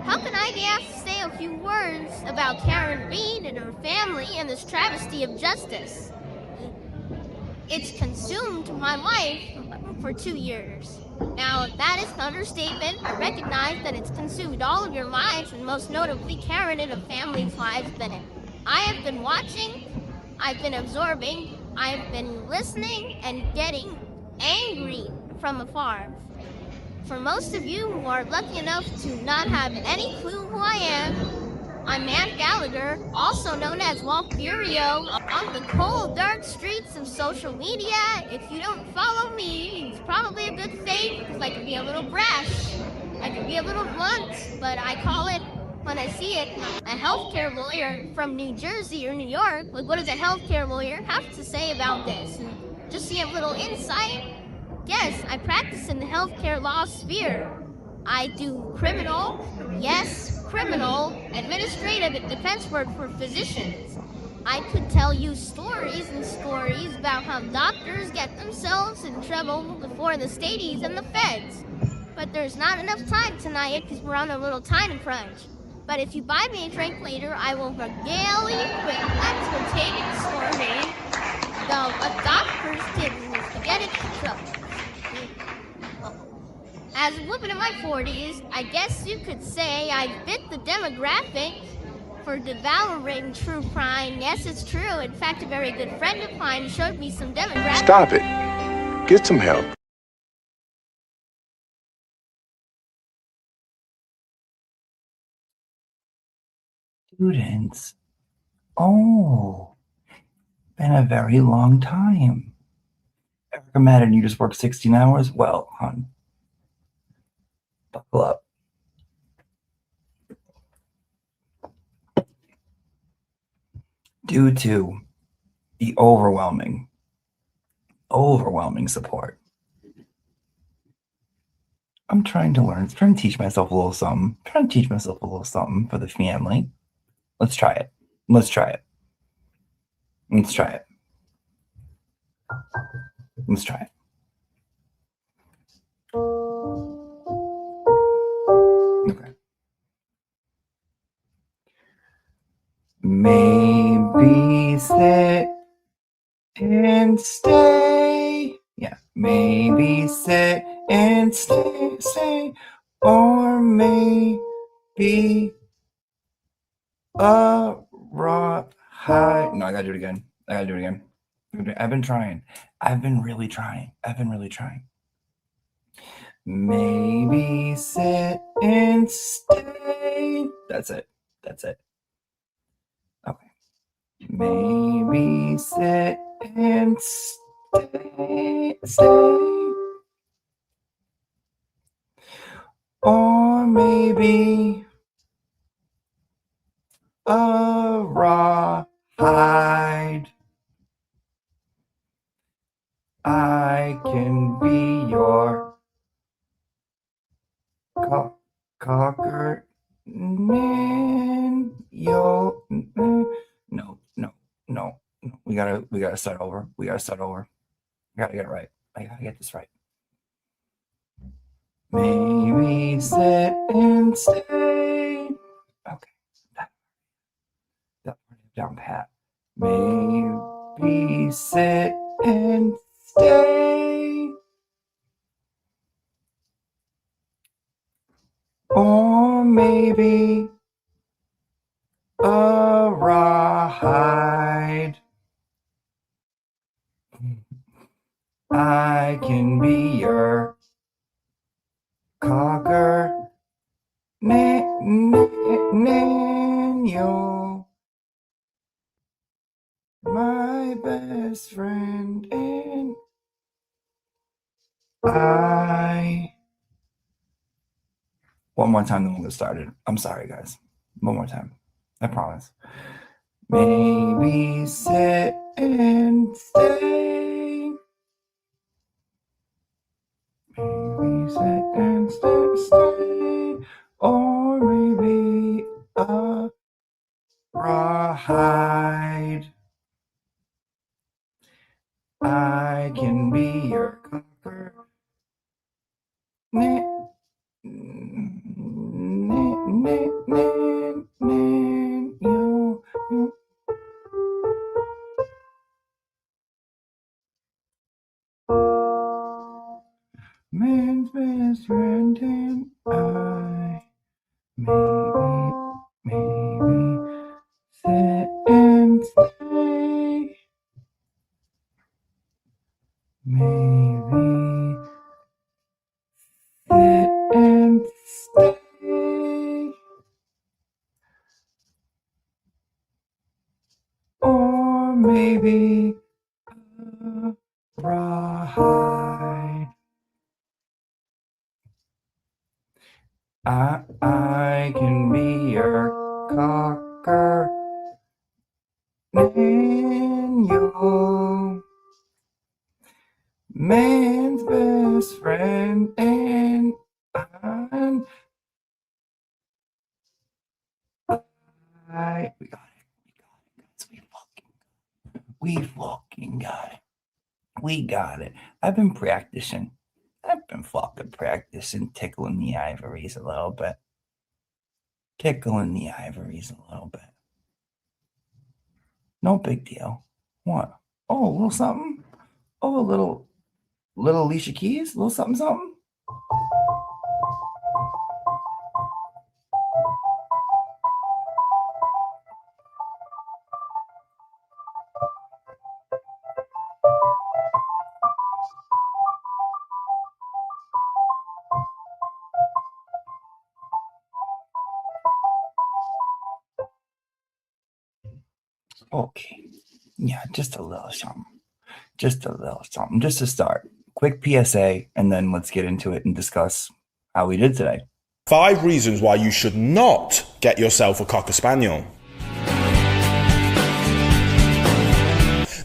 How can I be asked to say a few words about Karen Reed and her family and this travesty of justice? It's consumed my life for 2 years. Now, that is an understatement. I recognize that it's consumed all of your lives, and most notably Karen and her family's lives. But I have been watching, I've been absorbing, I've been listening, and getting angry from afar. For most of you who are lucky enough to not have any clue who I am, I'm Matt Gallagher, also known as Walt Furio, on the cold, dark streets of social media. If you don't follow me, it's probably a good thing, because I can be a little brash. I can be a little blunt, but I call it, when I see it, a healthcare lawyer from New Jersey or New York. Like, what does a healthcare lawyer have to say about this? And just so you have a little insight, yes, I practice in the healthcare law sphere. I do criminal, yes, criminal, administrative defense work for physicians. I could tell you stories and stories about how doctors get themselves in trouble before the stadies and the feds. But there's not enough time tonight because we're on a little time crunch. But if you buy me a drink later, I will regale you with untainted stories about what doctors did to get into trouble. As a woman in my 40s, I guess you could say I fit the demographic for devouring true crime. Yes, it's true. In fact, a very good friend of mine showed me some demographics. Stop it. Get some help. Students. Oh, been a very long time. Erica Madden, you just worked 16 hours? Well, hon, buckle up. Due to the overwhelming support, I'm trying to learn, trying to teach myself a little something, for the family. Let's try it. Let's try it. Okay. Maybe sit and stay. Yeah. Maybe sit and stay. Or maybe a raw high. No, I gotta do it again. I've been trying. I've been really trying. Maybe sit and stay. That's it. Okay. Maybe sit and stay. Or maybe a rawhide. I can be your cocker. No. We gotta start over. I gotta get it right. I gotta get this right. Maybe sit and stay. Okay, that down pat. Maybe sit and stay. Or maybe a rawhide. I can be your cocker. You're my best friend, and I. One more time, then we'll get started. I'm sorry, guys. One more time. I promise. Maybe sit and stay. Maybe sit and stay. Or maybe a rawhide. I can be your cocker. man's best friend and I maybe sit and stay. Maybe sit and stay. Or maybe a ride. I can be your cocker Daniel, man's best friend, and I'm we got it, guys. We fucking got it. We got it. I've been practicing. I've been fucking practicing tickling the ivories a little bit. No big deal. What? Oh, a little something? Oh, a little Alicia Keys? A little something? Okay. Yeah, just a little something. Just to start. Quick PSA, and then let's get into it and discuss how we did today. 5 reasons why you should not get yourself a Cocker Spaniel.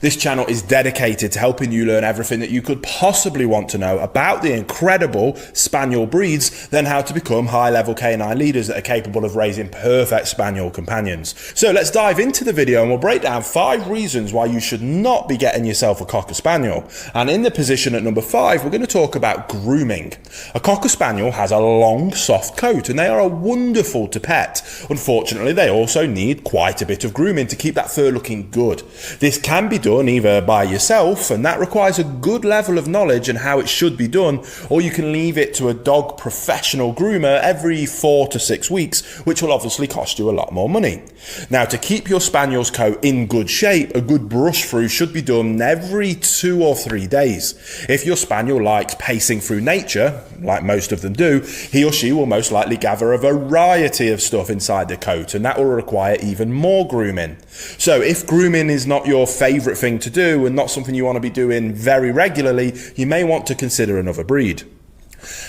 This channel is dedicated to helping you learn everything that you could possibly want to know about the incredible Spaniel breeds, then how to become high-level canine leaders that are capable of raising perfect Spaniel companions. So let's dive into the video and we'll break down 5 reasons why you should not be getting yourself a Cocker Spaniel. And in the position at number 5, we're going to talk about grooming. A Cocker Spaniel has a long, soft coat and they are wonderful to pet. Unfortunately, they also need quite a bit of grooming to keep that fur looking good. This can be done either by yourself, and that requires a good level of knowledge on how it should be done, or you can leave it to a dog professional groomer every 4 to 6 weeks, which will obviously cost you a lot more money. Now, to keep your Spaniel's coat in good shape, a good brush through should be done every 2 or 3 days. If your Spaniel likes pacing through nature, like most of them do, he or she will most likely gather a variety of stuff inside the coat, and that will require even more grooming. So if grooming is not your favourite thing to do and not something you want to be doing very regularly, you may want to consider another breed.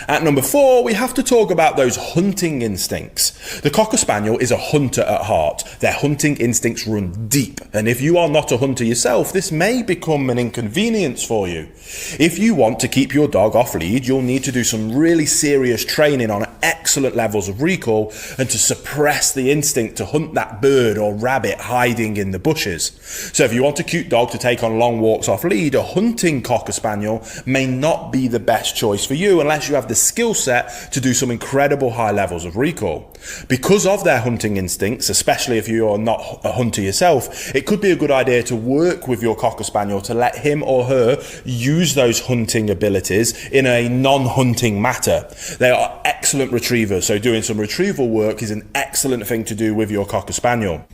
At number 4, we have to talk about those hunting instincts. The Cocker Spaniel is a hunter at heart. Their hunting instincts run deep, and if you are not a hunter yourself, this may become an inconvenience for you. If you want to keep your dog off lead, you'll need to do some really serious training on excellent levels of recall and to suppress the instinct to hunt that bird or rabbit hiding in the bushes. So if you want a cute dog to take on long walks off lead, a hunting Cocker Spaniel may not be the best choice for you unless you have the skill set to do some incredible high levels of recall. Because of their hunting instincts, especially if you are not a hunter yourself, it could be a good idea to work with your Cocker Spaniel to let him or her use those hunting abilities in a non-hunting matter. They are excellent retrievers, so doing some retrieval work is an excellent thing to do with your Cocker Spaniel.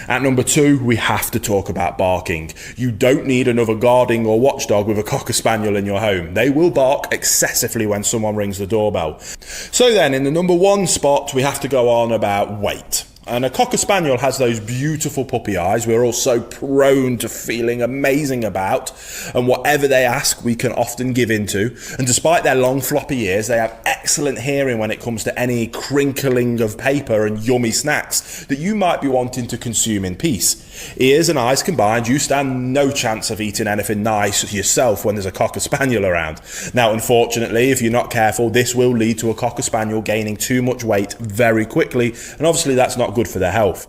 At number 2, we have to talk about barking. You don't need another guarding or watchdog with a Cocker Spaniel in your home. They will bark excessively when someone rings the doorbell. So then, in the number 1 spot, we have to go on about weight. And a Cocker Spaniel has those beautiful puppy eyes we're all so prone to feeling amazing about, and whatever they ask we can often give into. And despite their long floppy ears, they have excellent hearing when it comes to any crinkling of paper and yummy snacks that you might be wanting to consume in peace. Ears and eyes combined, you stand no chance of eating anything nice yourself when there's a Cocker Spaniel around. Now, unfortunately, if you're not careful, this will lead to a Cocker Spaniel gaining too much weight very quickly, and obviously that's not good for their health.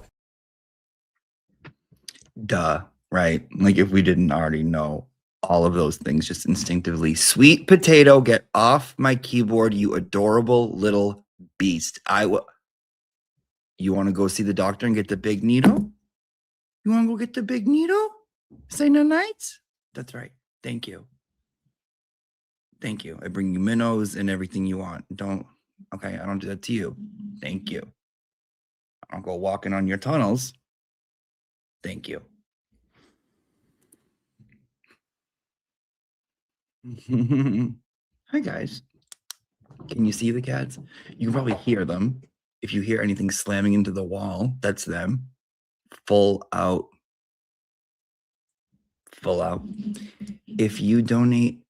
Duh, right? Like if we didn't already know all of those things just instinctively. Sweet potato, get off my keyboard, you adorable little beast. You want to go see the doctor and get the big needle? You want to go get the big needle? Say no nights? That's right. Thank you. Thank you. I bring you minnows and everything you want. Okay, I don't do that to you. Thank you. I don't go walking on your tunnels. Thank you. Hi, guys. Can you see the cats? You can probably hear them. If you hear anything slamming into the wall, that's them. Full out. Full out. If you donate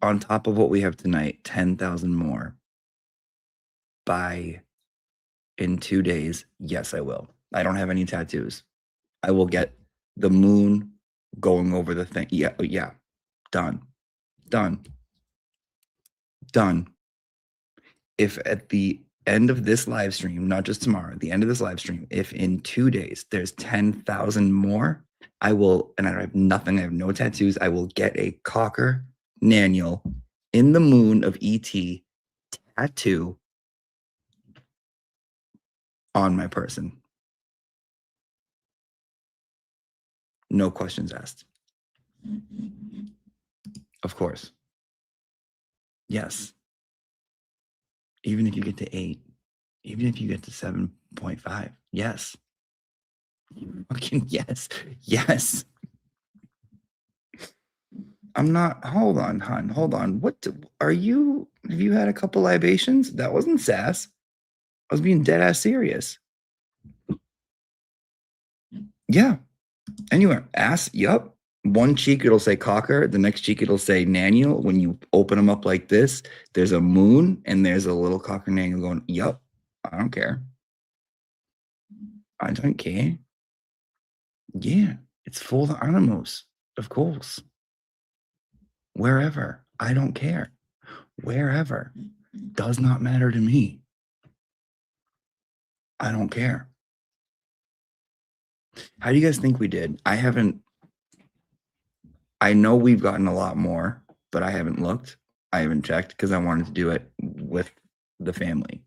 on top of what we have tonight, 10,000 more in 2 days, yes, I will. I don't have any tattoos. I will get the moon going over the thing. Yeah. Done. If at the end of this live stream, not just tomorrow, at the end of this live stream, if in 2 days there's 10,000 more, I will, and I have nothing, I have no tattoos, I will get a cocker Naniel in the moon of ET tattoo on my person. No questions asked. Of course. Yes. Even if you get to 8, even if you get to 7.5, yes. Fucking yes. I'm not, hold on, hon, hold on. Have you had a couple libations? That wasn't sass. I was being dead ass serious. Yeah. Anywhere. Ass, yup. One cheek it'll say cocker, the next cheek it'll say Naniel. When you open them up like this, there's a moon and there's a little cocker Naniel going, yup. I don't care. I don't care. Yeah, it's full of animals, of course. Wherever. I don't care. Wherever. Does not matter to me. I don't care. How do you guys think we did? I know we've gotten a lot more, but I haven't looked. I haven't checked because I wanted to do it with the family.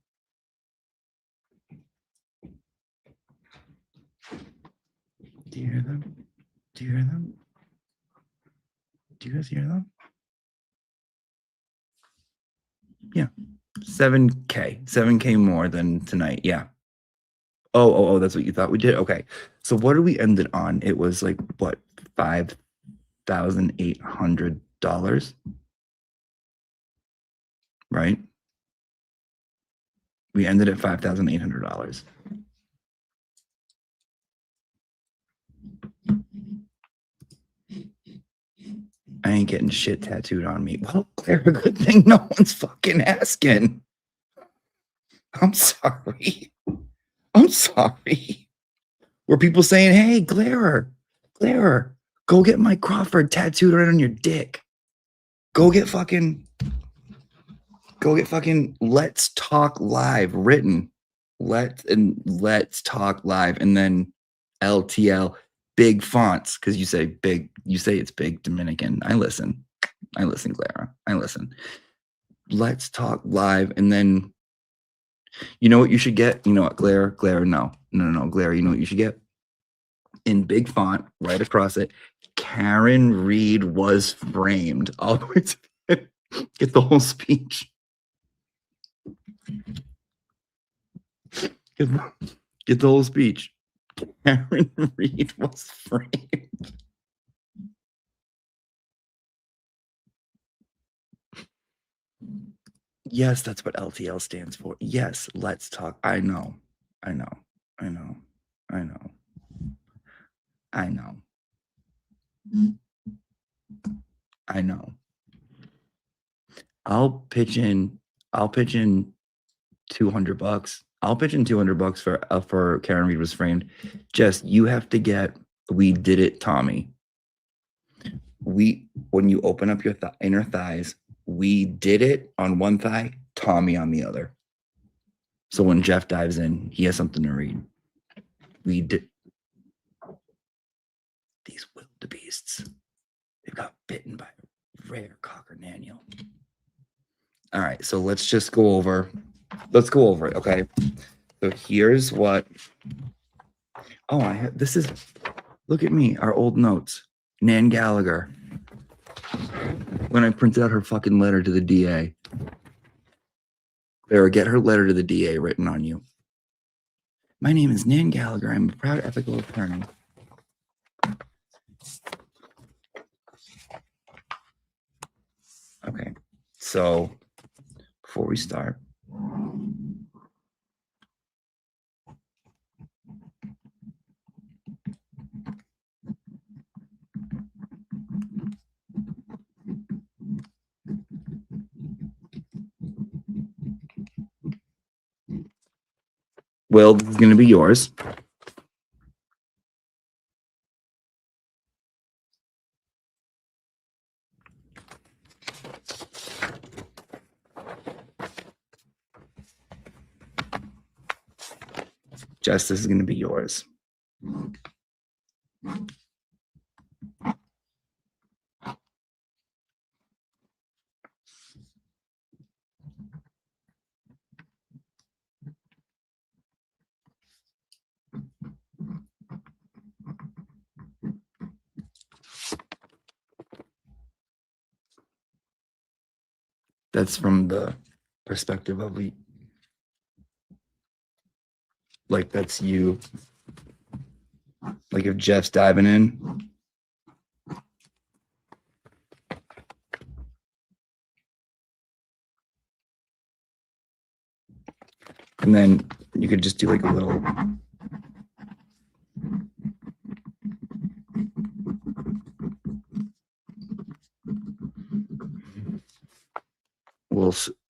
Do you hear them? Do you hear them? Do you guys hear them? Yeah. 7K more than tonight. Yeah. Oh, that's what you thought we did? Okay. So what did we end it on? It was like, what, $5,800? Right? We ended at $5,800. I ain't getting shit tattooed on me. Well, Claire, a good thing no one's fucking asking. I'm sorry. Were people saying, hey, Claire, go get Mike Crawford tattooed right on your dick. Go get fucking Let's Talk Live written. Let's Talk Live. And then LTL, big fonts, because you say it's big Dominican. I listen, Clara. I listen. Let's Talk Live. And then, you know what you should get? You know what, Claire, no, Claire, you know what you should get? In big font, right across it, Karen Reed was framed. All the way to get the whole speech. Get the whole speech. Karen Reed was framed. Yes, that's what LTL stands for. Yes, let's talk. I know. I'll pitch in $200. I'll pitch in $200 for Karen Reed was framed. Jess, you have to get We Did It Tommy. When you open up your inner thighs, We Did It on one thigh, Tommy on the other. So when Jeff dives in, he has something to read. We did. These wildebeests, they got bitten by a rare cocker Naniel. All right, so let's go over it, okay? So here's what. Oh, look at me, our old notes. Nan Gallagher. When I printed out her fucking letter to the DA. Clara, get her letter to the DA written on you. My name is Nan Gallagher. I'm a proud ethical attorney. Okay, so before we start, Will, this is going to be yours. Jess, this is going to be yours. That's from the perspective of like that's you. Like if Jeff's diving in. And then you could just do like a little.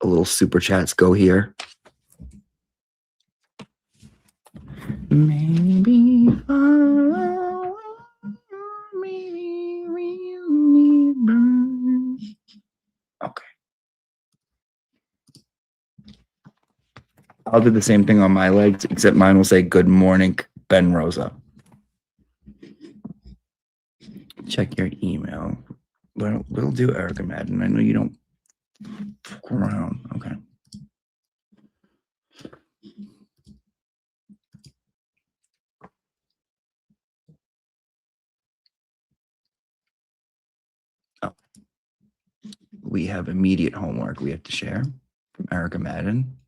A little super chats go here. Maybe far away, maybe really burn. Okay. I'll do the same thing on my legs, except mine will say "Good morning, Ben Rosa." Check your email. We'll do Erica Madden. I know you don't fuck around. Okay. Oh. We have immediate homework we have to share from Erica Madden.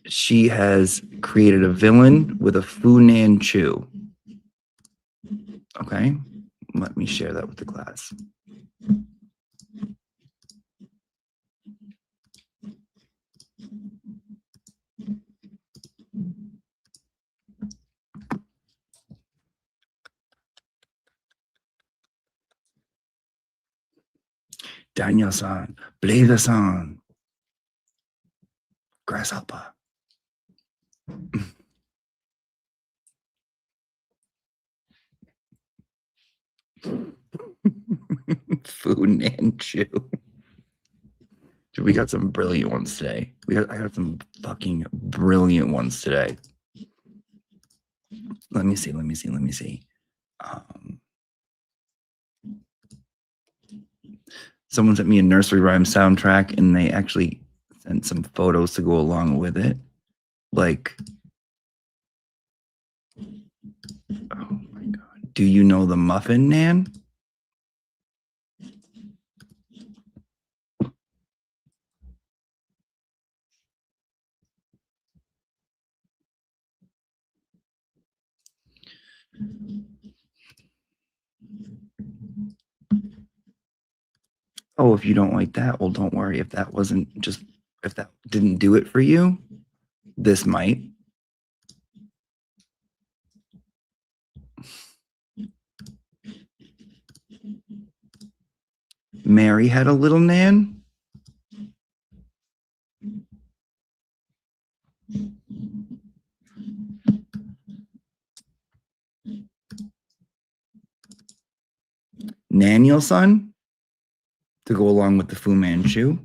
She has created a villain with a Funan Chew. Okay, let me share that with the class. Daniel-san, Blazer-san, Grasshopper. Funan Chew. Dude, we got some brilliant ones today. I got some fucking brilliant ones today. Let me see. Someone sent me a nursery rhyme soundtrack, and they actually sent some photos to go along with it. Like, oh my God. Do you know the Muffin Man? Oh, if you don't like that, well, don't worry. If that didn't do it for you, this might. Mary had a little Nan. Naniel-son to go along with the Fu Manchu.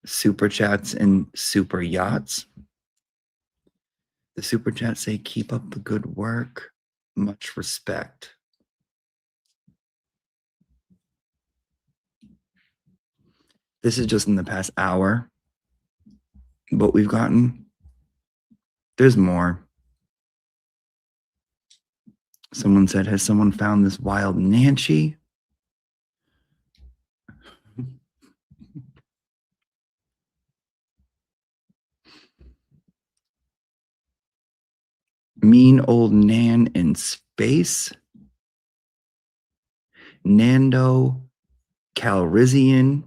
Super chats and super yachts. The super chats say, keep up the good work. Much respect. This is just in the past hour. What we've gotten. There's more. Someone said, has someone found this wild Nancy? Mean old Nan in space. Nando Calrissian.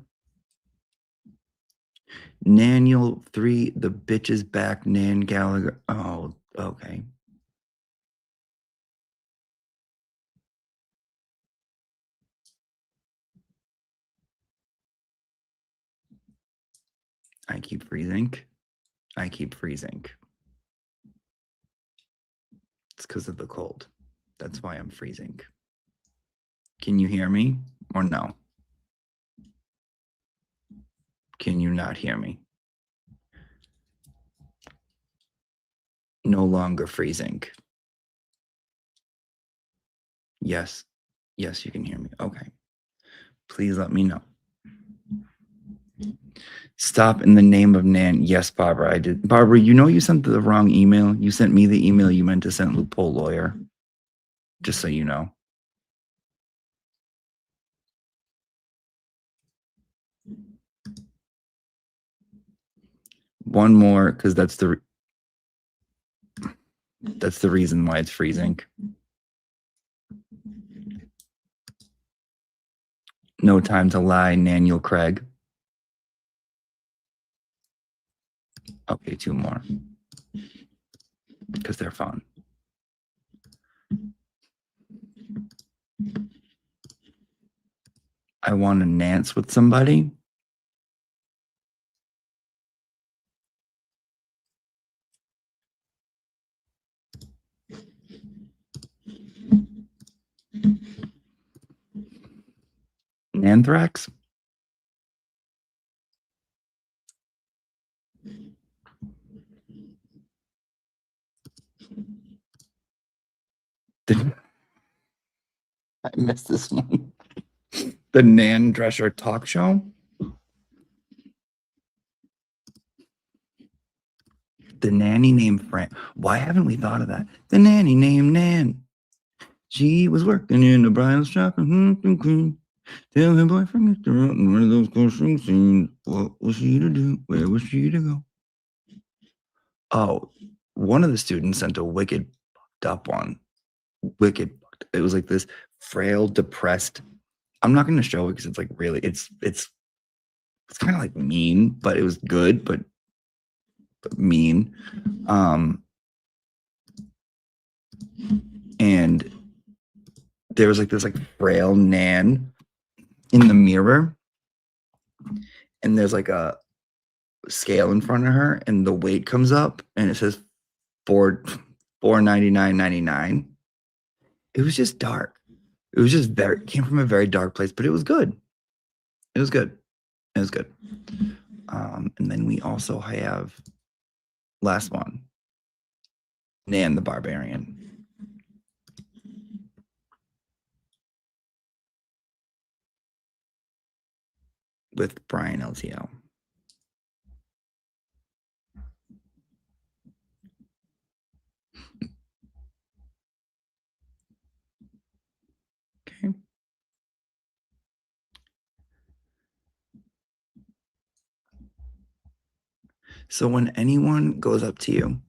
Naniel 3, the bitch is back. Nan Gallagher. Oh, okay. I keep freezing. I keep freezing. It's because of the cold. That's why I'm freezing. Can you hear me or no? Can you not hear me? No longer freezing. Yes. Yes, you can hear me. Okay. Please let me know. Stop in the name of Nan. Yes, Barbara, I did. Barbara, you know you sent the wrong email. You sent me the email you meant to send Loophole Lawyer. Just so you know. One more, because that's the reason why it's freezing. No Time to Lie, Naniel Craig. Okay, 2 more. Because they're fun. I want to dance with somebody. Anthrax? I missed this one. The Nan Drescher Talk Show? The nanny named Fran. Why haven't we thought of that? The nanny named Nan. She was working in the bridal shop. Tell her boyfriend got her out in one of those costume scenes. What was she to do? Where was she to go? Oh, one of the students sent a wicked fucked up one. Wicked. It was like this frail, depressed. I'm not going to show it because it's like really, it's kind of like mean, but it was good, but mean. And there was like this like frail Nan in the mirror, and there's like a scale in front of her, and the weight comes up, and it says $499.99. It was just dark. It was just came from a very dark place, but it was good. It was good. It was good. And then we also have last one, Nan the Barbarian. With Brian LTL. Okay. So when anyone goes up to you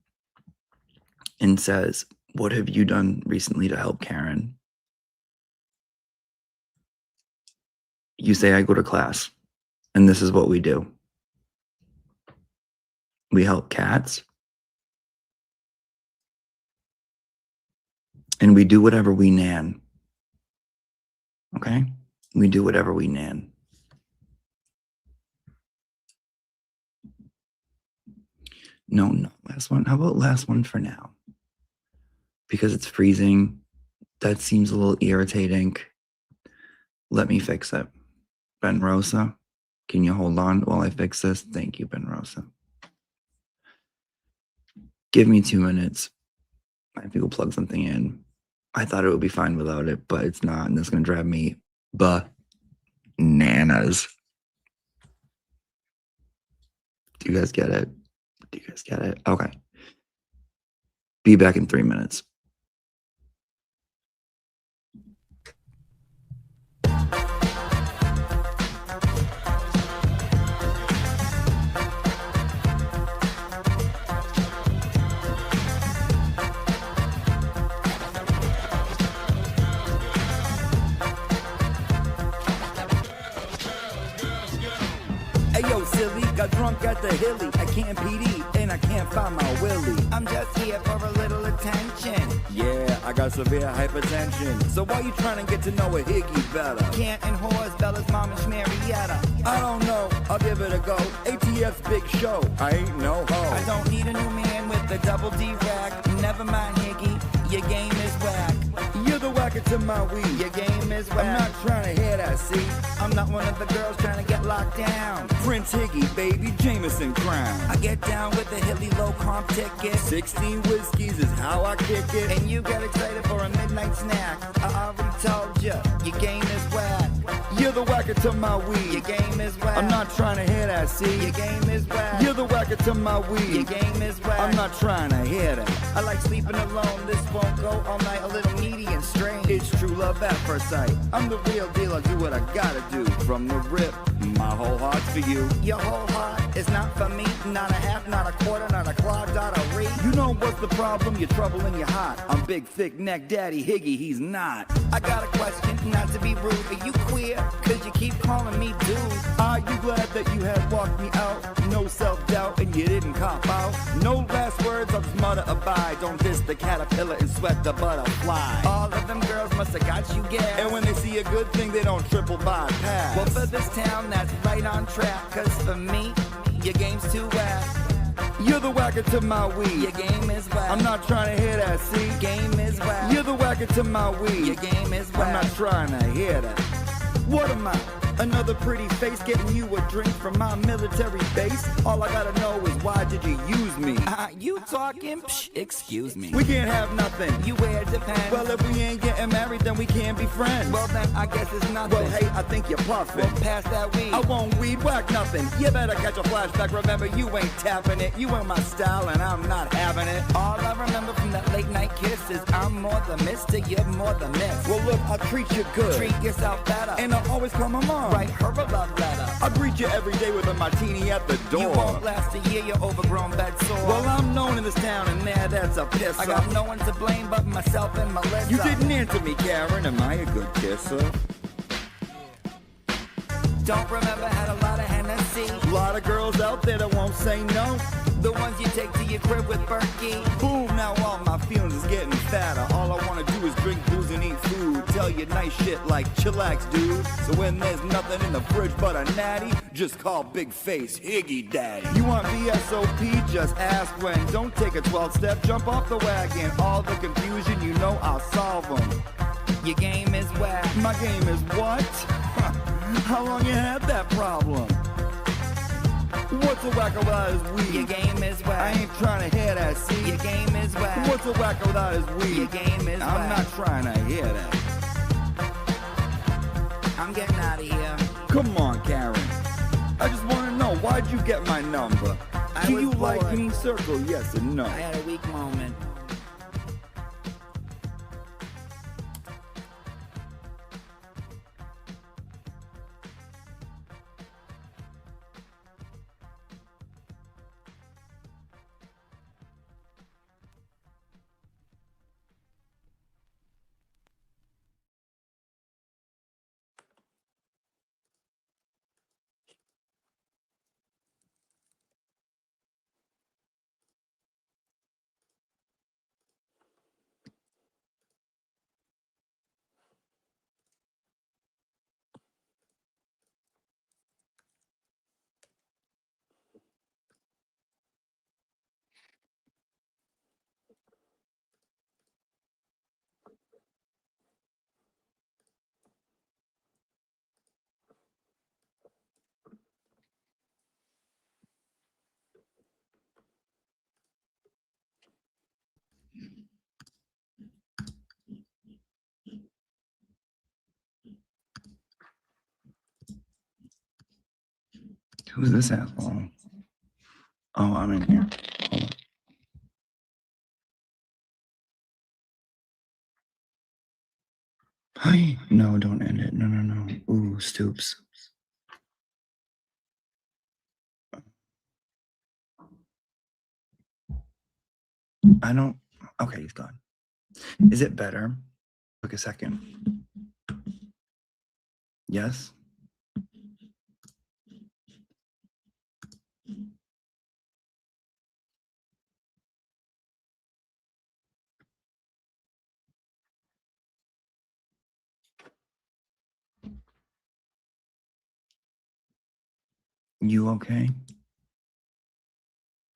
and says, what have you done recently to help Karen? You say, I go to class, and this is what we do. We help cats, and we do whatever we nan. Okay? We do whatever we nan. No, last one. How about last one for now? Because it's freezing. That seems a little irritating. Let me fix it. Ben Rosa, can you hold on while I fix this? Thank you, Ben Rosa. Give me 2 minutes. I have to go plug something in. I thought it would be fine without it, but it's not, and it's going to drive me bananas. Do you guys get it? Do you guys get it? Okay. Be back in 3 minutes. got drunk at the Hilly. I can't PD and I can't find my Willie. I'm just here for a little attention. Yeah, I got severe hypertension. So why you trying to get to know a Higgy better? Canton whores, Bella's mom and Marietta. I don't know, I'll give it a go. ATF's big show, I ain't no hoe. I don't need a new man with the double D rack. Never mind Higgy, your game is whack. You're the whacker to my weed. Your game is whack. I'm not trying to hear that, see? I'm not one of the girls trying to get locked down. Prince Higgy, baby, Jameson crown. I get down with the Hilly low comp ticket. 16 whiskeys is how I kick it. And you get excited for a midnight snack. I already told ya, your game is whack. You're the whacker to my weed. Your game is whack. I'm not trying to hear that, see? Your game is whack. You're the whacker to my weed. Your game is whack. I'm not trying to hear that. I like sleeping alone. This won't go all night. A little needy and strange. It's true love at first sight. I'm the real deal. I do what I gotta do. From the rip, my whole heart's for you. Your whole heart is not for me. Not a half, not a quarter, not a clog, not a read. You know what's the problem? You're trouble and you're hot. I'm big, thick neck daddy Higgy. He's not. I got a question, not to be rude. Are you queer? Cause you keep calling me dude. Are you glad that you had walked me out? No self-doubt and you didn't cop out. No last words, I'll just mutter abide. Don't diss the caterpillar and sweat the butterfly. All of them girls must have got you gas. And when they see a good thing, they don't triple bypass. Well, for this town, that's right on track. Cause for me, your game's too whack. You're the whacker to my weed. Your game is whack. I'm not trying to hear that, see? Game is whack. You're the whacker to my weed. Your game is whack. I'm not trying to hear that. What am I? Another pretty face getting you a drink from my military base. All I gotta know is why did you use me? You talking? Psh, excuse me. We can't have nothing. You wear Japan. Well, if we ain't getting married, then we can't be friends. Well, then I guess it's nothing. Well, hey, I think you're puffing. Well, pass that weed. I won't weed whack nothing. You better catch a flashback. Remember, you ain't tapping it. You ain't my style, and I'm not having it. All I remember from that late night kiss is I'm more the mister, you're more the miss. Well, look, I'll treat you good. Treat yourself better. And I'll always call my mom. Write her a love letter. I greet you every day with a martini at the door. You won't last a year, you're overgrown bed sore. Well, I'm known in this town, and there, that's a piss. I got no one to blame but myself and Melissa. You didn't answer me, Karen. Am I a good kisser? Don't remember, had a lot of Hennessy. A lot of girls out there that won't say no. The ones you take to your crib with Berkey. Boom, now all my feelings is getting fatter. All I wanna do is drink booze and eat food. Tell you nice shit like chillax, dude. So when there's nothing in the fridge but a natty, just call Big Face Higgy Daddy. You want VSOP? Just ask when. Don't take a 12-step, jump off the wagon. All the confusion, you know I'll solve them. Your game is whack. My game is what? How long you had that problem? What's a whack without his weed? Your game is whack. I ain't trying to hear that, see? Your game is whack. What's a whack without his weed? Your game is whack. I'm not trying to hear that. I'm getting out of here. Come on, Karen. I just want to know, why'd you get my number? Do you like Green Circle, yes or no? I had a weak moment. Who's this at? Oh, I'm in here. Hold on. Hi. No, don't end it. No, no, no. Ooh, Stoops. I don't. Okay, he's gone. Is it better? Took a second. Yes. You okay?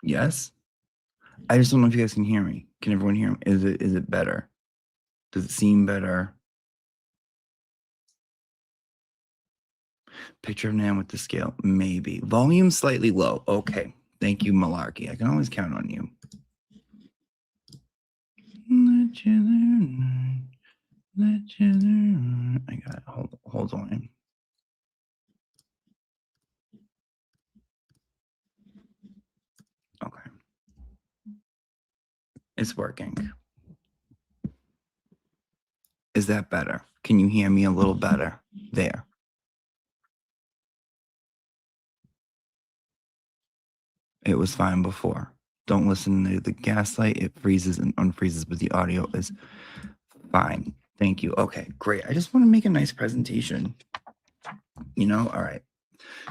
Yes? I just don't know if you guys can hear me. Can everyone hear me? Is it better? Does it seem better? Picture of Nan with the scale. Maybe. Volume slightly low. Okay. Thank you, Malarkey. I can always count on you. I got it. Hold on. Okay. It's working. Is that better? Can you hear me a little better? There. It was fine before. Don't listen to the gaslight. It freezes and unfreezes, but the audio is fine. Thank you. Okay, great. I just want to make a nice presentation. You know, all right.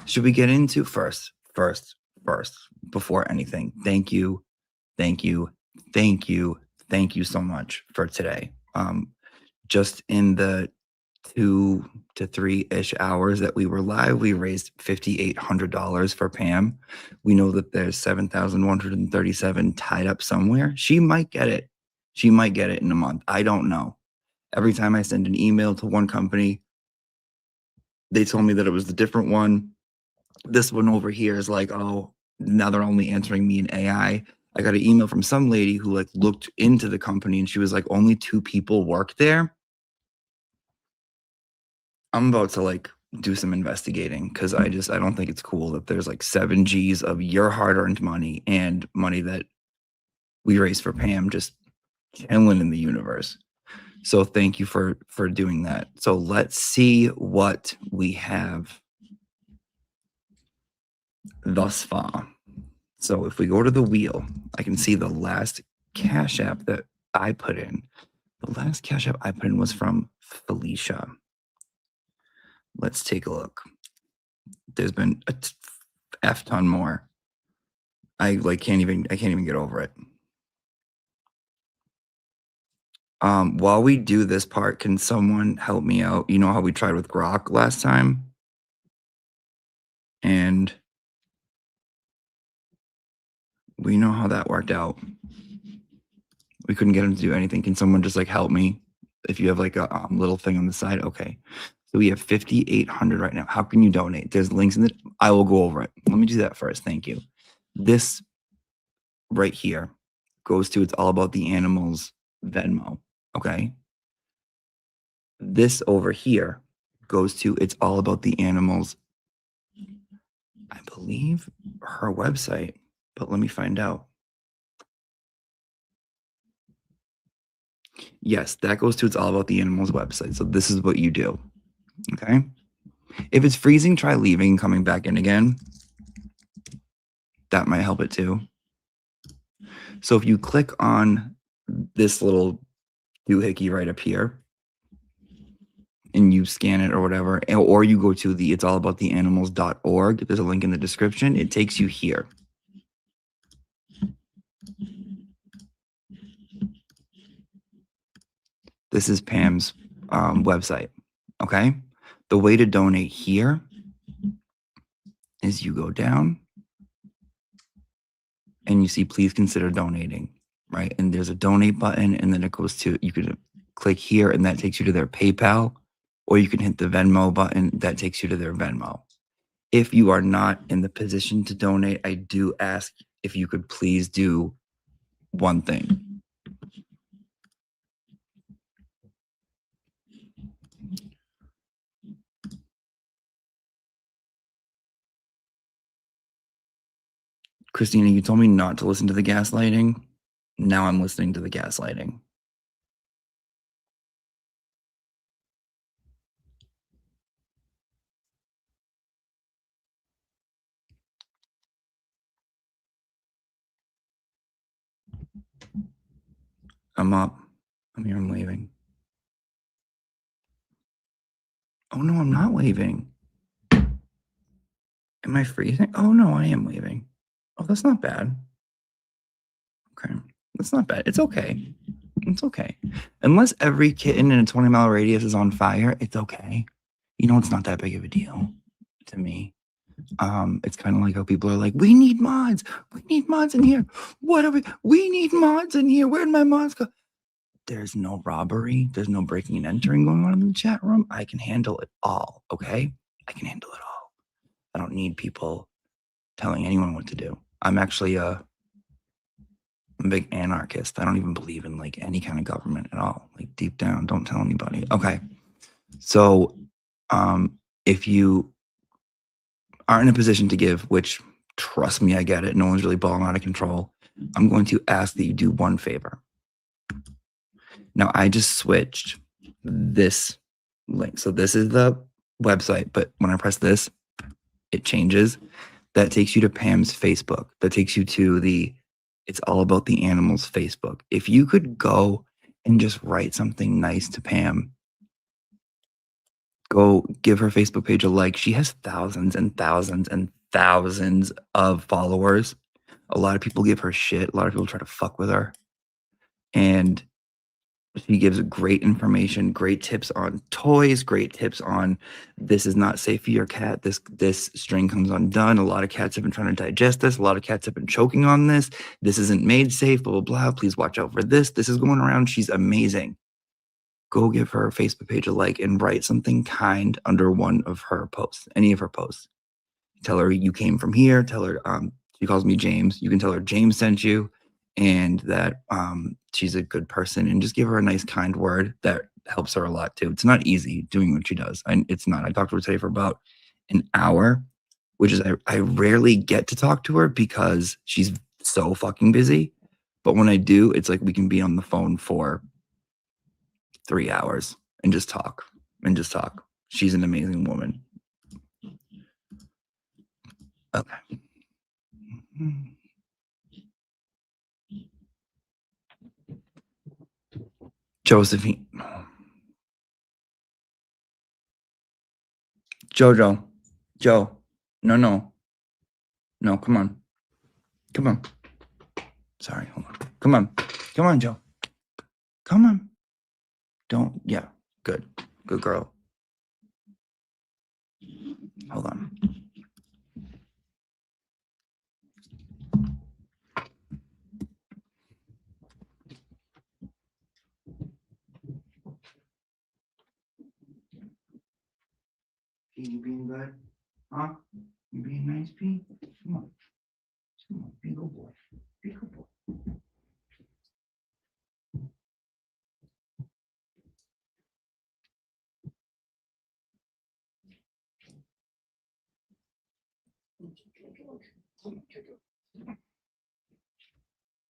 Should we get into first, before anything? Thank you so much for today. Just in the 2 to 3-ish hours that we were live, we raised $5,800 for Pam. We know that there's 7,137 tied up somewhere. She might get it. She might get it in a month. I don't know. Every time I send an email to one company, they told me that it was the different one. This one over here is like, oh, now they're only answering me in AI. I got an email from some lady who like looked into the company and she was like, only 2 people work there. I'm about to like do some investigating because I don't think it's cool that there's like 7 G's of your hard-earned money and money that we raised for Pam just chilling in the universe. So thank you for doing that. So let's see what we have thus far. So if we go to the wheel, I can see the last Cash App that I put in. The last Cash App I put in was from Felicia. Let's take a look. There's been a F ton more. I can't even get over it. While we do this part, can someone help me out? You know how we tried with Grok last time? And we know how that worked out. We couldn't get him to do anything. Can someone just like help me? If you have like a little thing on the side. Okay. So we have 5,800 right now. How can you donate? There's links in it. I will go over it. Let me do that first. Thank you. This right here goes to It's All About the Animals Venmo. Okay. This over here goes to It's All About the Animals, I believe, her website, but let me find out. Yes, that goes to It's All About the Animals website. So this is what you do. Okay. If it's freezing, try leaving, coming back in again. That might help it too. So if you click on this little doohickey right up here and you scan it or whatever, or you go to the it'sallabouttheanimals.org, there's a link in the description. It takes you here. This is Pam's website. Okay. The way to donate here is you go down and you see, please consider donating, right? And there's a donate button, and then it goes to, you can click here and that takes you to their PayPal, or you can hit the Venmo button that takes you to their Venmo. If you are not in the position to donate, I do ask if you could please do one thing. Christina, you told me not to listen to the gaslighting. Now I'm listening to the gaslighting. I'm up. I'm here. I'm waving. Oh, no, I'm not waving. Am I freezing? Oh, no, I am waving. Oh, that's not bad. Okay. That's not bad. It's okay. It's okay. Unless every kitten in a 20-mile radius is on fire, it's okay. You know, it's not that big of a deal to me. It's kind of like how people are like, we need mods in here. What are we need mods in here. Where'd my mods go? There's no robbery. There's no breaking and entering going on in the chat room. I can handle it all. Okay. I can handle it all. I don't need people telling anyone what to do. I'm actually I'm a big anarchist. I don't even believe in like any kind of government at all. Like deep down, don't tell anybody. Okay. So if you aren't in a position to give, which trust me, I get it. No one's really balling out of control. I'm going to ask that you do one favor. Now I just switched this link. So this is the website, but when I press this, it changes. That takes you to Pam's Facebook. That takes you to the It's All About the Animals Facebook. If you could go and just write something nice to Pam, go give her Facebook page a like. She has thousands and thousands and thousands of followers. A lot of people give her shit. A lot of people try to fuck with her. And she gives great information, great tips on toys, great tips on this is not safe for your cat. This string comes undone. A lot of cats have been trying to digest this. A lot of cats have been choking on this. This isn't made safe, blah, blah, blah. Please watch out for this. This is going around. She's amazing. Go give her Facebook page a like and write something kind under one of her posts, any of her posts. Tell her you came from here. Tell her, she calls me James. You can tell her James sent you and that she's a good person, and just give her a nice, kind word that helps her a lot too. It's not easy doing what she does. It's not. I talked to her today for about an hour, which is, I rarely get to talk to her because she's so fucking busy. But when I do, it's like we can be on the phone for 3 hours and just talk. She's an amazing woman. Okay. Josephine. Joe. No, come on. Sorry, hold on. Come on, Joe. Come on. Don't, yeah, good girl. Hold on. You being good? Huh? You being nice, P? Come on, be a good boy.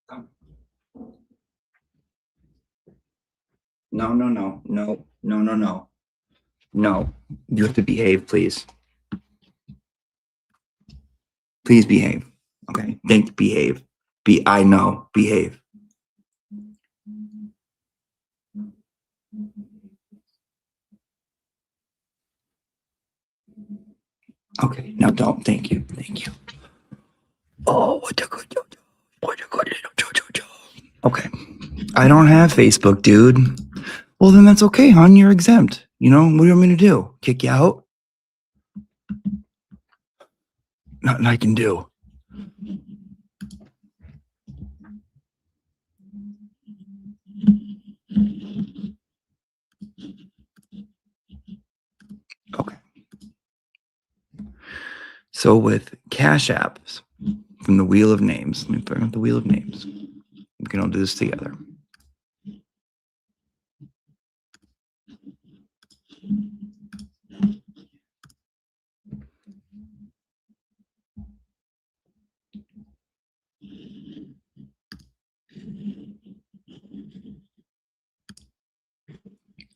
Come. No. You have to behave, please. Please behave. Okay. Behave. Behave. Okay. Now don't. Thank you. Oh, what a good Jojo. Okay. I don't have Facebook, dude. Well, then that's okay, hon. You're exempt. You know, what do you want me to do? Kick you out? Nothing I can do. Okay. So with Cash Apps from the Wheel of Names, let me bring up the Wheel of Names. We can all do this together.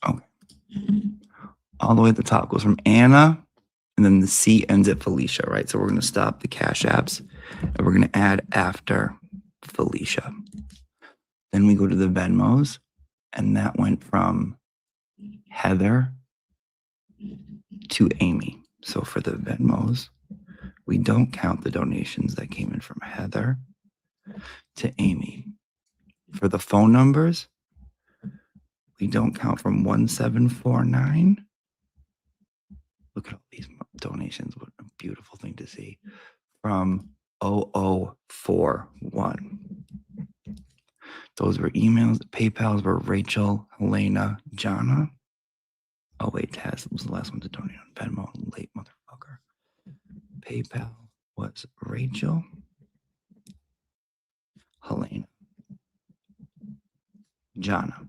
Okay. All the way at the top goes from Anna, and then the C ends at Felicia, right? So we're going to stop the Cash Apps, and we're going to add after Felicia. Then we go to the Venmos, and that went from Heather to Amy. So for the Venmos, we don't count the donations that came in from Heather to Amy. For the phone numbers, we don't count from 1749. Look at all these donations. What a beautiful thing to see. From 0041. Those were emails. PayPals were Rachel, Helena, Jana. Oh, wait, Taz was the last one to donate on Venmo. Late motherfucker. PayPal was Rachel, Helena, Jana.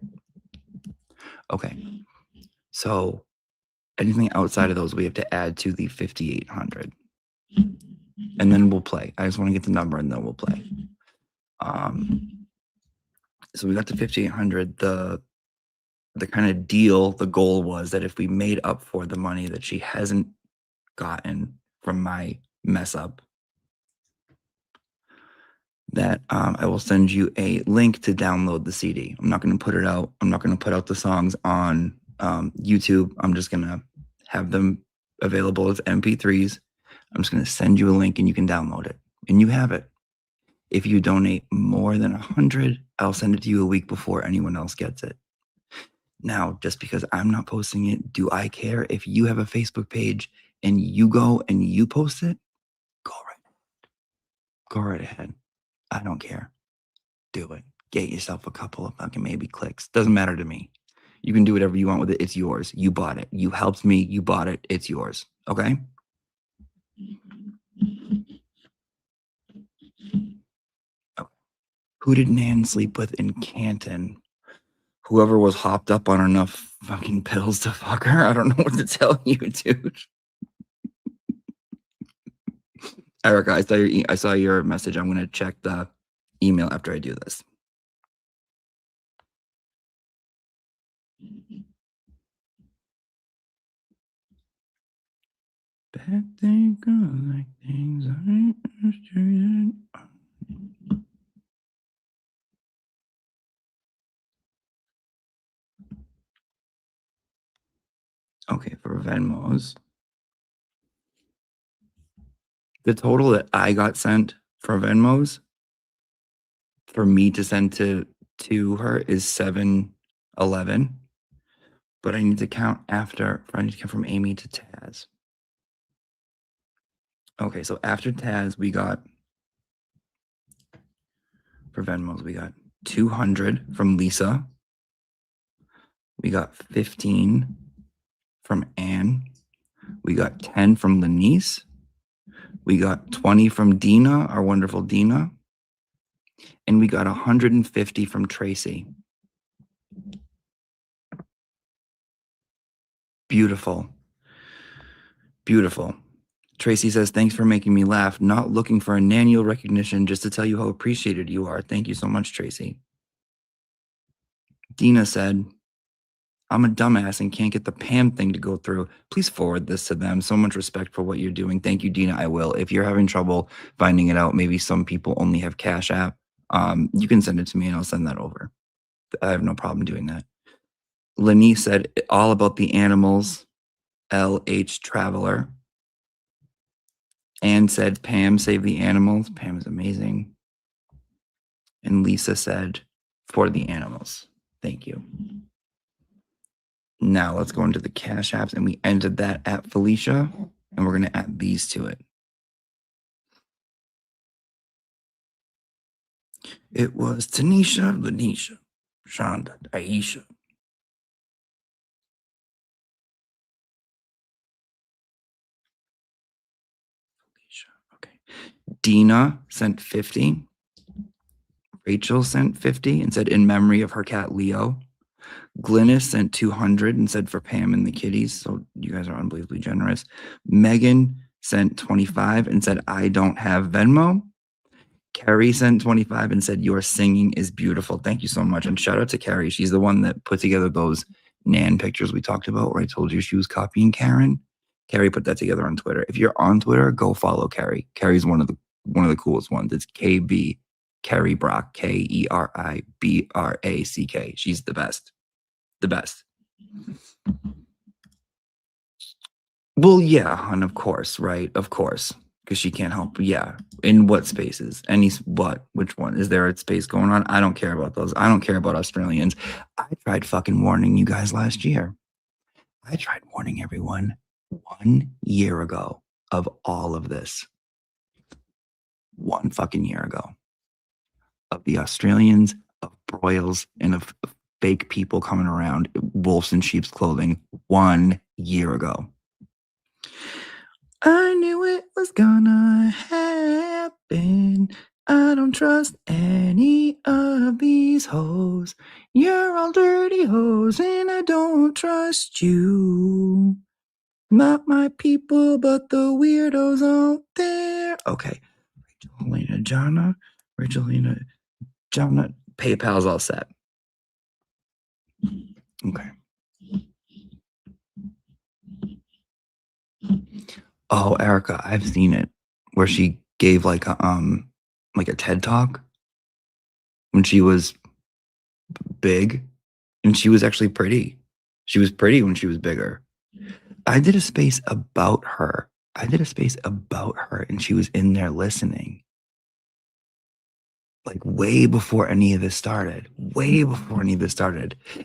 Okay. So anything outside of those, we have to add to the 5,800. And then we'll play. I just want to get the number and then we'll play. So we got to 5,800. The kind of deal, the goal was that if we made up for the money that she hasn't gotten from my mess up, that I will send you a link to download the CD. I'm not going to put it out. I'm not going to put out the songs on YouTube. I'm just going to have them available as MP3s. I'm just going to send you a link and you can download it. And you have it. If you donate more than 100, I'll send it to you a week before anyone else gets it. Now, just because I'm not posting it, do I care? If you have a Facebook page and you go and you post it, go right ahead. I don't care. Do it. Get yourself a couple of fucking maybe clicks. Doesn't matter to me. You can do whatever you want with it. It's yours. You bought it. You helped me. You bought it. It's yours. Okay? Oh. Who did Nan sleep with in Canton? Whoever was hopped up on enough fucking pills to fuck her. I don't know what to tell you, dude. Erica, I saw your message. I'm going to check the email after I do this. Bad things go like things I understood. Okay, for Venmos. The total that I got sent for Venmos for me to send to her is 711. But I need to count from Amy to Taz. Okay, so after Taz, we got for Venmos, we got 200 from Lisa. We got 15 from Anne. We got 10 from Lenice. We got 20 from Dina, our wonderful Dina. And we got 150 from Tracy. Beautiful. Beautiful. Tracy says, thanks for making me laugh. Not looking for an annual recognition, just to tell you how appreciated you are. Thank you so much, Tracy. Dina said, I'm a dumbass and can't get the Pam thing to go through. Please forward this to them. So much respect for what you're doing. Thank you, Dina. I will. If you're having trouble finding it out, maybe some people only have Cash App. You can send it to me and I'll send that over. I have no problem doing that. Lenice said, all about the animals. LH Traveler. Anne said, Pam, save the animals. Pam is amazing. And Lisa said, for the animals. Thank you. Now let's go into the Cash Apps, and we ended that at Felicia, and we're going to add these to it. It was Tanisha, Lanisha, Shonda, Aisha. Okay. Dina sent 50. Rachel sent 50 and said, in memory of her cat, Leo. Glynis sent 200 and said, for Pam and the kitties. So you guys are unbelievably generous. Megan sent 25 and said, I don't have Venmo. Carrie sent 25 and said, your singing is beautiful. Thank you so much. And shout out to Carrie. She's the one that put together those Nan pictures we talked about where I told you she was copying Karen. Carrie put that together on Twitter. If you're on Twitter, go follow Carrie. Carrie's one of the coolest ones. It's KB Carrie Brock, KERIBRACK. She's the best. The best. Well, yeah, and of course, right? Of course. Because she can't help. Yeah. In what spaces? Which one? Is there a space going on? I don't care about those. I don't care about Australians. I tried fucking warning you guys last year. I tried warning everyone 1 year ago of all of this 1 fucking year ago. Of the Australians, of broils, and of fake people coming around wolves in sheep's clothing 1 year ago. I knew it was gonna happen. I don't trust any of these hoes. You're all dirty hoes, and I don't trust you. Not my people, but the weirdos out there. Okay. Rachel, Helena, Jonna, PayPal's all set. Okay. Oh, Erica, I've seen it where she gave like a TED talk when she was big, and she was actually pretty. She was pretty when she was bigger. I did a space about her. And she was in there listening. Like way before any of this started.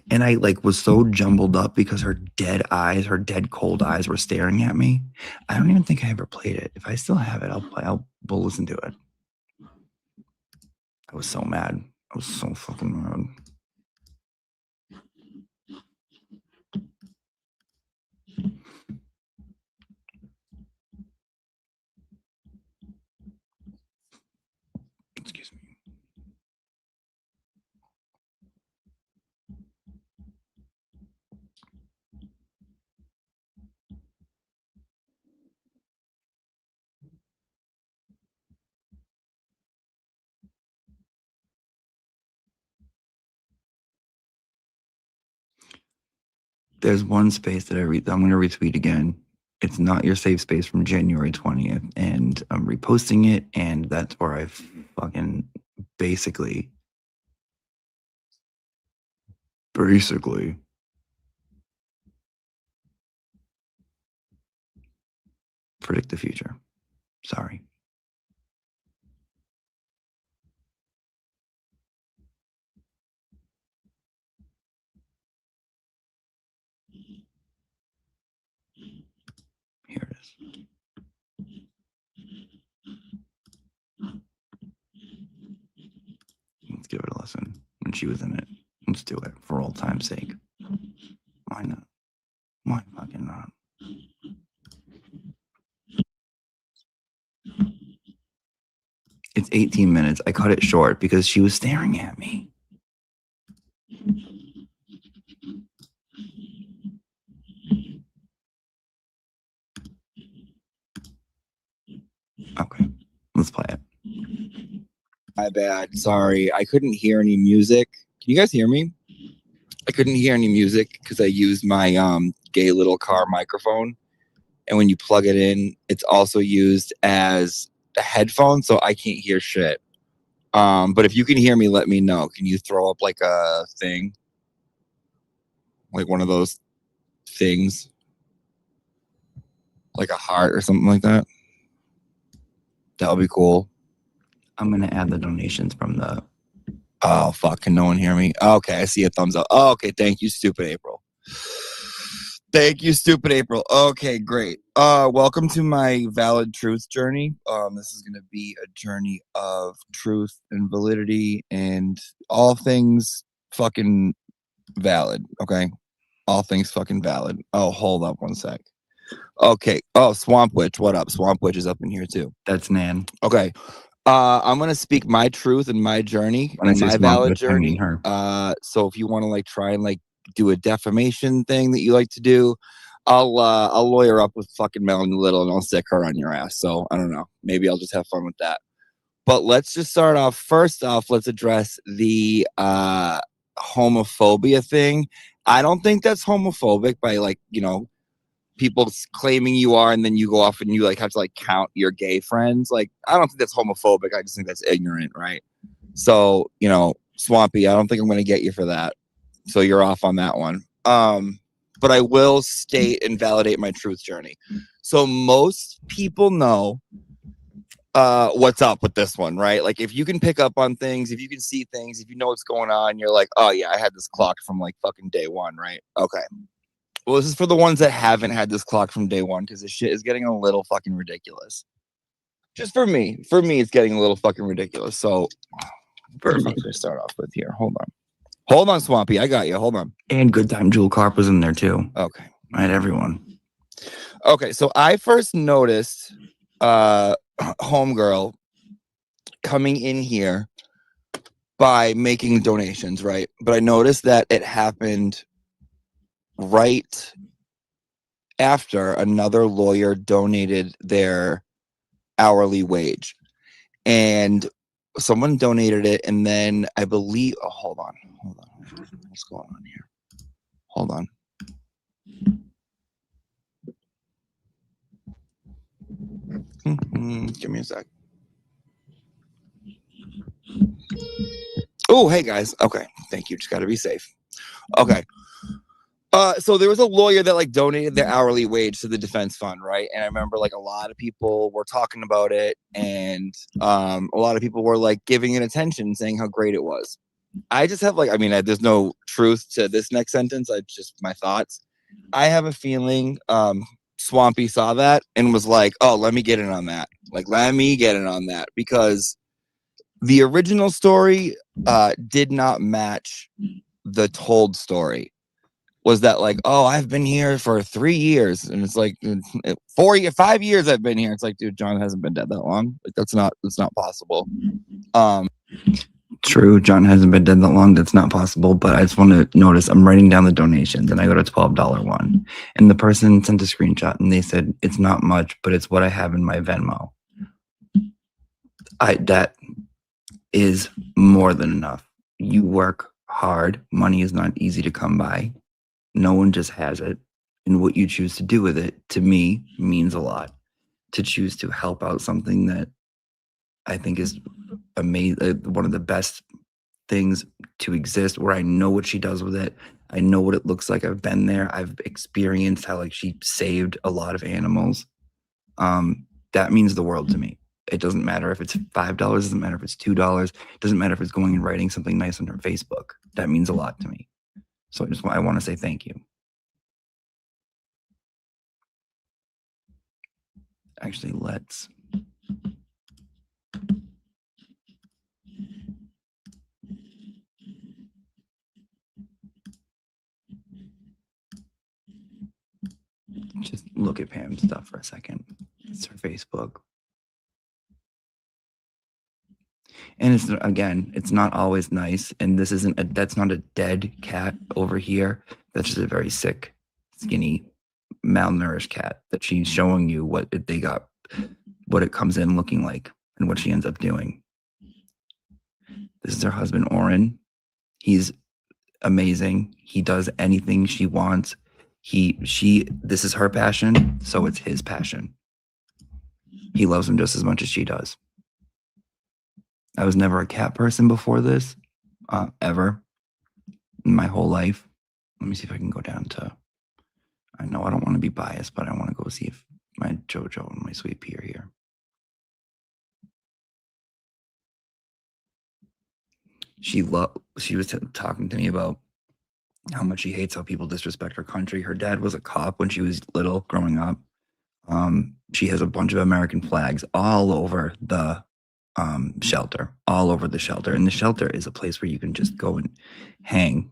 And I like was so jumbled up because her dead cold eyes were staring at me. I don't even think I ever played it. If I still have it, we'll listen to it. I was so mad. I was so fucking mad. Excuse me. There's one space that I'm going to retweet again. It's not your safe space from January 20th, and I'm reposting it, and that's where I fucking basically predict the future. Sorry. Here it is. Let's give it a listen when she was in it. Let's do it for old time's sake. Why not? Why fucking not? It's 18 minutes. I cut it short because she was staring at me. Okay, let's play it. My bad. Sorry. I couldn't hear any music. Can you guys hear me? I couldn't hear any music because I used my gay little car microphone. And when you plug it in, it's also used as a headphone, so I can't hear shit. But if you can hear me, let me know. Can you throw up like a thing? Like one of those things? Like a heart or something like that? That would be cool. I'm going to add the donations from the... Oh, fuck. Can no one hear me? Okay, I see a thumbs up. Oh, okay, thank you, stupid April. Thank you, stupid April. Okay, great. Welcome to my valid truth journey. This is going to be a journey of truth and validity and all things fucking valid, okay? All things fucking valid. Oh, hold up one sec. Okay. Oh, Swamp Witch. What up? Swamp Witch is up in here too. That's Nan. Okay. I'm gonna speak my truth and my journey and my valid journey. So if you want to like try and like do a defamation thing that you like to do, I'll lawyer up with fucking Melanie Little and I'll stick her on your ass. So I don't know. Maybe I'll just have fun with that. But let's just start off. First off, let's address the homophobia thing. I don't think that's homophobic by like, you know, people claiming you are, and then you go off and you like have to like count your gay friends. Like, I don't think that's homophobic. I just think that's ignorant, right? So, you know, Swampy, I don't think I'm going to get you for that. So you're off on that one. But I will state and validate my truth journey. So most people know what's up with this one, right? Like if you can pick up on things, if you can see things, if you know what's going on, you're like, oh yeah, I had this clocked from like fucking day one, right? Okay. Well, this is for the ones that haven't had this clock from day one, because this shit is getting a little fucking ridiculous. Just for me. For me, it's getting a little fucking ridiculous. So, perfect to start off with here. Hold on. Hold on, Swampy. I got you. Hold on. And Good Time Jewel Carp was in there, too. Okay. I had everyone. Okay, so I first noticed Homegirl coming in here by making donations, right? But I noticed that it happened right after another lawyer donated their hourly wage, and someone donated it, and then I believe, hold on, what's going on here? Hold on. Give me a sec. Oh, hey guys. Okay, thank you. Just got to be safe. Okay. So there was a lawyer that like donated their hourly wage to the defense fund, right? And I remember like a lot of people were talking about it, and a lot of people were like giving it attention, saying how great it was. I just have like, I mean, there's no truth to this next sentence. I just my thoughts. I have a feeling Swampy saw that and was like, "Oh, let me get in on that. Like, let me get in on that," because the original story did not match the told story. Was that like, oh, I've been here for 3 years, and it's like 5 years I've been here. It's like, dude, John hasn't been dead that long. Like, that's not possible. True, John hasn't been dead that long. That's not possible. But I just want to notice I'm writing down the donations, and I go to $12 one, and the person sent a screenshot, and they said it's not much, but it's what I have in my Venmo. That is more than enough. You work hard. Money is not easy to come by. No one just has it. And what you choose to do with it, to me, means a lot. To choose to help out something that I think is amazing, one of the best things to exist, where I know what she does with it. I know what it looks like. I've been there. I've experienced how like she saved a lot of animals. That means the world to me. It doesn't matter if it's $5, doesn't matter if it's $2, it doesn't matter if it's going and writing something nice on her Facebook. That means a lot to me. So I want to say thank you. Actually, let's just look at Pam's stuff for a second. It's her Facebook. And it's, again, it's not always nice. And this isn't that's not a dead cat over here. That's just a very sick, skinny, malnourished cat that she's showing you what it comes in looking like and what she ends up doing. This is her husband, Oren. He's amazing. He does anything she wants. This is her passion, so it's his passion. He loves him just as much as she does. I was never a cat person before this, ever, in my whole life. Let me see if I can go down to, I know I don't want to be biased, but I want to go see if my Jojo and my Sweet Pea are here. She was talking to me about how much she hates how people disrespect her country. Her dad was a cop when she was little, growing up. She has a bunch of American flags all over the shelter, all over the shelter. And the shelter is a place where you can just go and hang.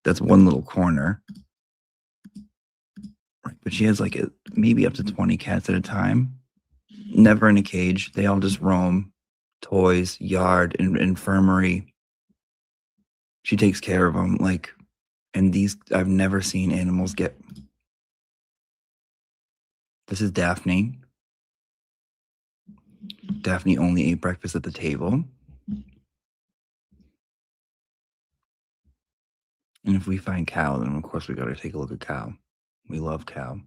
That's one little corner. Right. But she has like maybe up to 20 cats at a time. Never in a cage. They all just roam. Toys, yard, and infirmary. She takes care of them. And I've never seen animals get. This is Daphne. Daphne only ate breakfast at the table. And if we find Cow, then of course we got to take a look at Cow. We love Cow.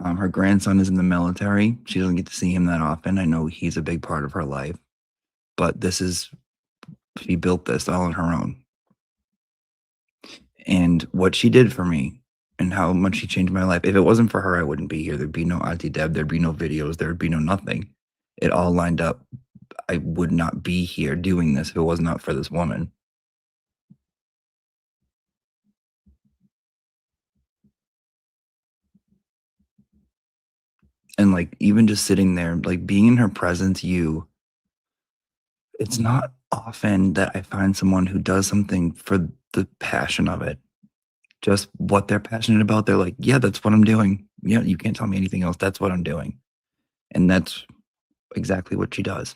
Her grandson is in the military. She doesn't get to see him that often. I know he's a big part of her life. But she built this all on her own. And what she did for me and how much she changed my life. If it wasn't for her, I wouldn't be here. There'd be no Auntie Deb. There'd be no videos. There'd be no nothing. It all lined up. I would not be here doing this if it was not for this woman. And like even just sitting there, like being in her presence, it's not often that I find someone who does something for the passion of it. Just what they're passionate about. They're like, yeah, that's what I'm doing. Yeah, you can't tell me anything else. That's what I'm doing. And that's exactly what she does.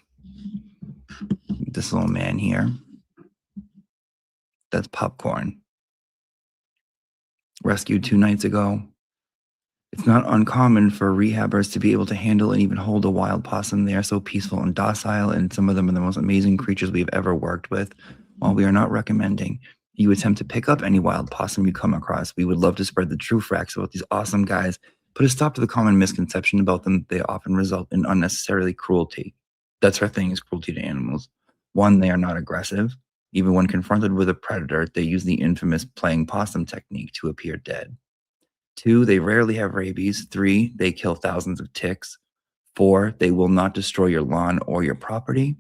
This little man here, that's Popcorn. Rescued 2 nights ago. It's not uncommon for rehabbers to be able to handle and even hold a wild possum. They are so peaceful and docile, and some of them are the most amazing creatures we've ever worked with. While we are not recommending you attempt to pick up any wild possum you come across, we would love to spread the true facts about these awesome guys, put a stop to the common misconception about them. They often result in unnecessarily cruelty. That's her thing, is cruelty to animals. 1, they are not aggressive. Even when confronted with a predator, they use the infamous playing possum technique to appear dead. 2, they rarely have rabies. 3, they kill thousands of ticks. 4, they will not destroy your lawn or your property.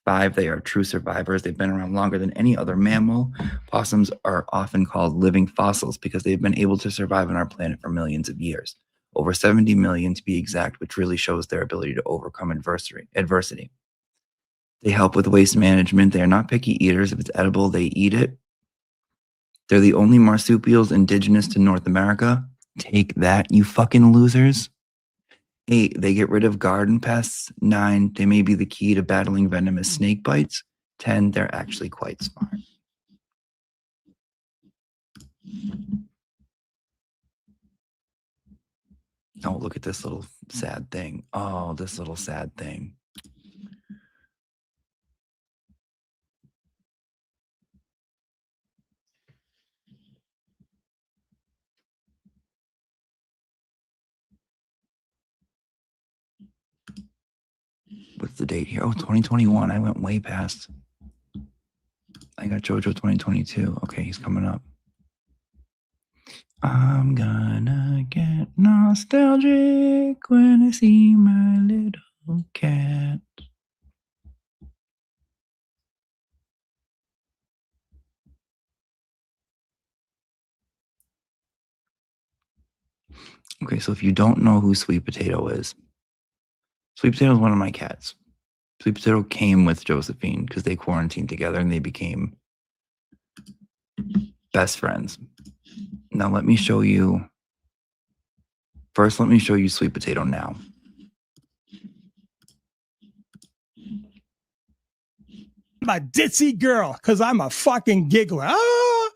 5, they are true survivors. They've been around longer than any other mammal. Possums are often called living fossils because they've been able to survive on our planet for millions of years. Over 70 million to be exact, which really shows their ability to overcome adversity. They help with waste management. They are not picky eaters. If it's edible, they eat it. They're the only marsupials indigenous to North America. Take that, you fucking losers. 8, they get rid of garden pests. 9, they may be the key to battling venomous snake bites. 10, they're actually quite smart. Oh, look at this little sad thing. Oh, this little sad thing. What's the date here? Oh, 2021. I went way past. I got JoJo 2022. Okay, he's coming up. I'm gonna get nostalgic when I see my little cat. Okay, so if you don't know who Sweet Potato is, Sweet Potato is one of my cats. Sweet Potato came with Josephine because they quarantined together and they became best friends. Now let me show you. First, let me show you Sweet Potato now. I'm a ditzy girl because I'm a fucking giggler. Ah!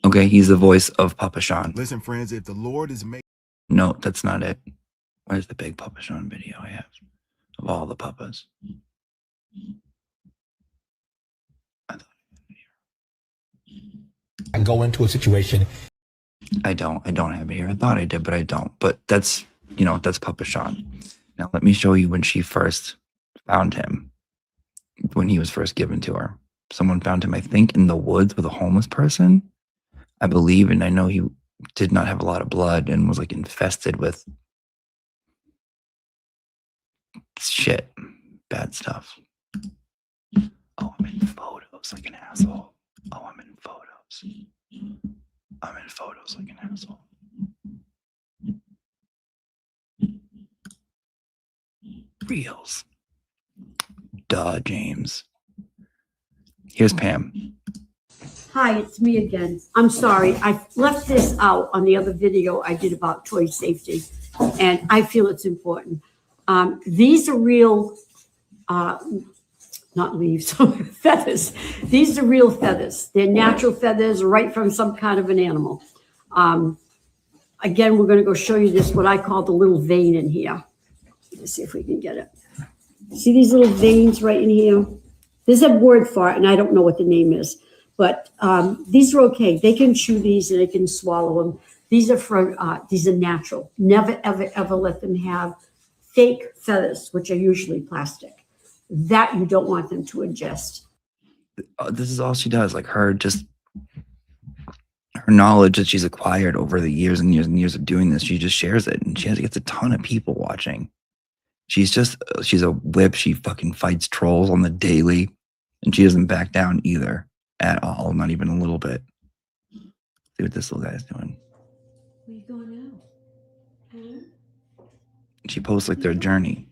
Okay, he's the voice of Papa Sean. Listen, friends, if the Lord is making... No, that's not it. Where's the big Papa Sean video I have of all the papas? And go into a situation. I don't have it here. I thought I did, but I don't. But that's, that's Papa Sean. Now let me show you when she first found him, when he was first given to her. Someone found him, I think, in the woods with a homeless person, I believe. And I know he did not have a lot of blood and was like infested with shit, bad stuff. Oh, I'm in photos like an asshole. Oh, I'm in photos. I'm in photos like an asshole. Reels. Duh, James. Here's Pam. Hi, it's me again. I'm sorry. I left this out on the other video I did about toy safety, and I feel it's important. These are real, not leaves, feathers. These are real feathers. They're natural feathers right from some kind of an animal. Again, we're going to go show you this, what I call the little vein in here. Let's see if we can get it. See these little veins right in here? There's a word for it, and I don't know what the name is. But these are okay. They can chew these and they can swallow them. These are natural. Never, ever, ever let them have fake feathers, which are usually plastic. That you don't want them to ingest. This is all she does. Like her knowledge that she's acquired over the years and years and years of doing this, she just shares it, and she gets a ton of people watching. She's a whip. She fucking fights trolls on the daily, and she doesn't back down either. At all, not even a little bit. See what this little guy's doing. Where you going now? Huh? She post like their journey.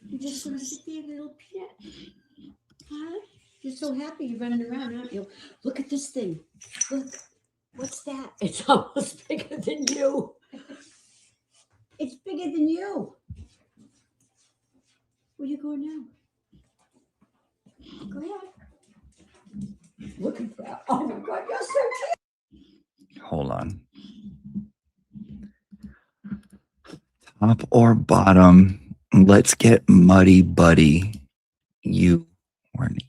You just sort of sit there, little peanut. Huh? You're so happy you're running around, aren't you? Look at this thing. Look. What's that? It's almost bigger than you. It's bigger than you. Where you going now? Go ahead. Look at that. Oh my God, you're so cute. Hold on. Top or bottom? Let's get muddy, buddy. You weren't.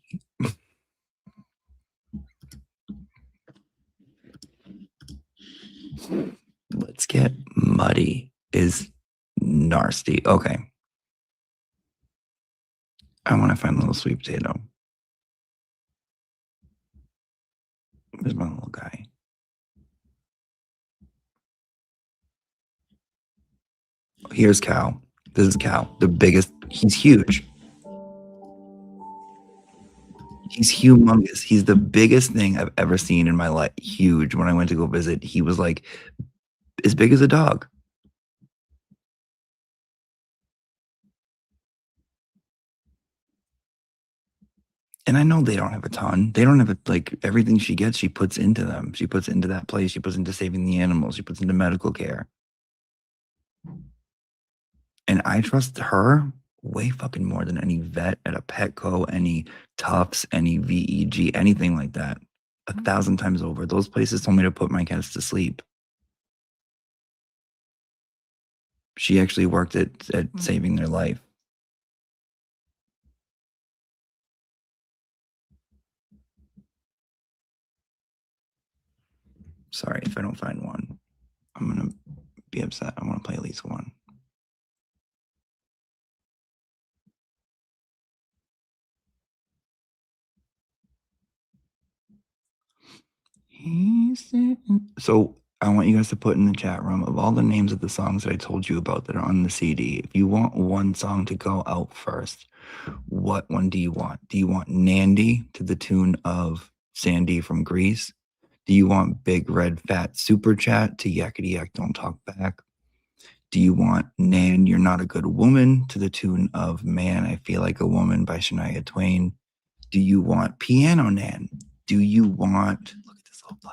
Let's get muddy is nasty. Okay. I want to find a little sweet potato. Where's my little guy? Here's Cal. This is Cal. The biggest. He's huge. He's humongous. He's the biggest thing I've ever seen in my life. Huge. When I went to go visit, he was like as big as a dog. And I know they don't have a ton. They don't have a, like everything she gets, she puts into them. She puts into that place. She puts into saving the animals. She puts into medical care. And I trust her way fucking more than any vet at a Petco, any Tufts, any VEG, anything like that. 1,000 times over. Those places told me to put my cats to sleep. She actually worked at saving their life. Sorry if I don't find one. I'm going to be upset. I want to play at least one. So I want you guys to put in the chat room of all the names of the songs that I told you about that are on the CD. If you want one song to go out first, what one do you want? Do you want Nandy to the tune of Sandy from Grease? Do you want Big Red Fat Super Chat to Yakety Yak Don't Talk Back? Do you want Nan, You're Not a Good Woman to the tune of Man, I Feel Like a Woman by Shania Twain? Do you want Piano Nan? Do you want, look at this little bugger.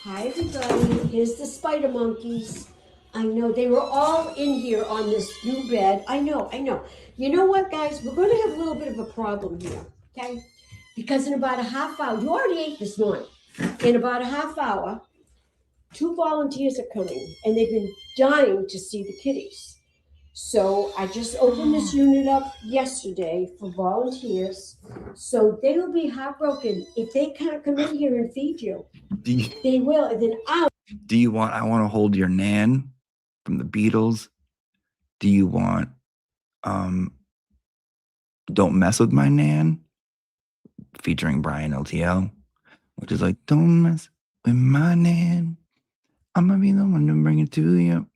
Hi, everybody. Here's the spider monkeys. I know they were all in here on this new bed. I know. You know what, guys? We're going to have a little bit of a problem here, okay? Because in about a half hour, you already ate this morning. In about a half hour, 2 volunteers are coming, and they've been dying to see the kitties. So I just opened this unit up yesterday for volunteers. So they will be heartbroken if they can't come in here and feed you. They will, and then I want to hold your Nan from the Beatles? Do you want Don't Mess With My Nan featuring Brian LTL, which is like, don't mess with my Nan. I'm gonna be the one to bring it to you.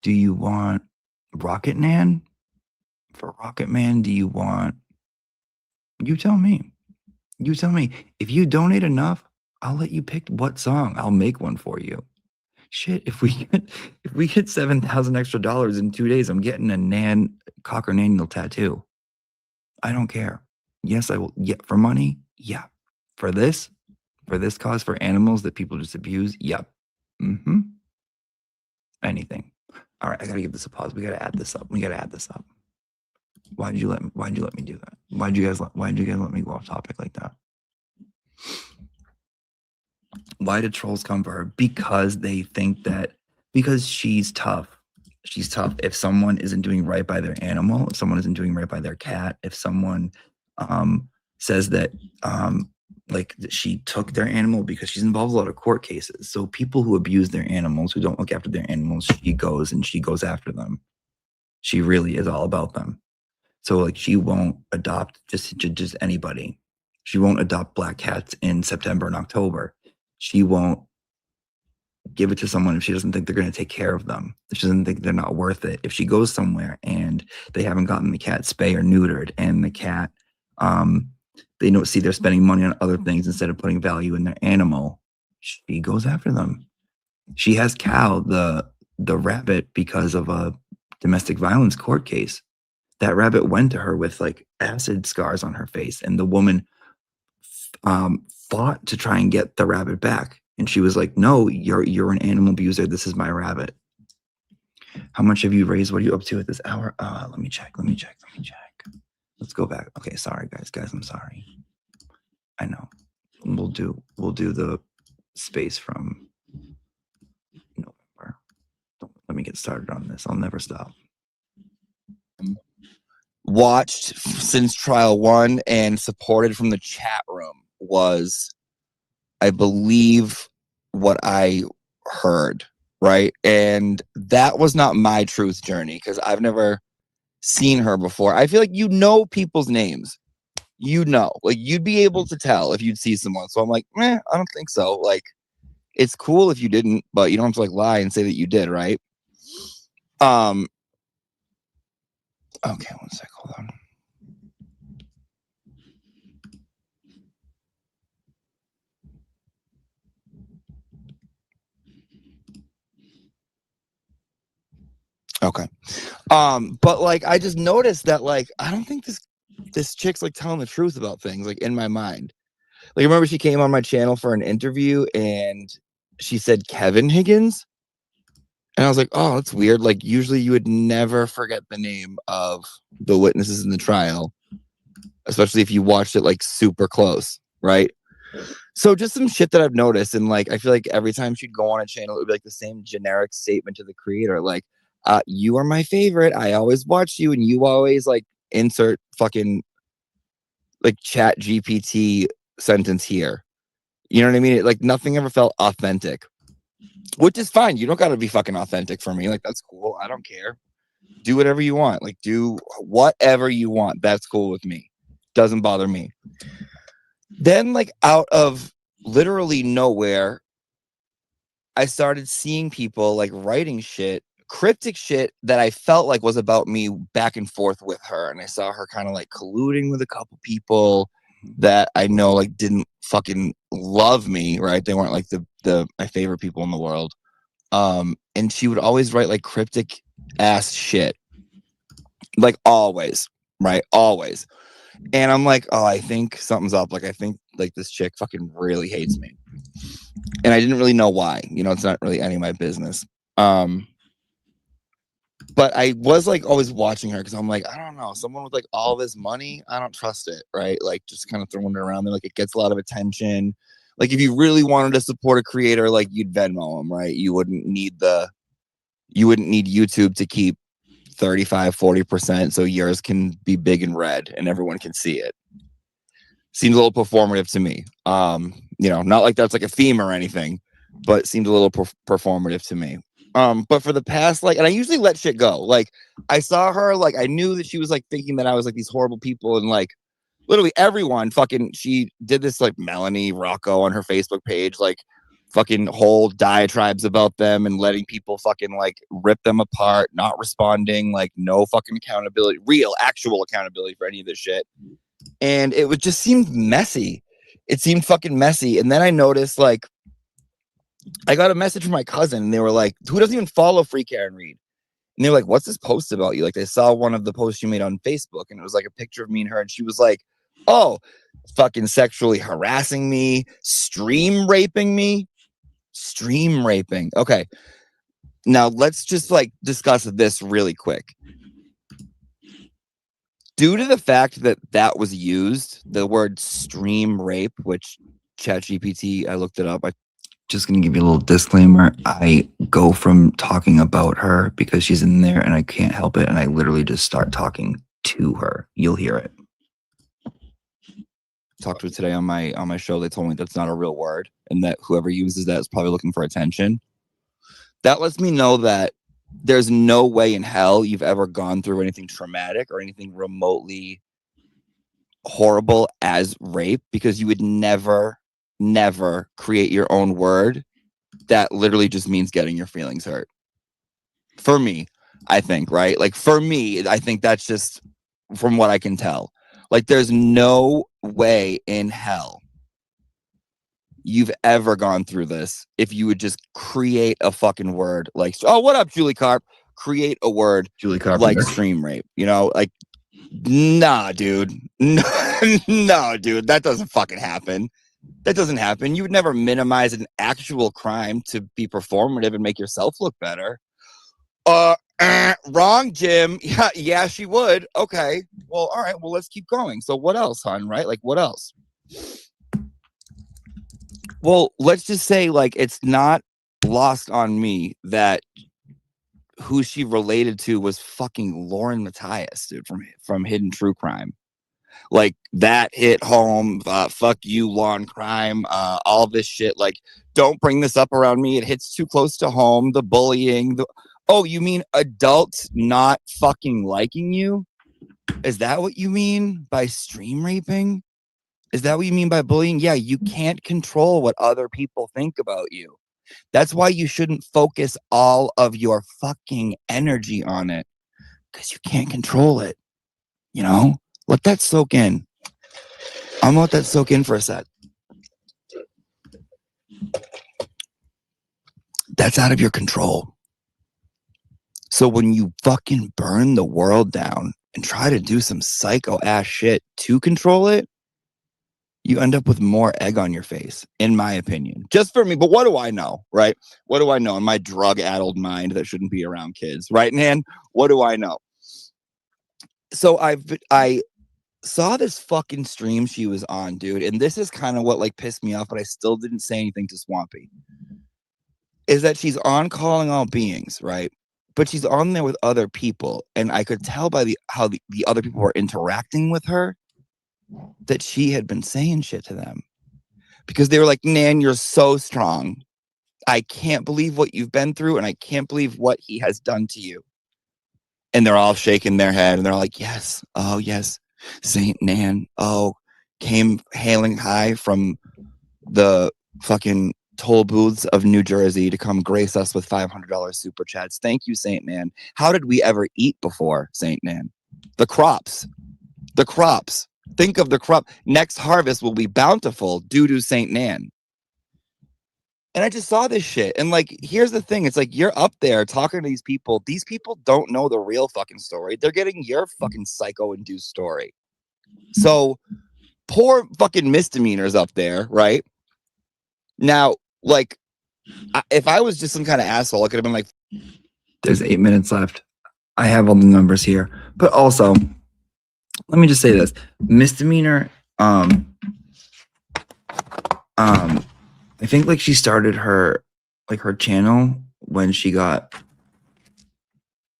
Do you want Rocket Man? For Rocket Man, do you want... You tell me. You tell me. If you donate enough, I'll let you pick what song. I'll make one for you. Shit, if we get $7,000 extra in 2 days, I'm getting a Nan Cocker Naniel tattoo. I don't care. Yes, I will. Yeah, for money, yeah. For this cause, for animals that people just abuse, yep. Mm-hmm. Anything. All right, I gotta give this a pause. We gotta add this up. Why did you let me do that? Why did you guys let me go off topic like that? Why did trolls come for her? Because they think that because she's tough. She's tough. If someone isn't doing right by their animal, if someone isn't doing right by their cat, if someone says that like that she took their animal, because she's involved in a lot of court cases. So people who abuse their animals, who don't look after their animals, she goes after them. She really is all about them. So like she won't adopt just anybody. She won't adopt black cats in September and October. She won't give it to someone if she doesn't think they're going to take care of them. If she doesn't think they're not worth it. If she goes somewhere and they haven't gotten the cat spay or neutered, and the cat, they don't see they're spending money on other things instead of putting value in their animal, she goes after them. She has Cal, the the rabbit because of a domestic violence court case. That rabbit went to her with like acid scars on her face, and the woman fought to try and get the rabbit back. And she was like, no, you're an animal abuser. This is my rabbit. How much have you raised? What are you up to at this hour? Let me check. Let's go back. Okay, sorry guys, I'm sorry. I know. We'll do the space from November. Let me get started on this. I'll never stop. Watched since trial 1 and supported from the chat room was, I believe, what I heard, right? And that was not my truth journey because I've never seen her before. I feel like people's names. Like you'd be able to tell if you'd see someone. So I'm like, I don't think so. Like, it's cool if you didn't, but you don't have to like lie and say that you did, right? Okay, one sec, hold on. Okay. But like I just noticed that like I don't think this chick's like telling the truth about things, like in my mind. Like, remember she came on my channel for an interview and she said Kevin Higgins. And I was like, oh, that's weird. Like, usually you would never forget the name of the witnesses in the trial, especially if you watched it like super close, right? So just some shit that I've noticed. And like, I feel like every time she'd go on a channel, it would be like the same generic statement to the creator. Like, you are my favorite. I always watch you. And you always like insert fucking like chat GPT sentence here. You know what I mean? Like nothing ever felt authentic, which is fine. You don't got to be fucking authentic for me. Like, that's cool. I don't care. Do whatever you want. Like, do whatever you want. That's cool with me. Doesn't bother me. Then, like, out of literally nowhere, I started seeing people like writing shit, cryptic shit that I felt like was about me back and forth with her. And I saw her kind of like colluding with a couple people that I know like didn't fucking love me, right? They weren't like my favorite people in the world. And she would always write like cryptic ass shit. Like always, right? Always. And I'm like, oh, I think something's up. Like, I think like this chick fucking really hates me. And I didn't really know why. You know, it's not really any of my business. But I was like always watching her because I'm like, I don't know, someone with like all this money, I don't trust it, right? Like just kind of throwing it around there. Like it gets a lot of attention. Like if you really wanted to support a creator, like you'd Venmo them, right? You wouldn't need YouTube to keep 35-40% so yours can be big and red and everyone can see it. Seems a little performative to me. You know, not like that's like a theme or anything, but it seemed a little performative to me. But for the past, like, and I usually let shit go. Like, I saw her, like, I knew that she was like thinking that I was like these horrible people, and like literally everyone fucking, she did this like Melanie Rocco on her Facebook page, like fucking whole diatribes about them and letting people fucking like rip them apart, not responding, like no fucking accountability, real actual accountability for any of this shit. And it would just seem messy. It seemed fucking messy. And then I noticed like I got a message from my cousin and they were like, who doesn't even follow Free Karen Reed? And they're like, what's this post about you? Like they saw one of the posts she made on Facebook and it was like a picture of me and her. And she was like, oh, fucking sexually harassing me, stream raping me. Okay. Now let's just like discuss this really quick. Due to the fact that that was used, the word stream rape, which ChatGPT, I looked it up. Just going to give you a little disclaimer. I go from talking about her because she's in there and I can't help it. And I literally just start talking to her. You'll hear it. Talked to her today on my show. They told me that's not a real word and that whoever uses that is probably looking for attention. That lets me know that there's no way in hell you've ever gone through anything traumatic or anything remotely horrible as rape, because you would never create your own word that literally just means getting your feelings hurt. For me, I think, right? Like for me, I think that's just from what I can tell. Like there's no way in hell you've ever gone through this if you would just create a fucking word like, oh, what up, Julie Carp? Create a word Julie Carp like stream rape, you know, like, nah, dude. No, dude, that doesn't fucking happen. That doesn't happen. You would never minimize an actual crime to be performative and make yourself look better. Wrong, Jim. Yeah, she would. Okay. Well, all right. Well, let's keep going. So what else, hon? Right? Like, what else? Well, let's just say, like, it's not lost on me that who she related to was fucking Lauren Matthias, dude, from Hidden True Crime. Like, that hit home. Fuck you, law and crime. All this shit. Like, don't bring this up around me. It hits too close to home. The bullying. Oh, you mean adults not fucking liking you? Is that what you mean by stream raping? Is that what you mean by bullying? Yeah, you can't control what other people think about you. That's why you shouldn't focus all of your fucking energy on it, because you can't control it. You know? Let that soak in. I'm gonna let that soak in for a sec. That's out of your control. So when you fucking burn the world down and try to do some psycho ass shit to control it, you end up with more egg on your face, in my opinion. Just for me, but what do I know, right? What do I know in my drug-addled mind that shouldn't be around kids, right, Nan? What do I know? So I saw this fucking stream she was on, dude, and this is kind of what like pissed me off, but I still didn't say anything to Swampy. Is that she's on Calling All Beings, right? But she's on there with other people, and I could tell by how the other people were interacting with her that she had been saying shit to them, because they were like, Nan, you're so strong. I can't believe what you've been through, and I can't believe what he has done to you. And they're all shaking their head, and they're like, yes, oh yes, Saint Nan, oh, came hailing high from the fucking toll booths of New Jersey to come grace us with $500 super chats. Thank you, Saint Nan. How did we ever eat before, Saint Nan? The crops. Think of the crop. Next harvest will be bountiful due to Saint Nan. And I just saw this shit. And like, here's the thing. It's like, you're up there talking to these people. These people don't know the real fucking story. They're getting your fucking psycho-induced story. So poor fucking misdemeanors up there, right? Now, like, if I was just some kind of asshole, I could have been like, there's 8 minutes left. I have all the numbers here. But also, let me just say this. Misdemeanor, I think like she started her channel when she got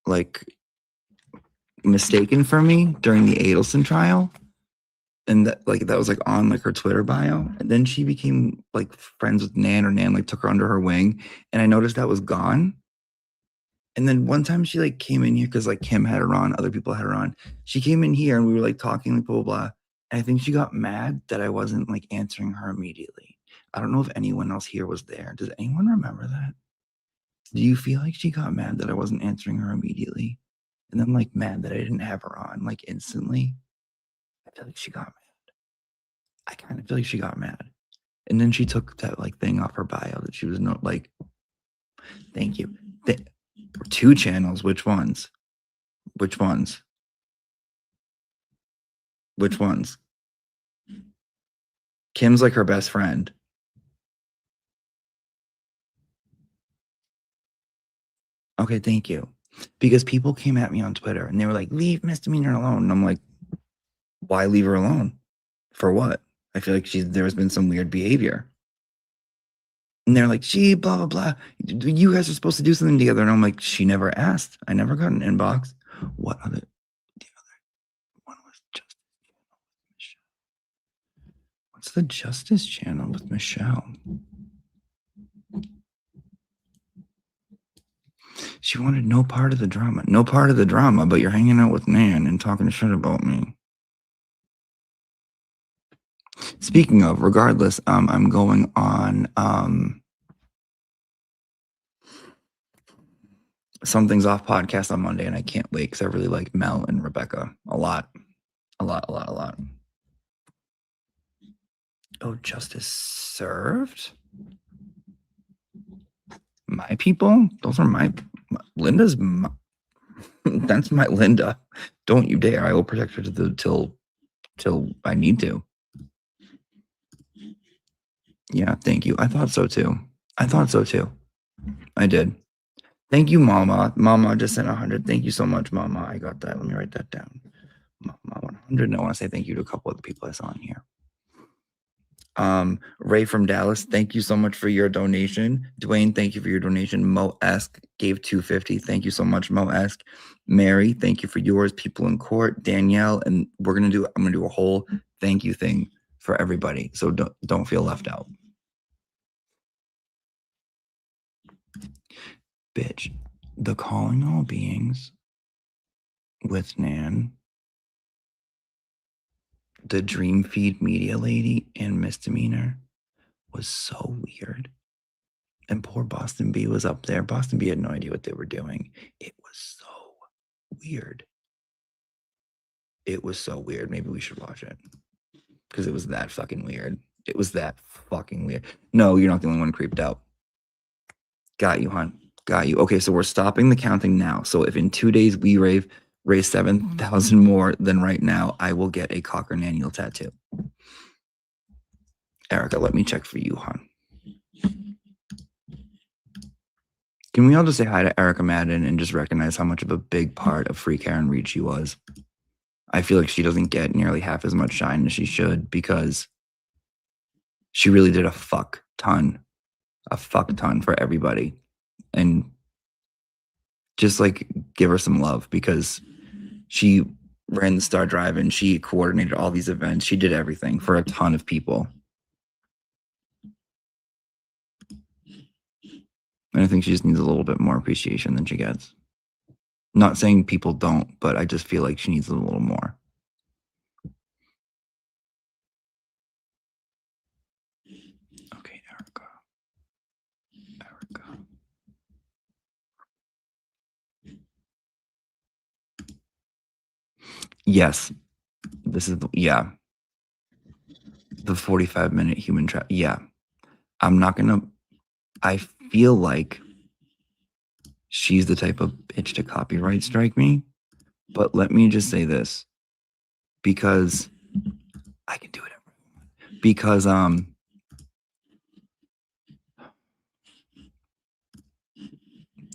like mistaken for me during the Adelson trial. And that was like on like her Twitter bio. And then she became like friends with Nan, or Nan like took her under her wing. And I noticed that was gone. And then one time she like came in here because like Kim had her on, other people had her on. She came in here and we were like talking, like blah, blah, blah. And I think she got mad that I wasn't like answering her immediately. I don't know if anyone else here was there. Does anyone remember that? Do you feel like she got mad that I wasn't answering her immediately? And then like mad that I didn't have her on like instantly? I feel like she got mad. I kind of feel like she got mad. And then she took that like thing off her bio that she was not like, thank you. 2 channels. Which ones? Kim's like her best friend. Okay, thank you. Because people came at me on Twitter and they were like, leave misdemeanor alone. And I'm like, why leave her alone? For what? I feel like there has been some weird behavior. And they're like, gee, blah, blah, blah. You guys are supposed to do something together. And I'm like, she never asked. I never got an inbox. The other one was Justice Channel. What's the Justice Channel with Michelle? She wanted no part of the drama. No part of the drama, but you're hanging out with Nan and talking shit about me. Speaking of, regardless, I'm going on Something's Off podcast on Monday, and I can't wait because I really like Mel and Rebecca a lot. Oh, justice served? My people? Those are Linda's that's my Linda. Don't you dare. I will protect her till I need to. Yeah, thank you. I thought so too. I did. Thank you, Mama. Mama just sent 100. Thank you so much, Mama. I got that. Let me write that down. Mama 100. And I want to say thank you to a couple of the people I saw in here. Ray from Dallas, thank you so much for your donation. Dwayne, thank you for your donation. Mo Esk gave 250. Thank you so much, Mo Esk. Mary, thank you for yours. People in court, Danielle, and I'm gonna do a whole thank you thing for everybody. So don't feel left out. Bitch, the calling all beings with Nan, the Dream Feed media lady, and Misdemeanor was so weird. And poor Boston B was up there. Boston B had no idea what they were doing. It was so weird. It was so weird. Maybe we should watch it. Because it was that fucking weird. It was that fucking weird. No, you're not the only one creeped out. Got you, hon. Got you. Okay, so we're stopping the counting now. So if in 2 days we raise 7,000 more than right now, I will get a Cocker Annual tattoo. Erica, let me check for you, hon. Can we all just say hi to Erica Madden and just recognize how much of a big part of Free Karen Reed she was? I feel like she doesn't get nearly half as much shine as she should because she really did a fuck ton for everybody. And just like give her some love because she ran the Star Drive and she coordinated all these events. She did everything for a ton of people. And I think she just needs a little bit more appreciation than she gets. Not saying people don't, but I just feel like she needs a little more. Okay, Erica. Yes. This is, yeah. The 45-minute human trap. Yeah. I feel like she's the type of bitch to copyright strike me. But let me just say this. Because I can do it. Because,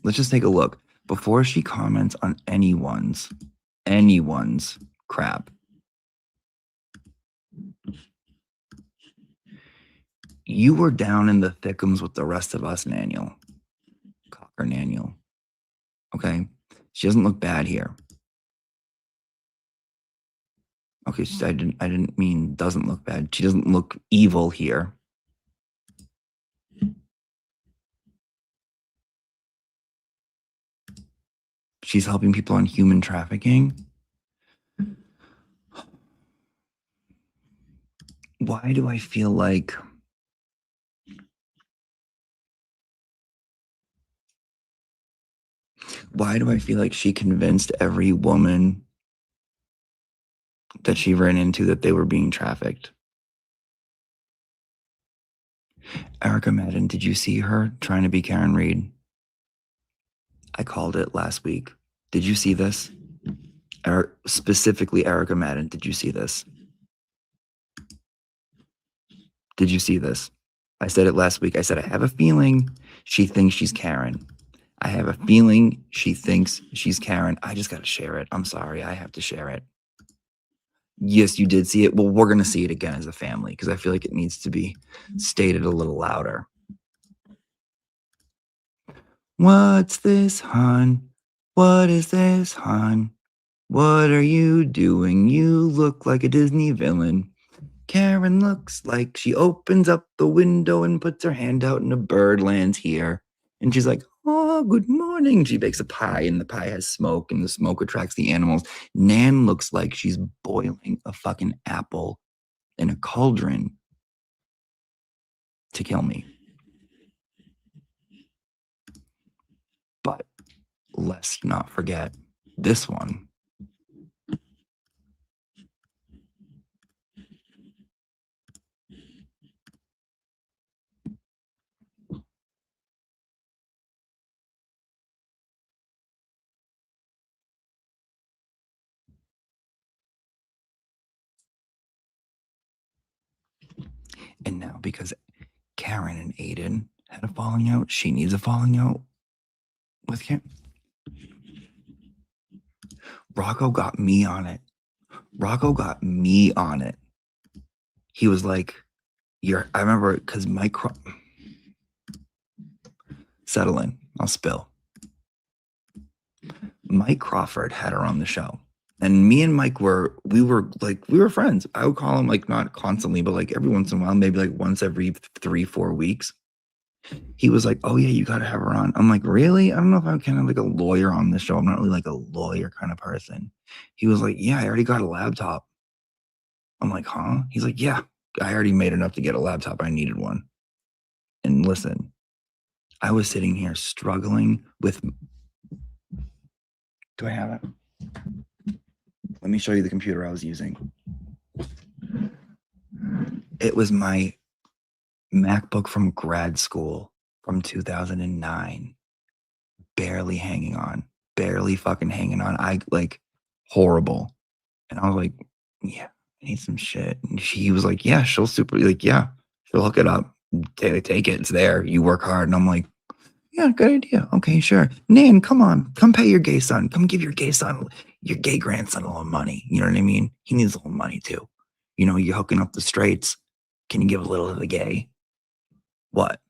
let's just take a look. Before she comments on anyone's crap, you were down in the thickums with the rest of us, Naniel. Cocker Naniel. Okay? She doesn't look bad here. Okay, I didn't mean doesn't look bad. She doesn't look evil here. She's helping people on human trafficking. Why do I feel like she convinced every woman that she ran into that they were being trafficked? Erica Madden, did you see her trying to be Karen Reed? I called it last week. Did you see this? Specifically, Erica Madden, did you see this? Did you see this? I said it last week. I said, I have a feeling she thinks she's Karen. I have a feeling she thinks she's Karen. I just got to share it. I'm sorry. I have to share it. Yes, you did see it. Well, we're going to see it again as a family because I feel like it needs to be stated a little louder. What's this, hon? What is this, hon? What are you doing? You look like a Disney villain. Karen looks like she opens up the window and puts her hand out and a bird lands here. And she's like, oh, good morning. She bakes a pie and the pie has smoke and the smoke attracts the animals. Nan looks like she's boiling a fucking apple in a cauldron to kill me. But let's not forget this one. And now because Karen and Aiden had a falling out, she needs a falling out with Karen. Rocco got me on it. He was like, I remember because settle in, I'll spill. Mike Crawford had her on the show. And me and Mike were friends. I would call him like not constantly, but like every once in a while, maybe like once every 3-4 weeks. He was like, "Oh yeah, you got to have her on." I'm like, "Really? I don't know if I'm kind of like a lawyer on this show. I'm not really like a lawyer kind of person." He was like, "Yeah, I already got a laptop." I'm like, "Huh?" He's like, "Yeah, I already made enough to get a laptop. I needed one." And listen, I was sitting here struggling with. Do I have it? Let me show you the computer I was using. It was my MacBook from grad school from 2009. Barely hanging on. Barely fucking hanging on. I like horrible. And I was like, yeah, I need some shit. And she was like, yeah, she'll hook it up. Take it. It's there. You work hard. And I'm like, yeah, good idea. Okay, sure. Nan, come on. Come pay your gay son. Come give your gay grandson a little money. You know what I mean? He needs a little money too. You know, you're hooking up the straights. Can you give a little to the gay? What?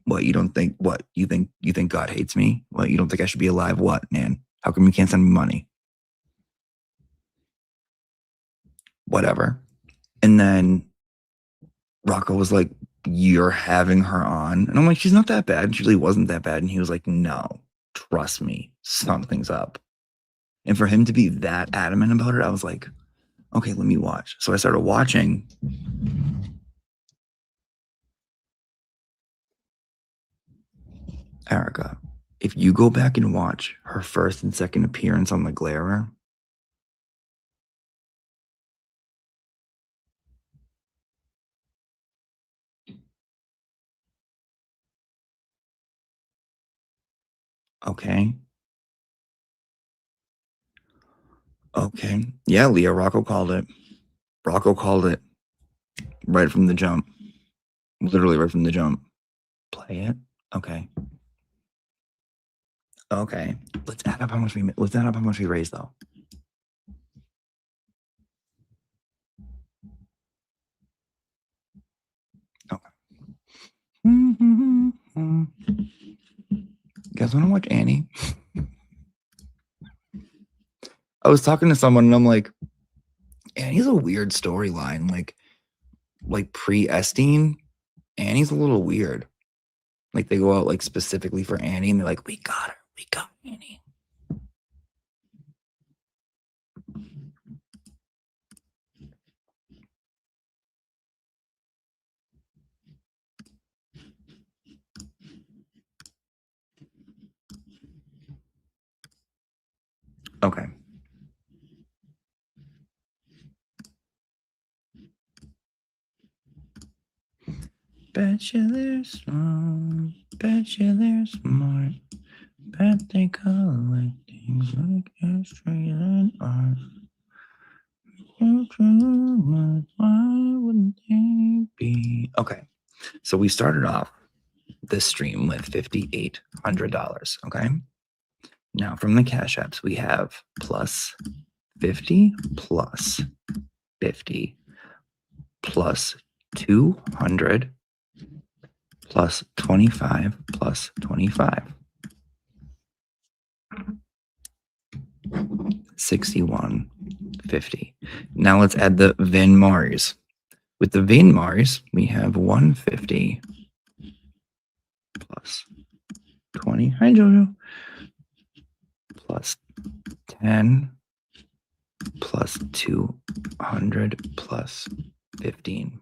What, you don't think, what? You think God hates me? What, you don't think I should be alive? What, Nan? How come you can't send me money? Whatever. And then Rocco was like, you're having her on. And I'm like, she's not that bad. She really wasn't that bad. And he was like, no, trust me, something's up. And for him to be that adamant about it, I was like, okay, let me watch. So I started watching. Erica, if you go back and watch her first and second appearance on The Glarer, okay. Yeah, Leah, Rocco called it. Right from the jump. Literally right from the jump. Play it. Okay. Let's add up how much we raised though. Okay. You guys want to watch Annie? I was talking to someone and I'm like, Annie's a weird storyline. Like pre-Estine, Annie's a little weird. Like they go out like specifically for Annie and they're like, we got her. We got Annie. Okay. Bet you they're smart. Bet you they're smart. Bet they collect things like history and art. Why wouldn't they be? Okay. So we started off this stream with $5,800. Okay. Now from the Cash Apps, we have plus 50 plus 50 plus 200 plus 25 plus 25. 61.50. Now let's add the Vin Mars. With the Vin Mars, we have 150 plus 20. Hi, Jojo. Plus 10 plus 200 plus 15.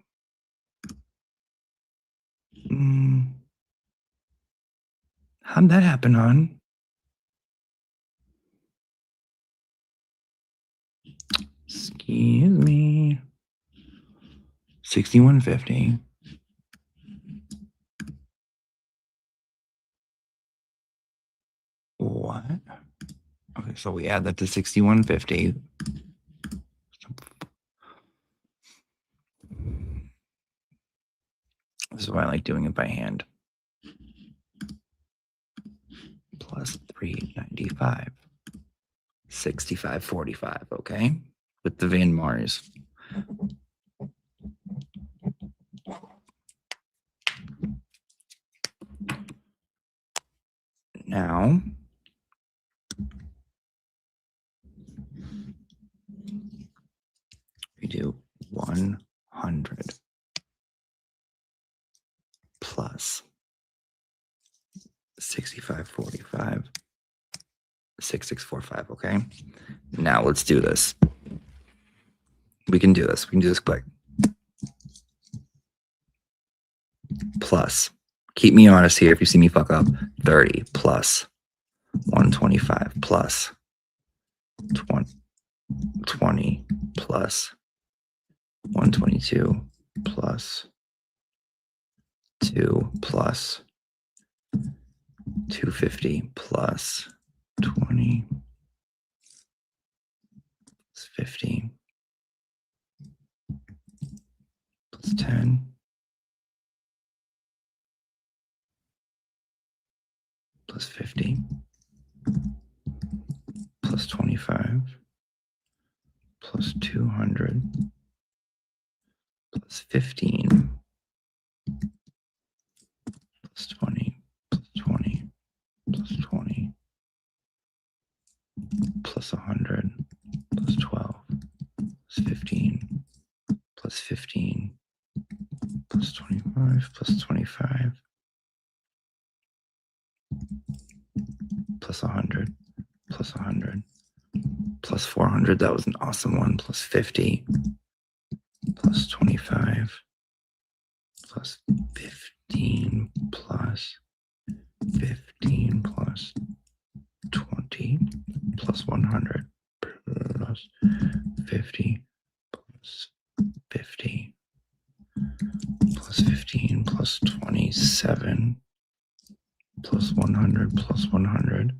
How'd that happen on? Excuse me. 61.50. What? Okay, so we add that to 61.50. This is why I like doing it by hand. Plus 395. 6545, okay? With the Van Mars. Now, we do 100 plus 6545, 6645, okay? Now let's do this. We can do this. We can do this quick. Plus, keep me honest here if you see me fuck up, 30 plus 125 plus 20 plus 122 plus 2 plus 250 plus 20 plus 50 plus 10 plus 50 plus 25 plus 200 plus 15 plus 20 plus 20 plus 20 plus 100 plus 12 plus 15 plus 15 plus 25 plus 25 plus 100 plus 100 plus 400. That was an awesome one. Plus 50 plus 25 plus 15 plus 15 plus 20 plus 100 plus 50 plus 50 plus 15 plus 27 plus 100 plus 100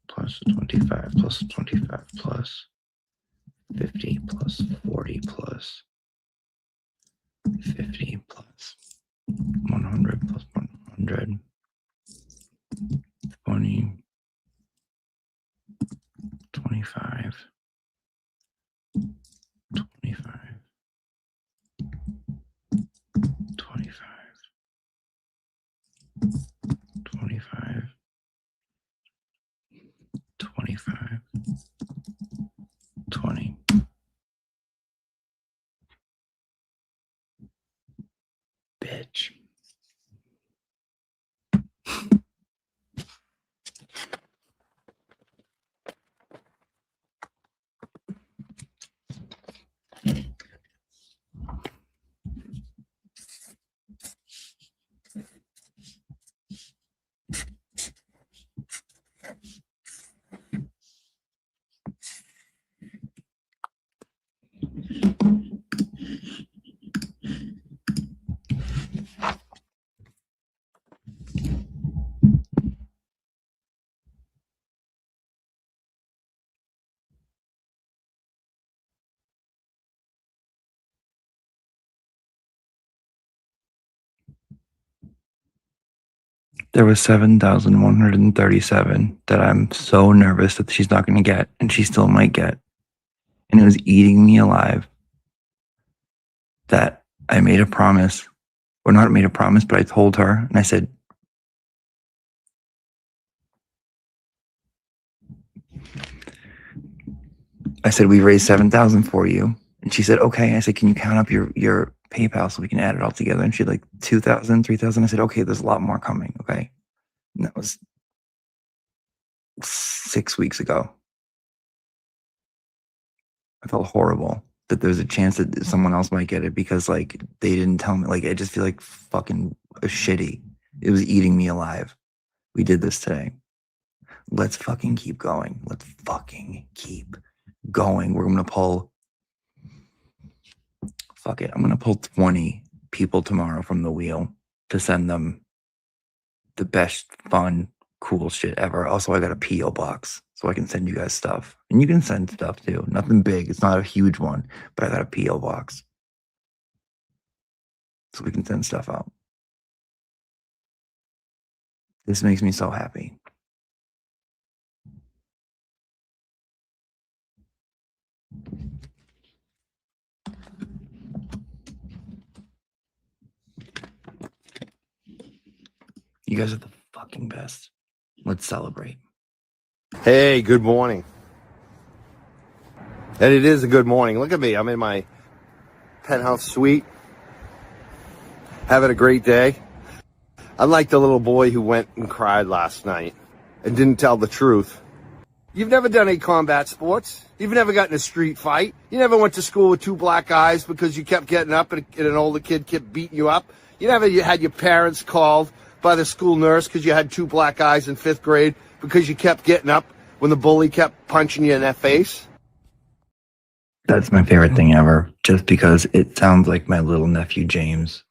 plus 25 plus 25 plus 50 plus 40 plus 50 plus 100 plus 100 20 25 25 25 25 25 20 bitch. There was 7,137 that I'm so nervous that she's not going to get, and she still might get. And it was eating me alive that I made a promise, or not made a promise, but I told her, and I said, we raised 7,000 for you. And she said, okay. I said, can you count up your PayPal so we can add it all together? And she like 2,000, 3,000. I said, okay, there's a lot more coming. Okay. And that was 6 weeks ago. I felt horrible that there's a chance that someone else might get it because like they didn't tell me. Like I just feel like fucking shitty. It was eating me alive. We did this today. Let's fucking keep going. Let's fucking keep going. We're gonna pull. Fuck it. I'm gonna pull 20 people tomorrow from the wheel to send them the best, fun, cool shit ever. Also, I got a P.O. box so I can send you guys stuff. And you can send stuff too. Nothing big. It's not a huge one, but I got a P.O. box so we can send stuff out. This makes me so happy. You guys are the fucking best. Let's celebrate. Hey, good morning. And it is a good morning. Look at me. I'm in my penthouse suite, having a great day. Unlike the little boy who went and cried last night and didn't tell the truth. You've never done any combat sports. You've never gotten in a street fight. You never went to school with two black eyes because you kept getting up and an older kid kept beating you up. You never had your parents called by the school nurse because you had two black eyes in 5th grade because you kept getting up when the bully kept punching you in that face. That's my favorite thing ever, just because it sounds like my little nephew James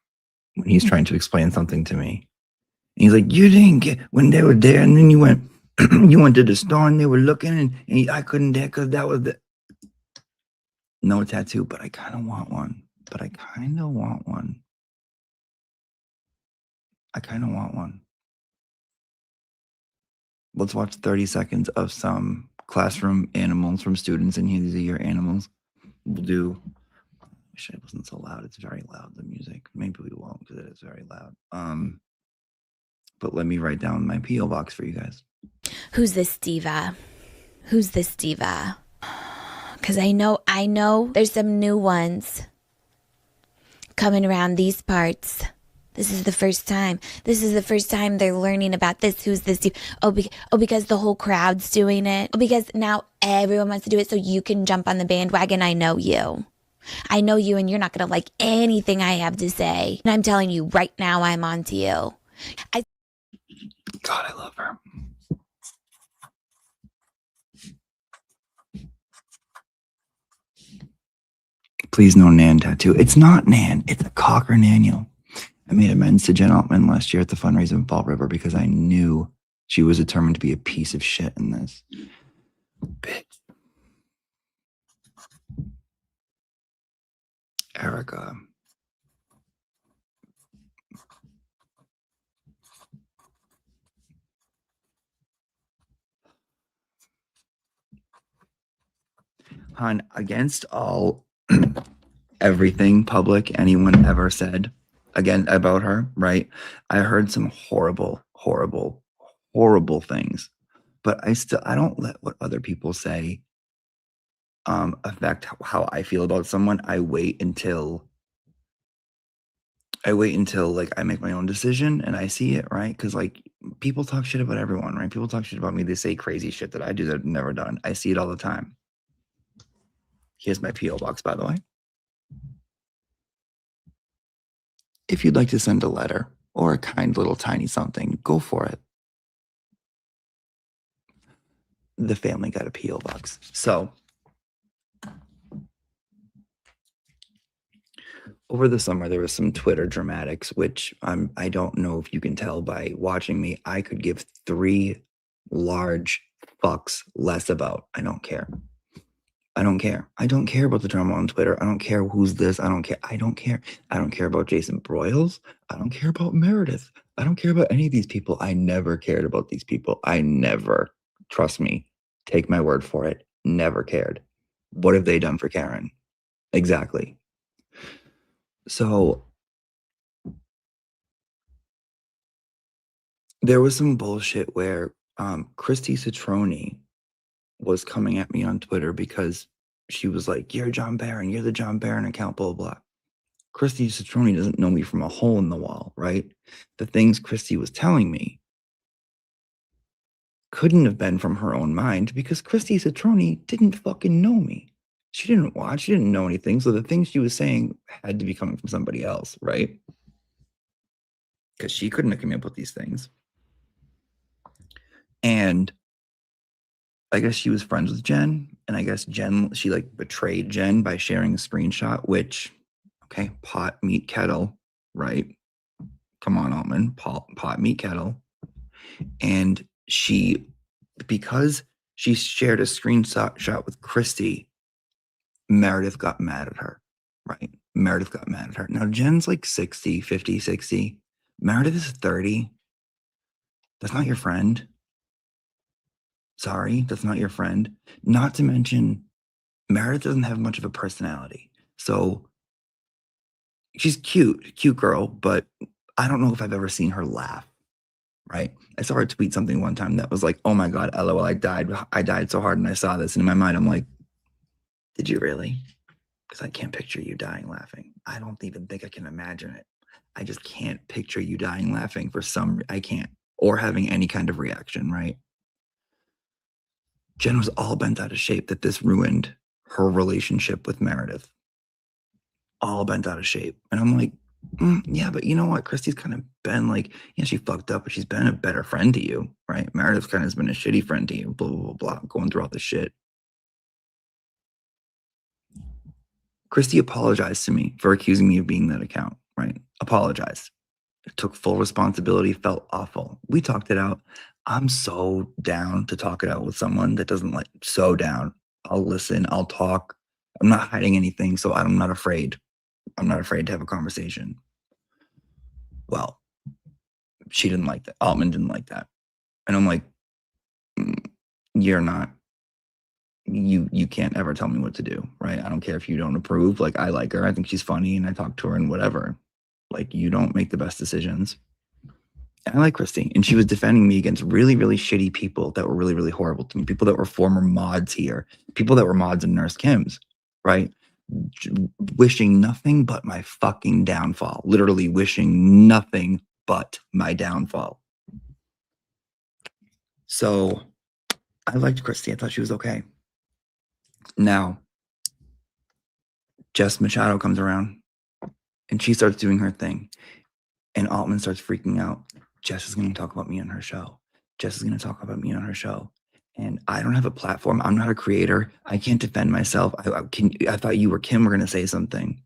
when he's trying to explain something to me. And he's like, you didn't get when they were there, and then you went you went to the store and they were looking, and I couldn't dare because that was the no tattoo, but I kind of want one. I kind of want one. Let's watch 30 seconds of some classroom animals from students, and here these are your animals. We'll do. I wish it wasn't so loud. It's very loud, the music. Maybe we won't because it is very loud. But let me write down my P.O. box for you guys. Who's this diva? Because I know there's some new ones coming around these parts. This is the first time they're learning about this. Who's this diva? Because the whole crowd's doing it. Because now everyone wants to do it, so you can jump on the bandwagon. I know you, and you're not going to like anything I have to say. And I'm telling you right now, I'm on to you. God, I love her. Please no Nan tattoo. It's not Nan. It's a Cocker Naniel. I made amends to Jen Altman last year at the fundraiser in Fall River because I knew she was determined to be a piece of shit in this. Bitch. Erica. Hon, against all everything public anyone ever said again about her, right? I heard some horrible things, but I don't let what other people say affect how I feel about someone. I wait until like I make my own decision and I see it, right? Because like people talk shit about everyone, right? People talk shit about me. They say crazy shit that I do that I've never done. I see it all the time. Here's my P.O. box, by the way. If you'd like to send a letter or a kind little tiny something, go for it. The family got a P.O. box. So over the summer, there was some Twitter dramatics, which I don't know if you can tell by watching me. I could give 3 large fucks less about. I don't care. I don't care about the drama on Twitter. I don't care who's this. I don't care. I don't care about Jason Broyles. I don't care about Meredith. I don't care about any of these people. I never cared about these people. I never, trust me, take my word for it, never cared. What have they done for Karen? Exactly. So there was some bullshit where Christy Citroni was coming at me on Twitter because she was like, you're John Barron, you're the John Barron account, blah, blah, blah. Christy Citroni doesn't know me from a hole in the wall, right? The things Christy was telling me couldn't have been from her own mind because Christy Citroni didn't fucking know me. She didn't watch, she didn't know anything. So the things she was saying had to be coming from somebody else, right? Because she couldn't have come up with these things. And I guess she was friends with Jen, and I guess she like betrayed Jen by sharing a screenshot, which, okay, pot, meet, kettle, right? Come on, Altman, pot, meet, kettle. And because she shared a screenshot with Christy, Meredith got mad at her, right? Meredith got mad at her. Now, Jen's like 60. Meredith is 30. That's not your friend. Sorry, that's not your friend. Not to mention, Meredith doesn't have much of a personality. So she's cute girl, but I don't know if I've ever seen her laugh, right? I saw her tweet something one time that was like, oh my God, LOL, I died so hard and I saw this. And in my mind, I'm like, did you really? Because I can't picture you dying laughing. I don't even think I can imagine it. I just can't picture you dying laughing I can't, or having any kind of reaction, right? Jen was all bent out of shape that this ruined her relationship with Meredith. All bent out of shape. And I'm like, yeah, but you know what? Christy's kind of been like, yeah, she fucked up, but she's been a better friend to you, right? Meredith kind of has been a shitty friend to you, blah, blah, blah, blah, going through all this shit. Christy apologized to me for accusing me of being that account, right? Apologized. Took full responsibility, felt awful. We talked it out. I'm so down to talk it out with someone that doesn't like, so down. I'll listen, I'll talk. I'm not hiding anything, so I'm not afraid. I'm not afraid to have a conversation. Well, she didn't like that. Altman didn't like that. And I'm like, you're not, you can't ever tell me what to do, right? I don't care if you don't approve. Like, I like her. I think she's funny and I talk to her and whatever. Like, you don't make the best decisions. And I like Christy. And she was defending me against really, really shitty people that were really, really horrible to me. People that were former mods here. People that were mods in Nurse Kim's, right? Wishing nothing but my fucking downfall. Literally wishing nothing but my downfall. So I liked Christy. I thought she was okay. Now, Jess Machado comes around and she starts doing her thing. And Altman starts freaking out. Jess is going to talk about me on her show. Jess is going to talk about me on her show. And I don't have a platform. I'm not a creator. I can't defend myself. I thought you or Kim were going to say something.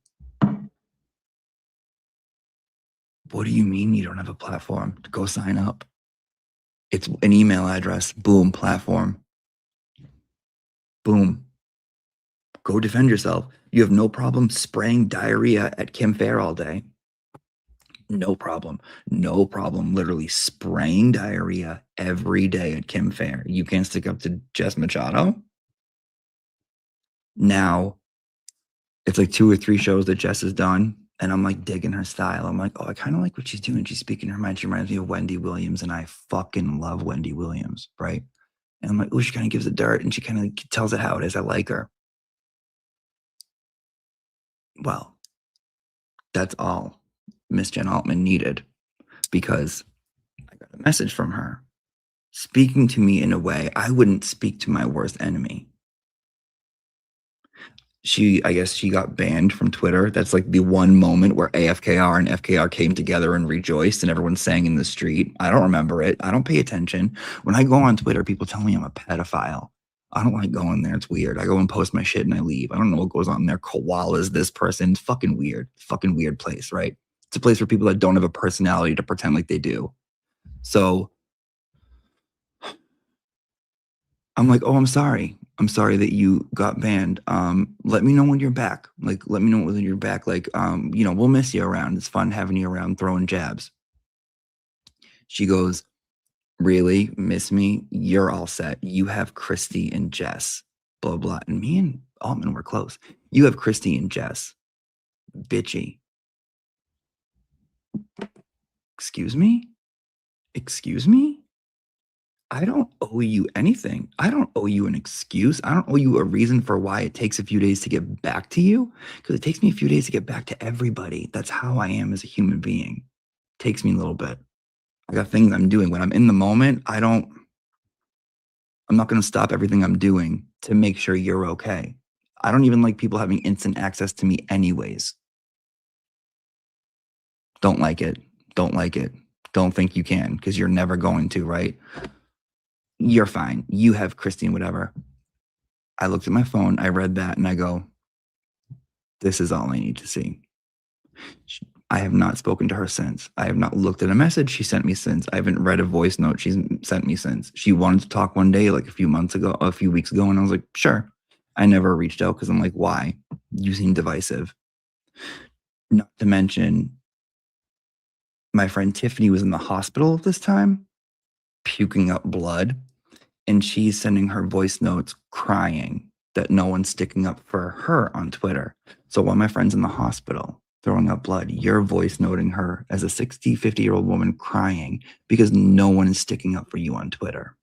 What do you mean you don't have a platform? Go sign up. It's an email address. Boom, platform. Boom. Go defend yourself. You have no problem spraying diarrhea at Kim Fair all day. No problem. No problem. Literally spraying diarrhea every day at Kim Fair. You can't stick up to Jess Machado? Now, it's like 2 or 3 shows that Jess has done, and I'm like digging her style. I'm like, oh, I kind of like what she's doing. She's speaking her mind. She reminds me of Wendy Williams, and I fucking love Wendy Williams, right? And I'm like, oh, she kind of gives it dirt, and she kind of tells it how it is. I like her. Well, that's all Miss Jen Altman needed, because I got a message from her speaking to me in a way I wouldn't speak to my worst enemy. I guess she got banned from Twitter. That's like the one moment where AFKR and FKR came together and rejoiced and everyone sang in the street. I don't remember it. I don't pay attention. When I go on Twitter, people tell me I'm a pedophile. I don't like going there. It's weird. I go and post my shit and I leave. I don't know what goes on there. Koalas, this person. It's fucking weird. Fucking weird place, right? It's a place for people that don't have a personality to pretend like they do. So I'm like, oh, I'm sorry. I'm sorry that you got banned. Let me know when you're back. Like, let me know when you're back. Like, we'll miss you around. It's fun having you around throwing jabs. She goes, really? Miss me? You're all set. You have Christy and Jess. Blah, blah. And me and Altman were close. You have Christy and Jess. Bitchy. Excuse me? Excuse me? I don't owe you anything. I don't owe you an excuse. I don't owe you a reason for why it takes a few days to get back to you, because it takes me a few days to get back to everybody. That's how I am as a human being. It takes me a little bit. I got things I'm doing. When I'm in the moment, I'm not going to stop everything I'm doing to make sure you're okay. I don't even like people having instant access to me anyways. Don't like it. Don't like it. Don't think you can, because you're never going to, right? You're fine. You have Christine, whatever. I looked at my phone, I read that, and I go, this is all I need to see. I have not spoken to her since. I have not looked at a message she sent me since. I haven't read a voice note she's sent me since. She wanted to talk one day, like a few weeks ago, and I was like, sure. I never reached out because I'm like, why? You seem divisive. Not to mention, my friend Tiffany was in the hospital at this time. puking up blood, and she's sending her voice notes crying that no one's sticking up for her on Twitter. So while my friend's in the hospital throwing up blood, you're voice noting her as a 60, 50-year-old woman crying because no one is sticking up for you on Twitter.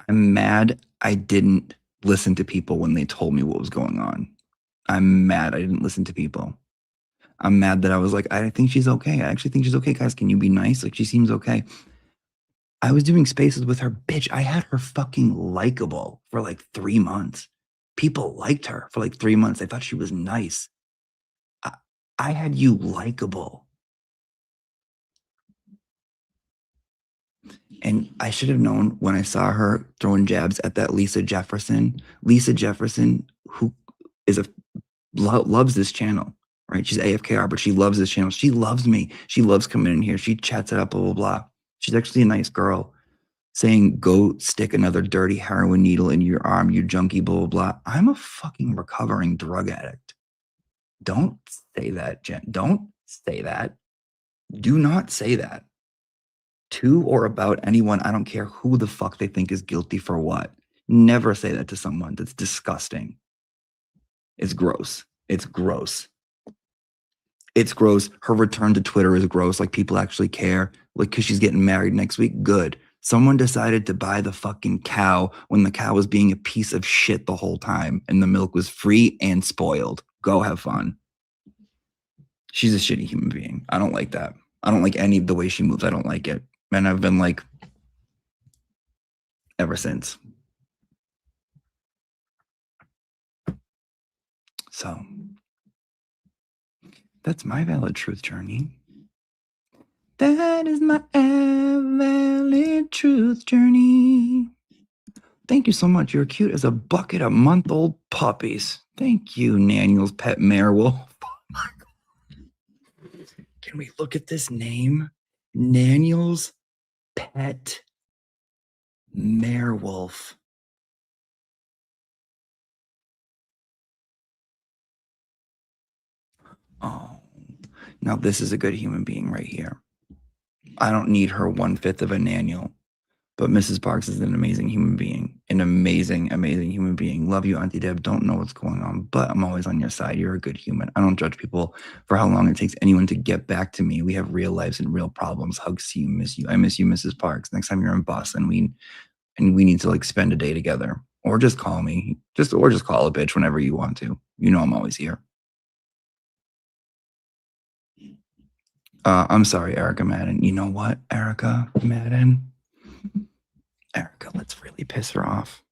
I'm mad I didn't listen to people when they told me what was going on. I'm mad I didn't listen to people. I'm mad that I was like, I think she's okay. I actually think she's okay. Guys, can you be nice? Like, she seems okay. I was doing spaces with her. Bitch, I had her fucking likable for like 3 months. People liked her for like 3 months. They thought she was nice. I had you likable. And I should have known when I saw her throwing jabs at that Lisa Jefferson, who is loves this channel, right? She's AFKR, but she loves this channel. She loves me. She loves coming in here. She chats it up, blah, blah, blah. She's actually a nice girl. Saying, go stick another dirty heroin needle in your arm, you junkie, blah, blah, blah. I'm a fucking recovering drug addict. Don't say that, Jen. Don't say that. Do not say that to or about anyone. I don't care who the fuck they think is guilty for what. Never say that to someone. That's disgusting. It's gross. It's gross. It's gross. Her return to Twitter is gross. Like, people actually care. Like, because she's getting married next week. Good. Someone decided to buy the fucking cow when the cow was being a piece of shit the whole time and the milk was free and spoiled. Go have fun. She's a shitty human being. I don't like that. I don't like any of the way she moves. I don't like it. And I've been like, ever since. So, that's my valid truth journey. That is my valid truth journey. Thank you so much. You're cute as a bucket of month-old puppies. Thank you, Naniel's pet Marewolf. Oh my God. Can we look at this name? Naniel's pet Marewolf. Oh, now this is a good human being right here. I don't need her 1/5 of a Naniel, but Mrs. Parks is an amazing human being. An amazing, amazing human being. Love you, Auntie Deb. Don't know what's going on, but I'm always on your side. You're a good human. I don't judge people for how long it takes anyone to get back to me. We have real lives and real problems. Hugs to you, miss you. I miss you, Mrs. Parks. Next time you're in Boston, we need to like spend a day together, or just call me, or just call a bitch whenever you want to. You know I'm always here. I'm sorry, Erica Madden. You know what, Erica Madden? Erica, let's really piss her off.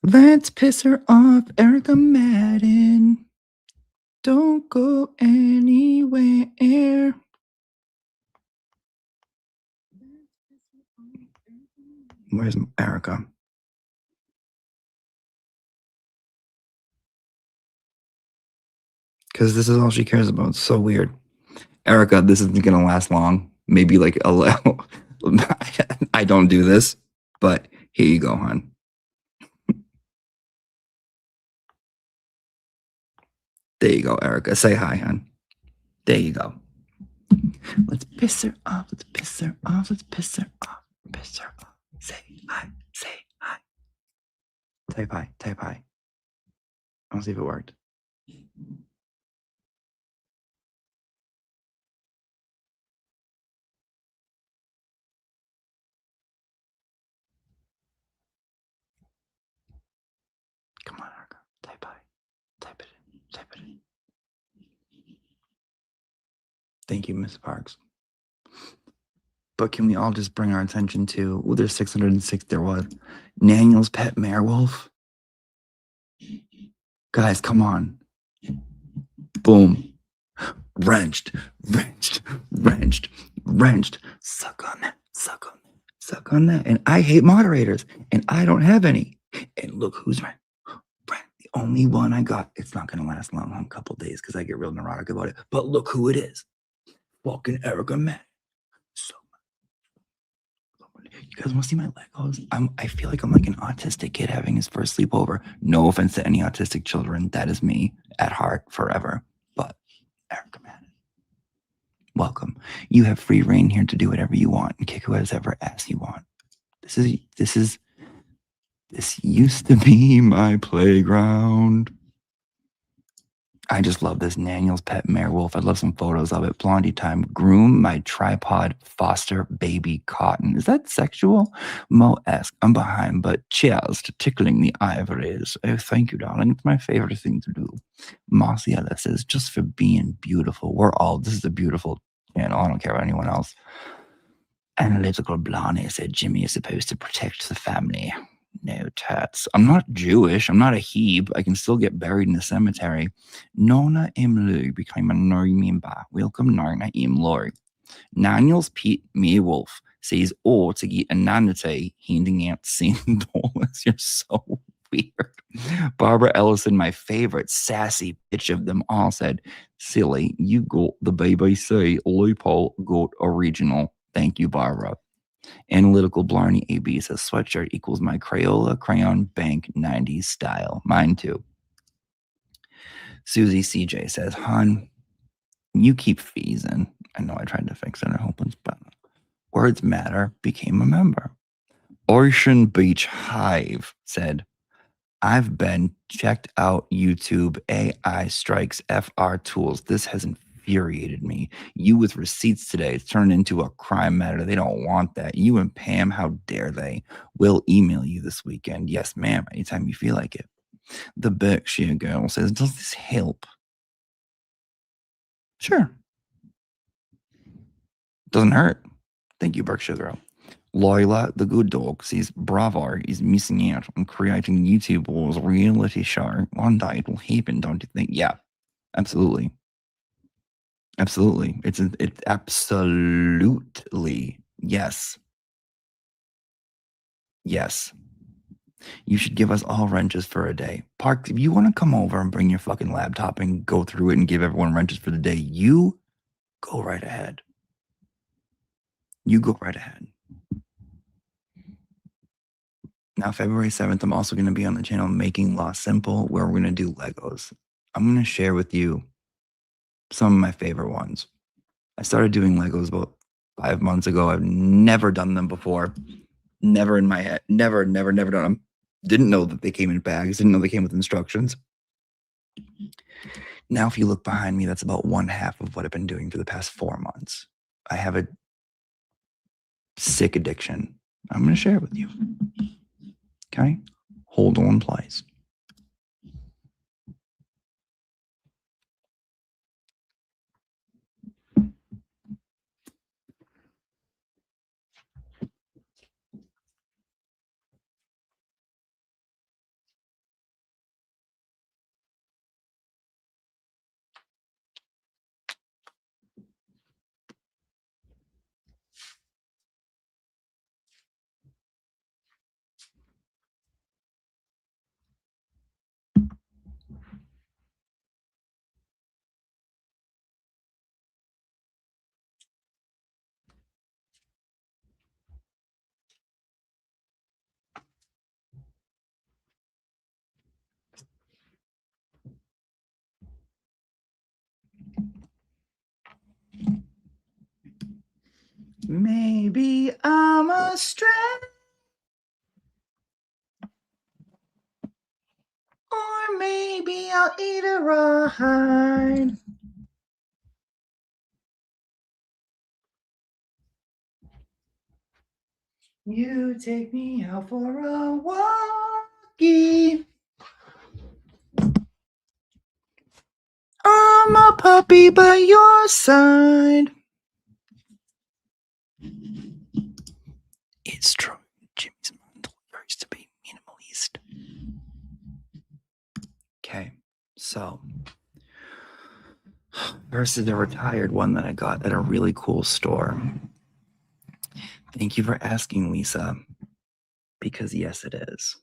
Let's piss her off, Erica Madden. Don't go anywhere. Where's Erica? Because this is all she cares about. It's so weird. Erica, this isn't going to last long. Maybe like a little. I don't do this, but here you go, hon. There you go, Erica. Say hi, hon. There you go. Let's piss her off. Let's piss her off. Let's piss her off. Piss her off. Say hi. Say hi. Type hi. Type hi. I want to see if it worked. Come on, Erica. Type hi. Type it in. Type it in. Thank you, Miss Parks. But can we all just bring our attention to, well, there's 606, there was Naniel's pet Marewolf. Guys, come on. Boom. Wrenched. Suck on that. Suck on that. And I hate moderators, and I don't have any. And look who's right. The only one I got. It's not going to last long, a couple days, because I get real neurotic about it. But look who it is. Fucking Erica Matt. So You guys want to see my Legos? I feel like I'm like an autistic kid having his first sleepover. No offense to any autistic children. That is me at heart forever. But Erica Madden, welcome. You have free reign here to do whatever you want and kick whoever ass you want. This used to be my playground. I just love this. Daniel's pet mare wolf. I'd love some photos of it. Blondie time. Groom my tripod foster baby cotton. Is that sexual? Mo-esque. I'm behind, but cheers to tickling the ivories. Oh, thank you, darling. It's my favorite thing to do. Marciella says, just for being beautiful. This is a beautiful channel. I don't care about anyone else. Analytical Blondie said, Jimmy is supposed to protect the family. No tats. I'm not Jewish. I'm not a Heb. I can still get buried in a cemetery. Nona Imlu became a member. Welcome, Nona Imlu. Daniel's Pete Meerwolf says, to get a nanite handing out $100. You're so weird. Barbara Ellison, my favorite sassy bitch of them all, said, silly, you got the BBC loophole got original. Thank you, Barbara. Analytical Blarney AB says sweatshirt equals my Crayola Crayon Bank 90s style. Mine too. Susie CJ says, hon, you keep feasing. I know I tried to fix it. I hope it's better. Words Matter became a member. Ocean Beach Hive said, I've been checked out YouTube AI strikes FR tools. This has infuriated me. You with receipts today. It's turned into a crime matter. They don't want that. You and Pam, how dare they? We'll email you this weekend. Yes, ma'am. Anytime you feel like it. The Berkshire girl says, does this help? Sure. Doesn't hurt. Thank you, Berkshire girl. Loyola, the good dog, says Bravo is missing out on creating YouTube Wars reality show. One day it will happen, don't you think? Yeah, absolutely. Absolutely. It's absolutely. Yes. Yes. You should give us all wrenches for a day. Park, if you want to come over and bring your fucking laptop and go through it and give everyone wrenches for the day, you go right ahead. You go right ahead. Now, February 7th, I'm also going to be on the channel Making Law Simple, where we're going to do Legos. I'm going to share with you some of my favorite ones. I started doing Legos about 5 months ago. I've never done them before. Never in my head. Never done them. Didn't know that they came in bags. Didn't know they came with instructions. Now, if you look behind me, that's about 1/2 of what I've been doing for the past 4 months. I have a sick addiction. I'm going to share it with you. Okay? Hold on, please. Maybe I'm a stray, or maybe I'll eat a ride. You take me out for a walkie. I'm a puppy by your side. It's true. Jimmy's mental used to be minimalist. Okay, so versus a retired one that I got at a really cool store. Thank you for asking, Lisa, because yes, it is.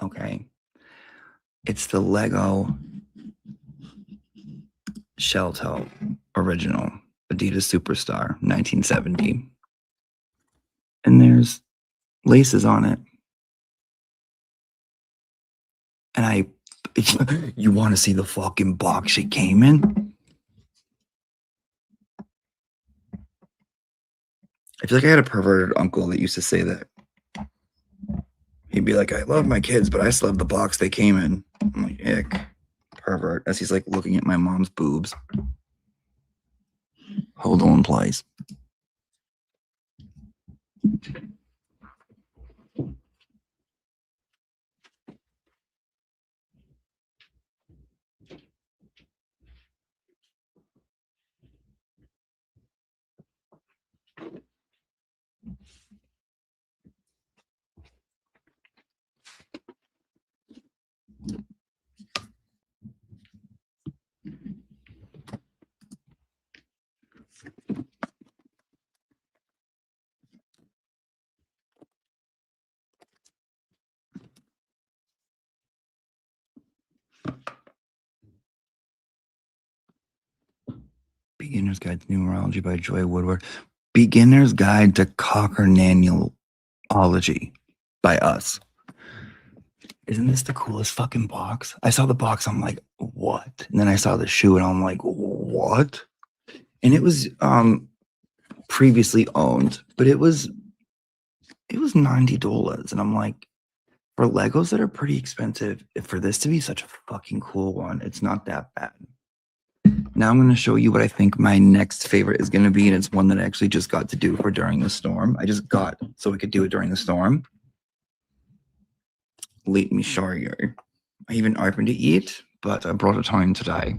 Okay. It's the Lego Shell Toe original, Adidas Superstar, 1970. And there's laces on it. And you want to see the fucking box she came in? I feel like I had a perverted uncle that used to say that. He'd be like, I love my kids, but I still have the box they came in. I'm like, ick, pervert. As he's like looking at my mom's boobs. Hold on, please. Beginner's Guide to Numerology by Joy Woodward. Beginner's Guide to Cockernanuology by us. Isn't this the coolest fucking box? I saw the box, I'm like, what? And then I saw the shoe and I'm like, what? And it was previously owned, but it was $90. And I'm like, for Legos that are pretty expensive, for this to be such a fucking cool one, it's not that bad. Now I'm going to show you what I think my next favorite is going to be, and it's one that I actually just got to do for during the storm. I just got so we could do it during the storm. Let me show you. I even opened it yet, but I brought it home today.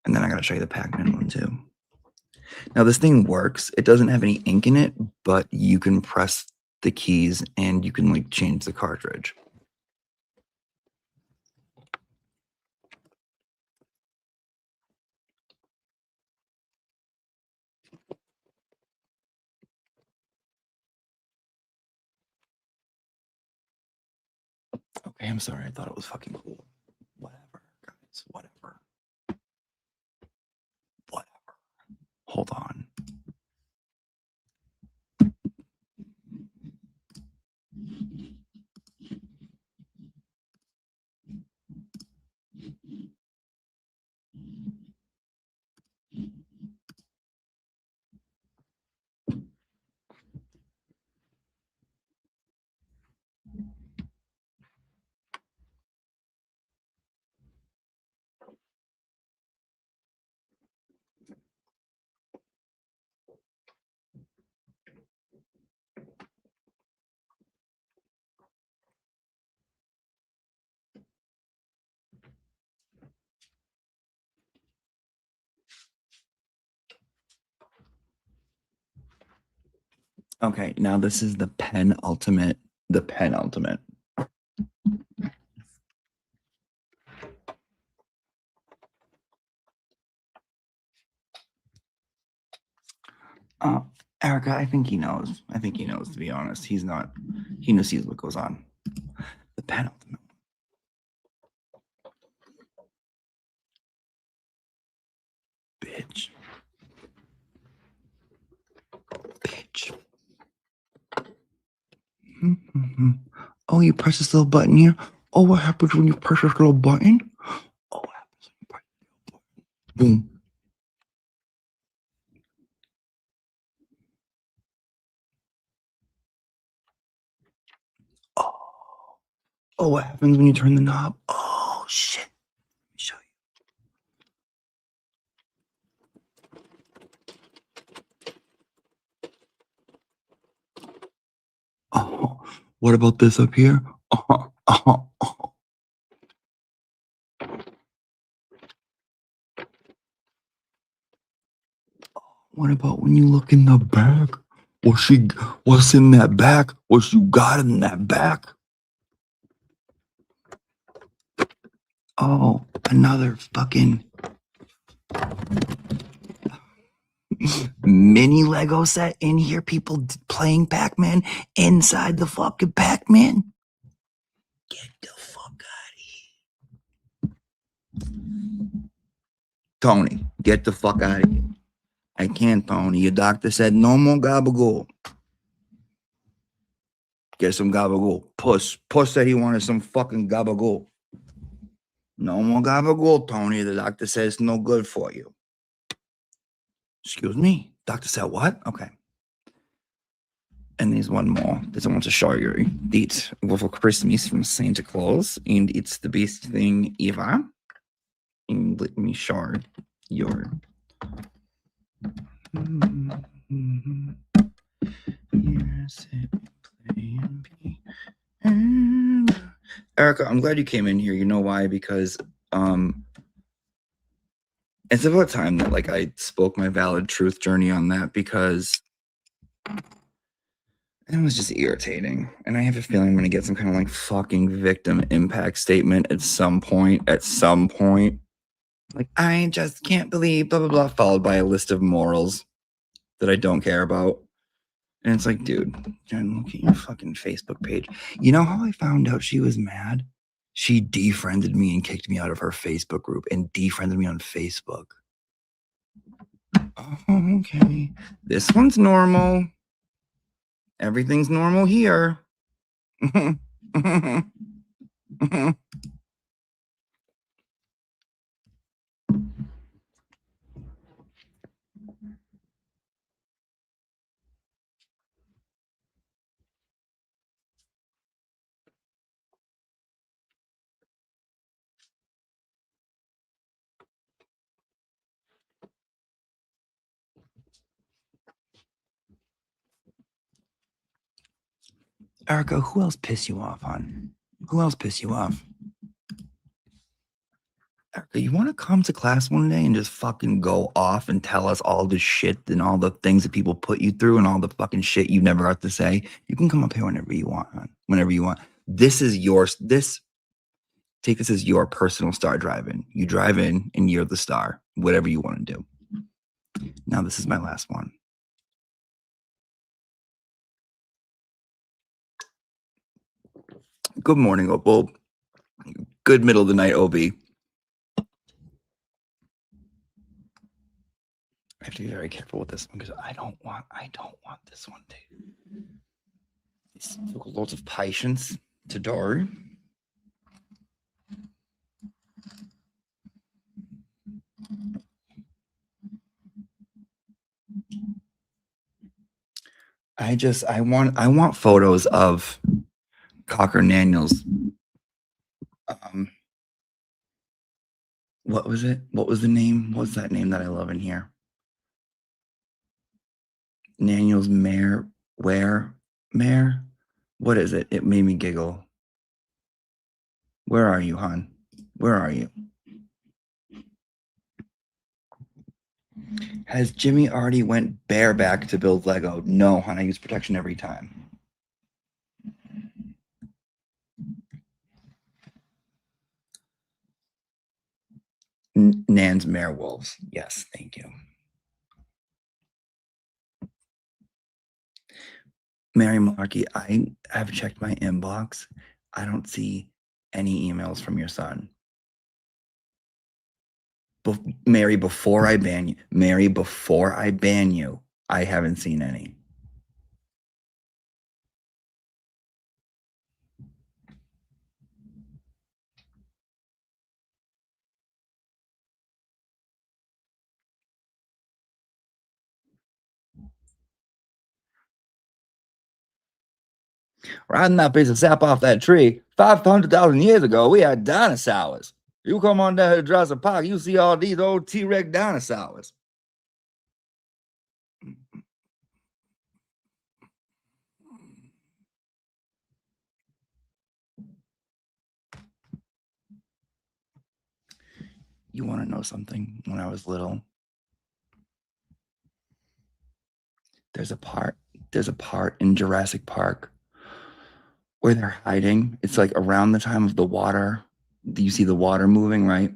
And then I got to show you the Pac-Man one too. Now this thing works. It doesn't have any ink in it, but you can press the keys and you can like change the cartridge. Okay, I'm sorry. I thought it was fucking cool. Whatever, guys. Whatever. Hold on. Okay, now this is the penultimate. The penultimate. Erica, I think he knows. I think he knows, to be honest. He's not, he knows what goes on. The penultimate. Bitch. Bitch. Oh, you press this little button here? Oh, what happens when you press this little button? Oh, what happens when you press this little button? Boom. Oh, what happens when you turn the knob? Oh, shit. Let me show you. Oh, what about this up here? What about when you look in the back? What's in that back? What you got in that back? Oh, another fucking mini Lego set in here. People playing Pac-Man inside the fucking Pac-Man. Get the fuck out of here. Tony, get the fuck out of here. I can't, Tony. Your doctor said no more gabagool. Get some gabagool. Puss said he wanted some fucking gabagool. No more gabagool, Tony. The doctor says it's no good for you. Excuse me? Doctor said what? Okay. And there's one more that I want to show you. It's for Christmas from Santa Claus, and it's the best thing ever. And let me show you. Here's it. Erica, I'm glad you came in here. You know why? Because it's about time that like I spoke my valid truth journey on that, because it was just irritating. And I have a feeling I'm going to get some kind of like fucking victim impact statement at some point. Like, I just can't believe blah, blah, blah, followed by a list of morals that I don't care about. And it's like, dude, Jen, look at your fucking Facebook page. You know how I found out she was mad? She defriended me and kicked me out of her Facebook group and defriended me on Facebook. Oh, okay. This one's normal. Everything's normal here. Erica, who else pissed you off, hon? Who else pissed you off? Erica, you want to come to class one day and just fucking go off and tell us all the shit and all the things that people put you through and all the fucking shit you never got to say? You can come up here whenever you want, hon. Whenever you want. This is yours. Take this as your personal star drive-in. You drive in and you're the star. Whatever you want to do. Now, this is my last one. Good morning, well, good middle of the night, OB. I have to be very careful with this one because I don't want this one to. Lots of patience to do. I want photos of Cocker Daniels. What was it? What was the name? What's that name that I love in here? Daniels Mare. What is it? It made me giggle. Where are you, hon? Where are you? Has Jimmy already went bareback to build Lego? No, hon. I use protection every time. Nan's Mare Wolves. Yes, thank you. Mary Markey, I have checked my inbox. I don't see any emails from your son. Mary, before I ban you, I haven't seen any. Riding that piece of sap off that tree, 500,000 years ago, we had dinosaurs. You come on down to Jurassic Park, you see all these old T-Rex dinosaurs. You want to know something? When I was little, there's a part in Jurassic Park where they're hiding. It's like around the time of the water. You see the water moving, right?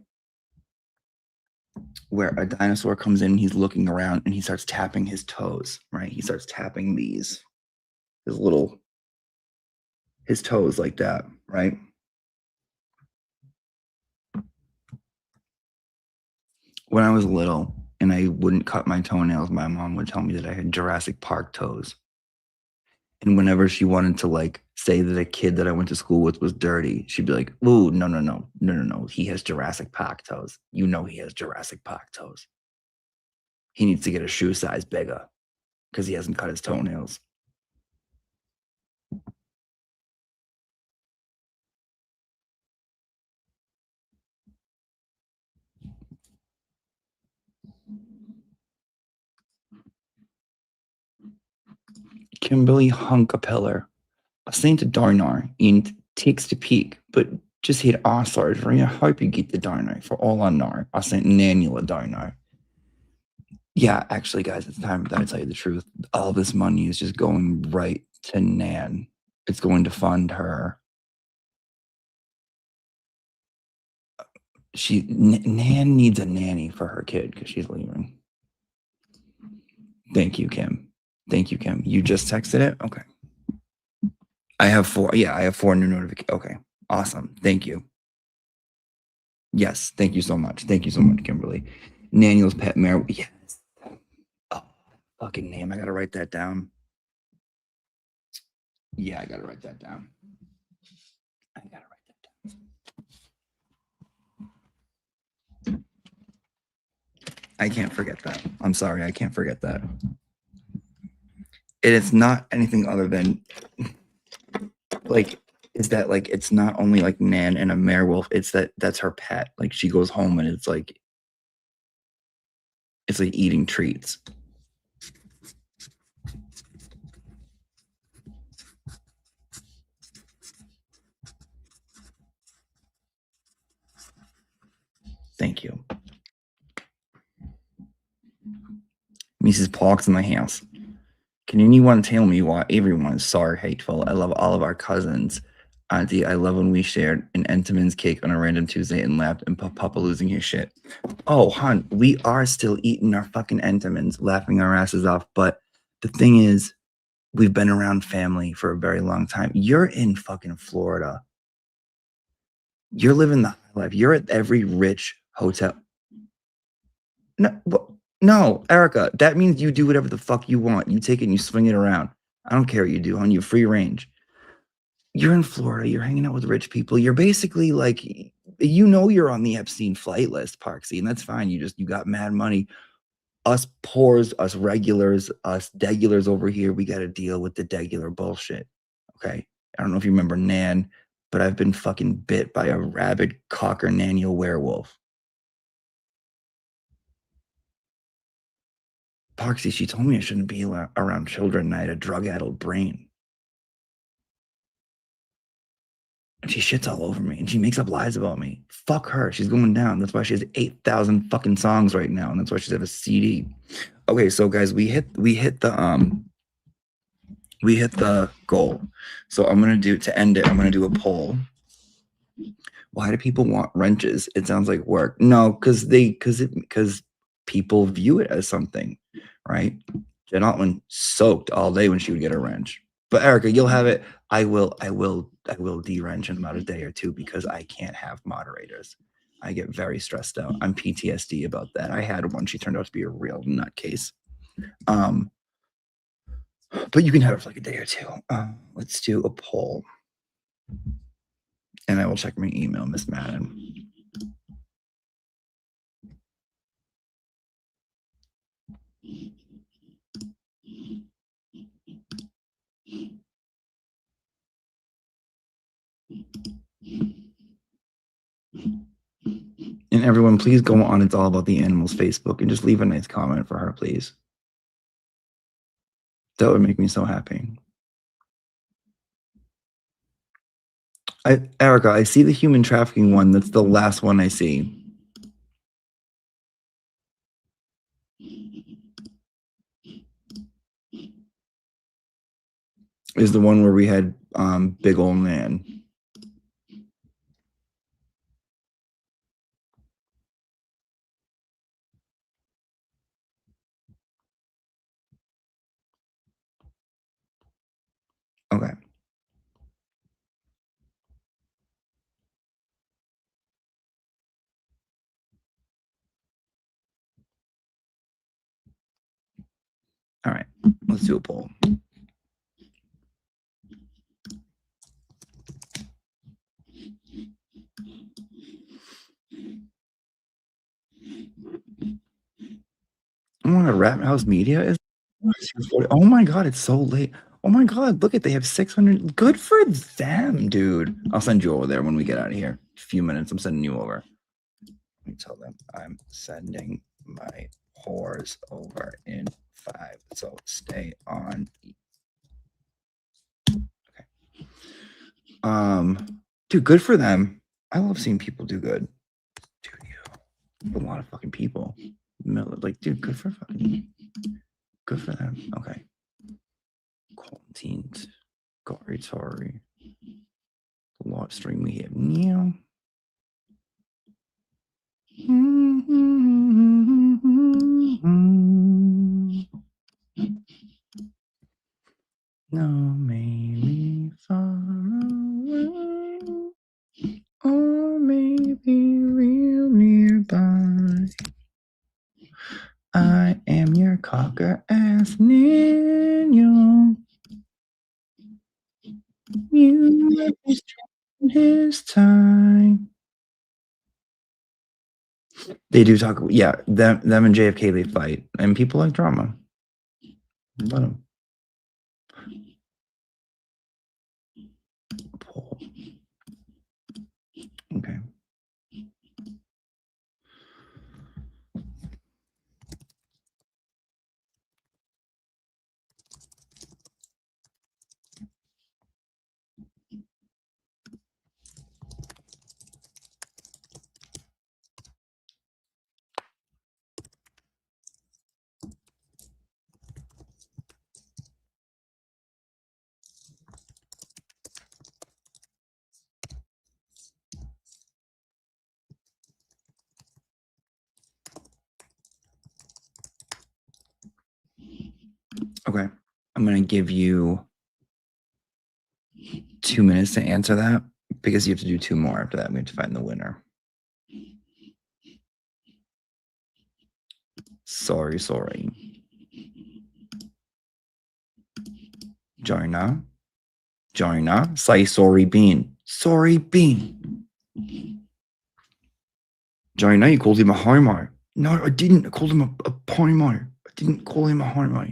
Where a dinosaur comes in, he's looking around and he starts tapping his toes, right? He starts tapping his toes like that, right? When I was little, and I wouldn't cut my toenails, my mom would tell me that I had Jurassic Park toes. And whenever she wanted to like say that a kid that I went to school with was dirty, she'd be like, "Ooh, no. He has Jurassic Park toes. You know he has Jurassic Park toes. He needs to get a shoe size bigger because he hasn't cut his toenails." Kimberly Hunkapiller. I sent a donor and text a peak, but just had eye surgery. I hope you get the donor. For all I know, I sent Naniel a donor. Yeah, actually, guys, it's time that I tell you the truth. All this money is just going right to Nan. It's going to fund her. Nan needs a nanny for her kid because she's leaving. Thank you, Kim. Thank you, Kim. You just texted it? Okay. I have 4. Yeah, I have 4 new notifications. Okay. Awesome. Thank you. Yes. Thank you so much. Thank you so much, Kimberly. Naniel's pet mare. Yes. Oh, fucking name. I gotta write that down. Yeah, I gotta write that down. I gotta write that down. I can't forget that. I'm sorry. I can't forget that. It is not anything other than like, is that like, it's not only like Nan and a werewolf, it's that's her pet. Like she goes home and it's like eating treats. Thank you. Mrs. Park's in the house. Can anyone tell me why everyone is so hateful? I love all of our cousins. Auntie, I love when we shared an Entenmann's cake on a random Tuesday and laughed and Papa losing his shit. Oh, hon, we are still eating our fucking Entenmann's, laughing our asses off. But the thing is, we've been around family for a very long time. You're in fucking Florida. You're living the high life. You're at every rich hotel. No, Erica, that means you do whatever the fuck you want. You take it and you swing it around. I don't care what you do, hon. You're free range. You're in Florida. You're hanging out with rich people. You're basically like, you're on the Epstein flight list, Parksy, and that's fine. You got mad money. Us poors, us regulars, us degulars over here, we got to deal with the degular bullshit. Okay. I don't know if you remember Nan, but I've been fucking bit by a rabid cocker Naniel werewolf. Parksy, she told me I shouldn't be around children, and I had a drug-addled brain. And she shits all over me, and she makes up lies about me. Fuck her. She's going down. That's why she has 8,000 fucking songs right now, and that's why she's have a CD. Okay, so guys, we hit the goal. So I'm gonna do a poll. Why do people want wrenches? It sounds like work. No, because people view it as something, right? Jen Altman soaked all day when she would get a wrench. But Erica, you'll have it. I will de-wrench in about a day or two because I can't have moderators. I get very stressed out. I'm PTSD about that. I had one. She turned out to be a real nutcase. But you can have it for like a day or two. Let's do a poll. And I will check my email, Miss Madden. And everyone, please go on It's All About the Animals Facebook and just leave a nice comment for her, please. That would make me so happy. Erica, I see the human trafficking one. That's the last one I see. Is the one where we had big old man. Okay. All right, let's do a poll. Oh my god, Rat House Media is. Oh my god, it's so late. Oh my god, look at they have 600. Good for them, dude. I'll send you over there when we get out of here. A few minutes. I'm sending you over. Let me tell them I'm sending my whores over in 5. So stay on. Okay. Dude, good for them. I love seeing people do good. Dude, a lot of fucking people. Like, dude, good for them. Okay. Quarantined. Sorry. The live stream we have now. No, maybe far away, or maybe real nearby. I am your cocker ass ninja. You let me spend his time. They do talk. Yeah, them and JFK, they fight, and people like drama. Let them. Okay. Okay. I'm going to give you 2 minutes to answer that because you have to do 2 more after that. We have to find the winner. Sorry. Jarna, say sorry bean. Sorry bean. Jarna, you called him a homo. No, I didn't. I called him a homo. I didn't call him a homo.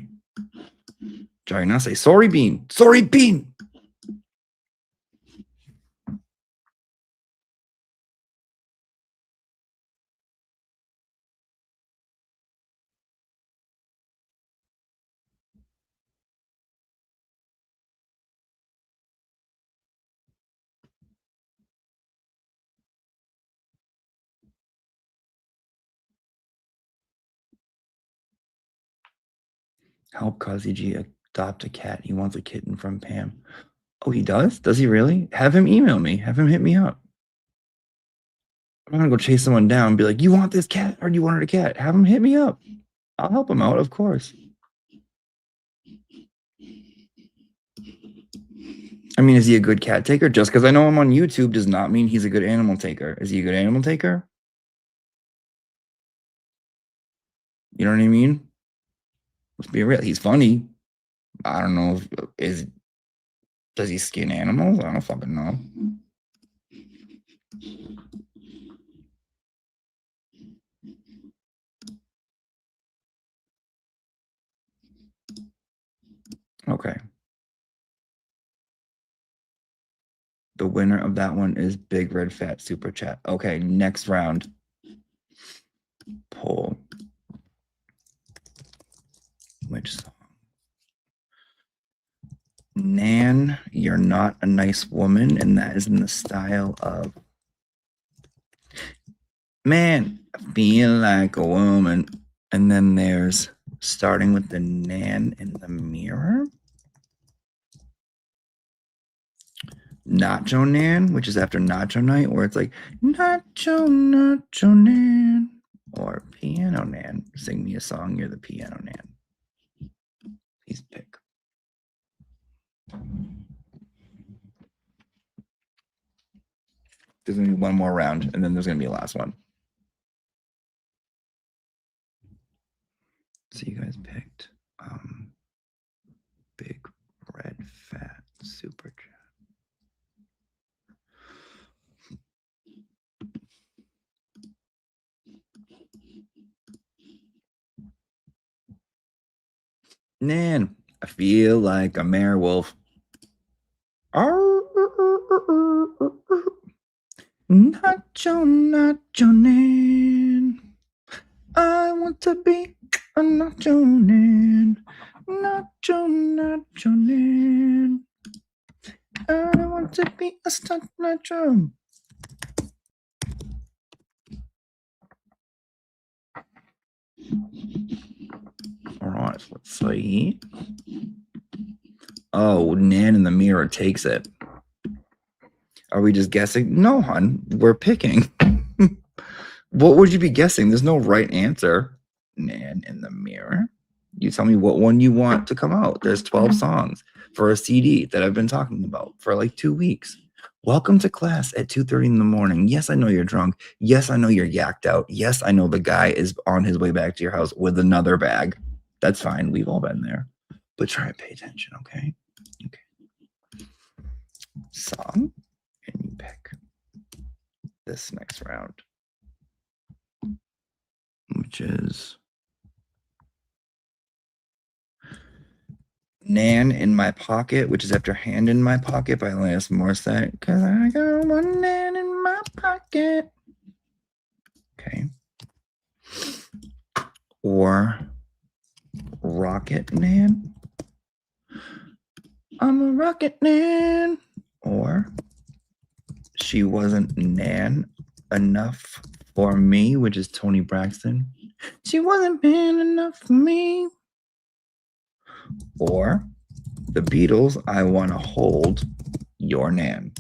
Jarna, say sorry bean. Sorry bean. Help Kazi G adopt a cat. He wants a kitten from Pam. Oh, he does? Does he really? Have him email me. Have him hit me up. I'm gonna go chase someone down and be like, you want this cat or do you want a cat? Have him hit me up. I'll help him out, of course. I mean, is he a good cat taker? Just because I know him on YouTube does not mean he's a good animal taker. Is he a good animal taker? You know what I mean? Let's be real. He's funny. I don't know. Does he skin animals? I don't fucking know. Okay. The winner of that one is Big Red Fat Super Chat. Okay, next round. Poll. Which song? Nan, You're Not a Nice Woman, and that is in the style of Man, I Feel Like a Woman. And then there's starting with the Nan in the Mirror. Nacho Nan, which is after Nacho Night, where it's like Nacho Nan. Or Piano Nan. Sing me a song, you're the piano Nan. Please pick. There's gonna be one more round, and then there's gonna be a last one. So you guys picked big red fat super chat. Nan, I feel like a werewolf. Nacho, nacho, Nan. I want to be a nacho, Nan. Nacho, nacho, Nan. I want to be a stunt nacho. All right, let's see. Oh, Nan in the mirror takes it. Are we just guessing? No, hon, we're picking. What would you be guessing? There's no right answer. Nan in the mirror. You tell me what one you want to come out. There's 12 songs for a CD that I've been talking about for like 2 weeks. Welcome to class at 2:30 in the morning. Yes, I know you're drunk. Yes, I know you're yacked out. Yes, I know the guy is on his way back to your house with another bag. That's fine. We've all been there. But try and pay attention, okay? Okay. Song. And you pick this next round, which is Nan in My Pocket, which is after Hand in My Pocket by Alanis Morissette. Cause I got one Nan in my pocket. Okay. Or Rocket Nan. I'm a Rocket Nan. Or She Wasn't Nan Enough for Me, which is Toni Braxton. She wasn't man enough for me. Or The Beatles, I Want to Hold Your Nan.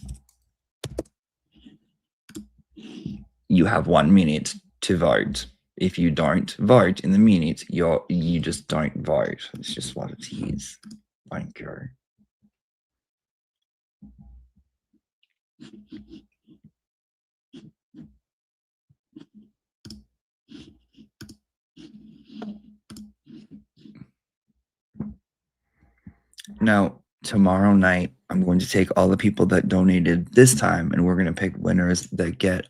You have 1 minute to vote. If you don't vote in the minute, you just don't vote. It's just what it is. Thank you. Now, tomorrow night, I'm going to take all the people that donated this time, and we're going to pick winners that get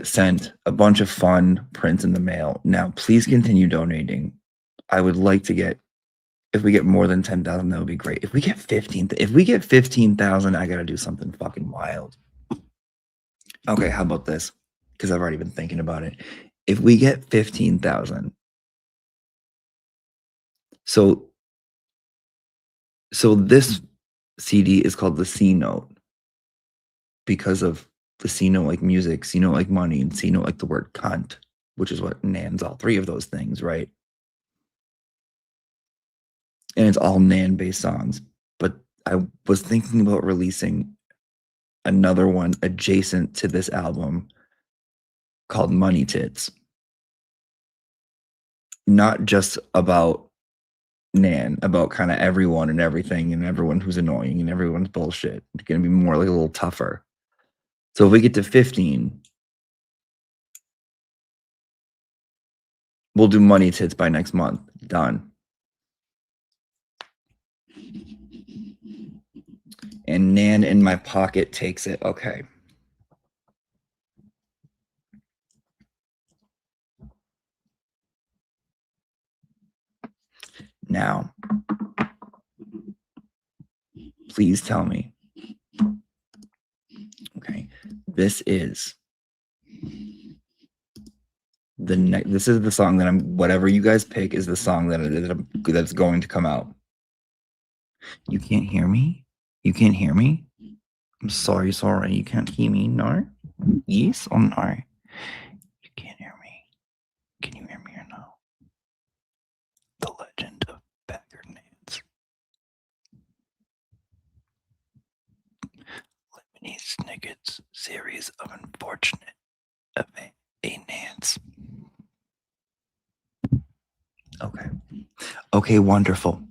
sent a bunch of fun prints in the mail. Now, please continue donating. I would like to get, if we get more than 10,000, that would be great. If we get 15,000, I got to do something fucking wild. Okay, how about this? Because I've already been thinking about it. If we get 15,000, so this CD is called the C Note because of the C Note like music, C Note like money, and C Note like the word cunt, which is what Nan's all three of those things, right? And it's all Nan-based songs. But I was thinking about releasing another one adjacent to this album called Money Tits. Not just about Nan, about kind of everyone and everything and everyone who's annoying and everyone's bullshit. It's going to be more like a little tougher. So if we get to 15, we'll do Money Tits by next month. Done. And Nan in My Pocket takes it. Okay. Now, please tell me. Okay, this is this is the song that whatever you guys pick is the song that's going to come out. You can't hear me? You can't hear me? I'm sorry, you can't hear me? No? Yes or no? You can't hear me. Can you hear me or no? The Legend of Bagger Nance. Lemony Snicket's series of unfortunate events. Okay, wonderful.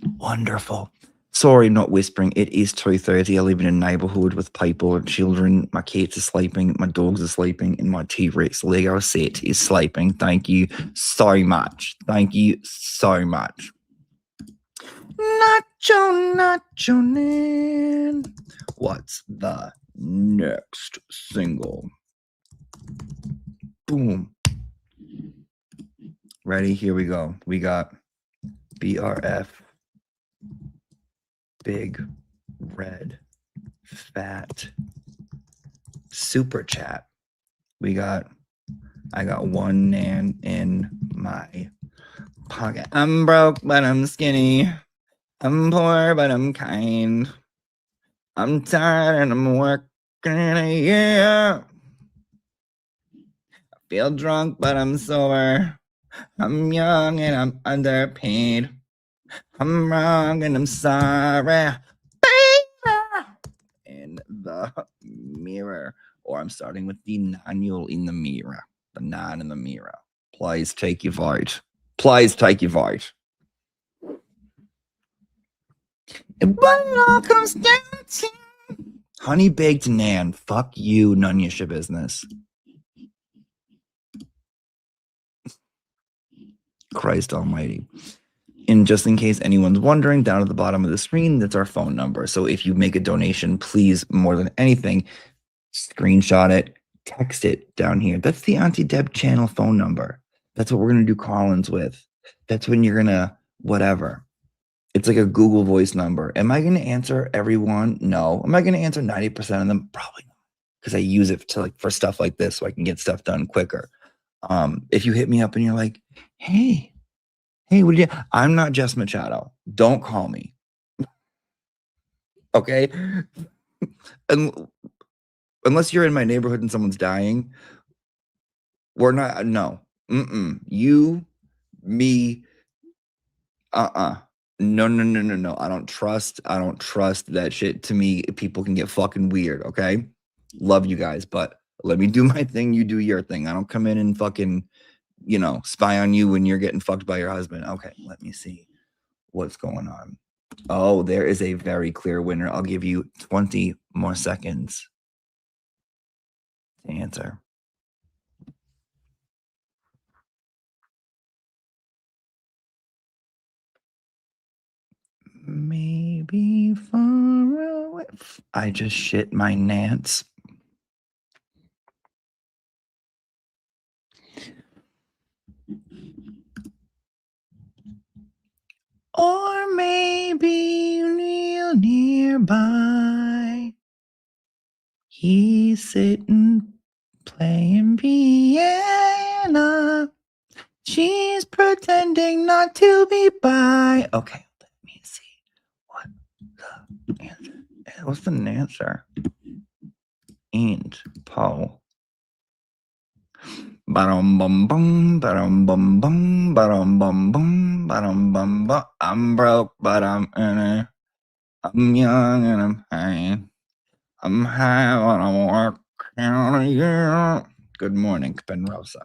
Sorry, not whispering. It is 2:30. I live in a neighborhood with people and children. My cats are sleeping, my dogs are sleeping, and my T-Rex Lego set is sleeping. Thank you so much. Nacho Nan. What's the next single? Boom. Ready? Here we go. We got BRF. Big Red Fat Super Chat. I got one Nan in my pocket. I'm broke, but I'm skinny. I'm poor, but I'm kind. I'm tired and I'm working a year. I feel drunk, but I'm sober. I'm young and I'm underpaid. I'm wrong and I'm sorry. In the mirror. Or I'm starting with the nanual in the mirror. The nan in the mirror. Please take your vote. Please take your vote. But it all comes down to honey baked nan. Fuck you, none of your business. Christ almighty. And just in case anyone's wondering, down at the bottom of the screen, that's our phone number. So if you make a donation, please, more than anything, screenshot it, text it down here. That's the Auntie Deb channel phone number. That's what we're going to do call-ins with. That's when you're going to whatever. It's like a Google Voice number. Am I going to answer everyone? No. Am I going to answer 90% of them? Probably not. Because I use it to for stuff like this so I can get stuff done quicker. If you hit me up and you're like, hey, what do you? I'm not Jess Machado. Don't call me. Okay? Unless you're in my neighborhood and someone's dying, we're not. No. You, me. No. I don't trust that shit. To me, people can get fucking weird. Okay? Love you guys, but let me do my thing. You do your thing. I don't come in and fucking, spy on you when you're getting fucked by your husband. Okay, let me see what's going on. Oh, there is a very clear winner. I'll give you 20 more seconds to answer. Maybe far away. I just shit my Nance. Or maybe real nearby. He's sitting playing piano. She's pretending not to be by. Okay, let me see what the answer is. What's the answer? Ain't Paul. Ba-dum bum bum, ba-dum bum bum, ba-dum bum bum, ba-dum bum bum. I'm broke, but I'm young and I'm high. I'm high when I'm working on a year. Good morning, Penrosa.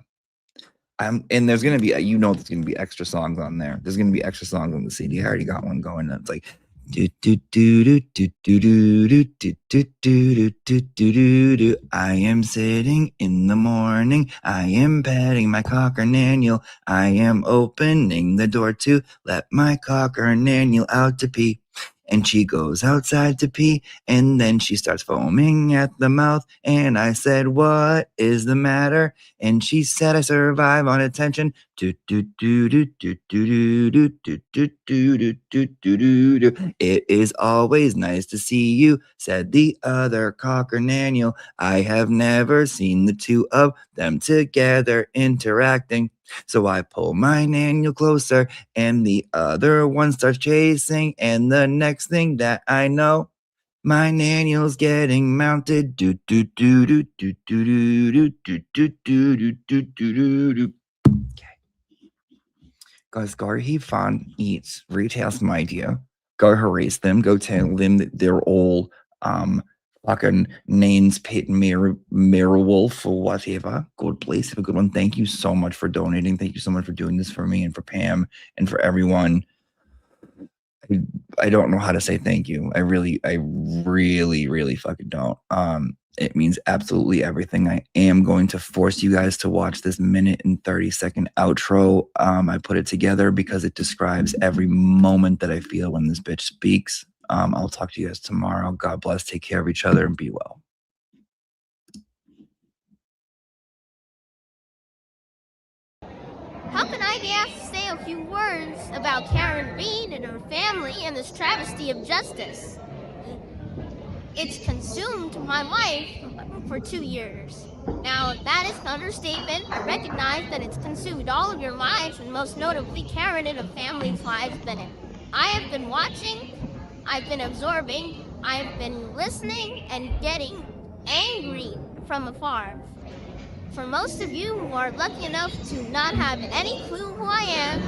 And there's gonna be there's gonna be extra songs on there. There's gonna be extra songs on the CD. I already got one going. That's like do do do do do do do do do do do do do do. I am sitting in the morning. I am petting my cocker Naniel. I am opening the door to let my cocker Naniel out to pee. And she goes outside to pee, and then she starts foaming at the mouth. And I said, what is the matter? And she said, I survive on attention. It is always nice to see you, said the other cocker Naniel. I have never seen the two of them together interacting. So I pull my Naniel closer, and the other one starts chasing. And the next thing that I know, my Naniel's getting mounted. Do do do do do do do do do do do do do do. Okay. Guys, go he fun eats retails my idea. Go harass them. Go tell them that they're all fucking names Pit Mirror Wolf or whatever. God bless. Have a good one. Thank you so much for donating. Thank you so much for doing this for me and for Pam and for everyone. I don't know how to say thank you. I really fucking don't. It means absolutely everything. I am going to force you guys to watch this 1:30 outro. I put it together because it describes every moment that I feel when this bitch speaks. I'll talk to you guys tomorrow. God bless. Take care of each other and be well. How can I be asked to say a few words about Karen Reed and her family and this travesty of justice? It's consumed my life for 2 years. Now, that is an understatement. I recognize that it's consumed all of your lives, and most notably Karen and her family's lives. But I have been watching, I've been absorbing, I've been listening and getting angry from afar. For most of you who are lucky enough to not have any clue who I am,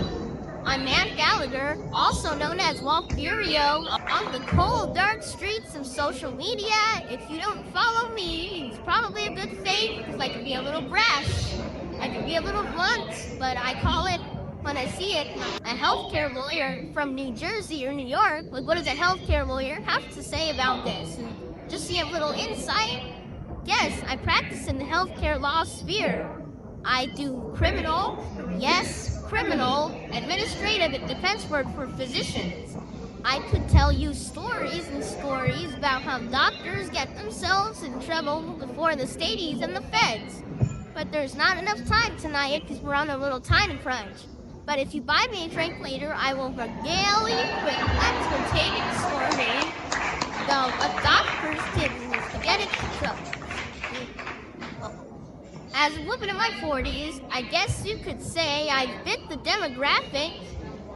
I'm Matt Gallagher, also known as Walt Furio, on the cold, dark streets of social media. If you don't follow me, it's probably a good thing, because I can be a little brash. I can be a little blunt, but I call it, when I see it, a healthcare lawyer from New Jersey or New York. Like, what does a healthcare lawyer have to say about this? And just see a little insight. Yes, I practice in the healthcare law sphere. I do criminal, yes, criminal, administrative and defense work for physicians. I could tell you stories and stories about how doctors get themselves in trouble before the stadies and the feds. But there's not enough time tonight because we're on a little time crunch. But if you buy me a drink later, I will regale you with entertaining stories about what doctors did to get into trouble. As a woman in my 40s, I guess you could say I fit the demographic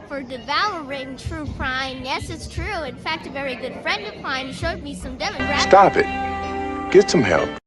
for devouring true crime. Yes, it's true. In fact, a very good friend of mine showed me some demographics. Stop it. Get some help.